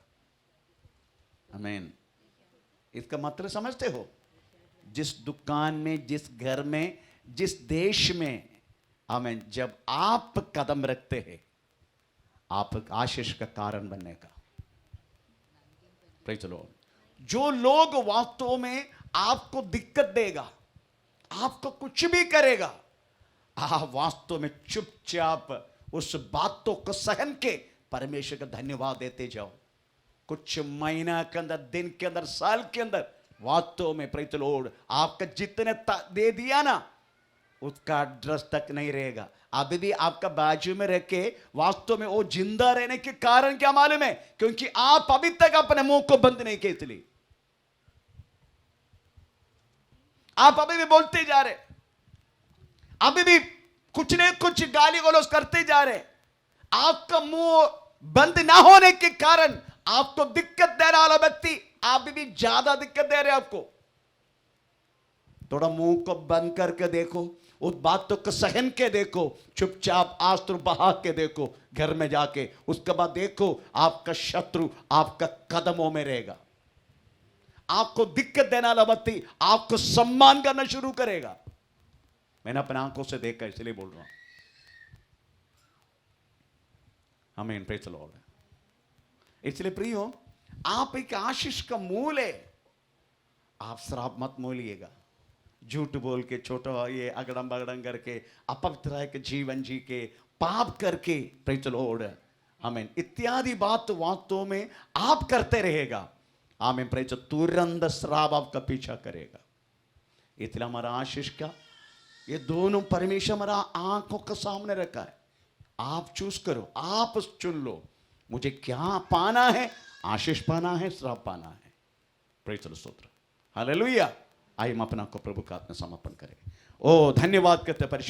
[SPEAKER 4] आमीन। इसका मतलब समझते हो? जिस दुकान में, जिस घर में, जिस देश में, आमीन, जब आप कदम रखते हैं, आप आशीष का कारण बनने का। Praise the Lord. जो लोग वास्तव में आपको दिक्कत देगा, आपको कुछ भी करेगा, आप वास्तव में चुपचाप उस बातों को सहन के परमेश्वर का धन्यवाद देते जाओ। कुछ महीना के अंदर, दिन के अंदर, साल के अंदर, वास्तव में प्रेज द लॉर्ड आपका जितने दे दिया ना, उसका एड्रेस तक नहीं रहेगा। अभी भी आपका बाजू में रख के वास्तव में वो जिंदा रहने के कारण क्या मालूम है? क्योंकि आप अभी तक अपने मुंह को बंद नहीं किए, इसलिए आप अभी भी बोलते जा रहे, अभी भी कुछ न कुछ गाली गलौज करते जा रहे। आपका मुंह बंद ना होने के कारण आपको दिक्कत दे रहा वाला व्यक्ति अभी भी ज्यादा दिक्कत दे रहे आपको। थोड़ा मुंह को बंद करके देखो, उस बातों को सहन के देखो, चुपचाप आंसू बहा के देखो घर में जाके। उसके बाद देखो आपका शत्रु आपका कदमों में रहेगा। आपको दिक्कत देने वाला व्यक्ति आपको सम्मान करना शुरू करेगा। मैंने अपने आंखों से देखा, इसलिए बोल रहा हूं। आमीन, प्रेज द लॉर्ड। इसलिए प्रियो, आप एक आशीष का मूल है। आप श्राप मत मोलिएगा। झूठ बोल के, छोटा ये अगड़म बगड़म करके, अपवित्र के जीवन जी के, पाप करके, प्रेज द लॉर्ड, आमीन, इत्यादि बात वास्तव में आप करते रहेगा, आमीन, प्रेज, तुरंत श्राप आपका पीछा करेगा। इसलिए हमारा आशीष का ये दोनों परमेश्वर हमारा आंखों के सामने रखा है। आप चूज करो, आप चुन लो, मुझे क्या पाना है? आशीष पाना है, श्राप पाना है। प्रेज द स्तोत्र, हालेलुया। आइए हम अपना को प्रभु का हाथ में समर्पण करें। ओ धन्यवाद करते परिशुद्ध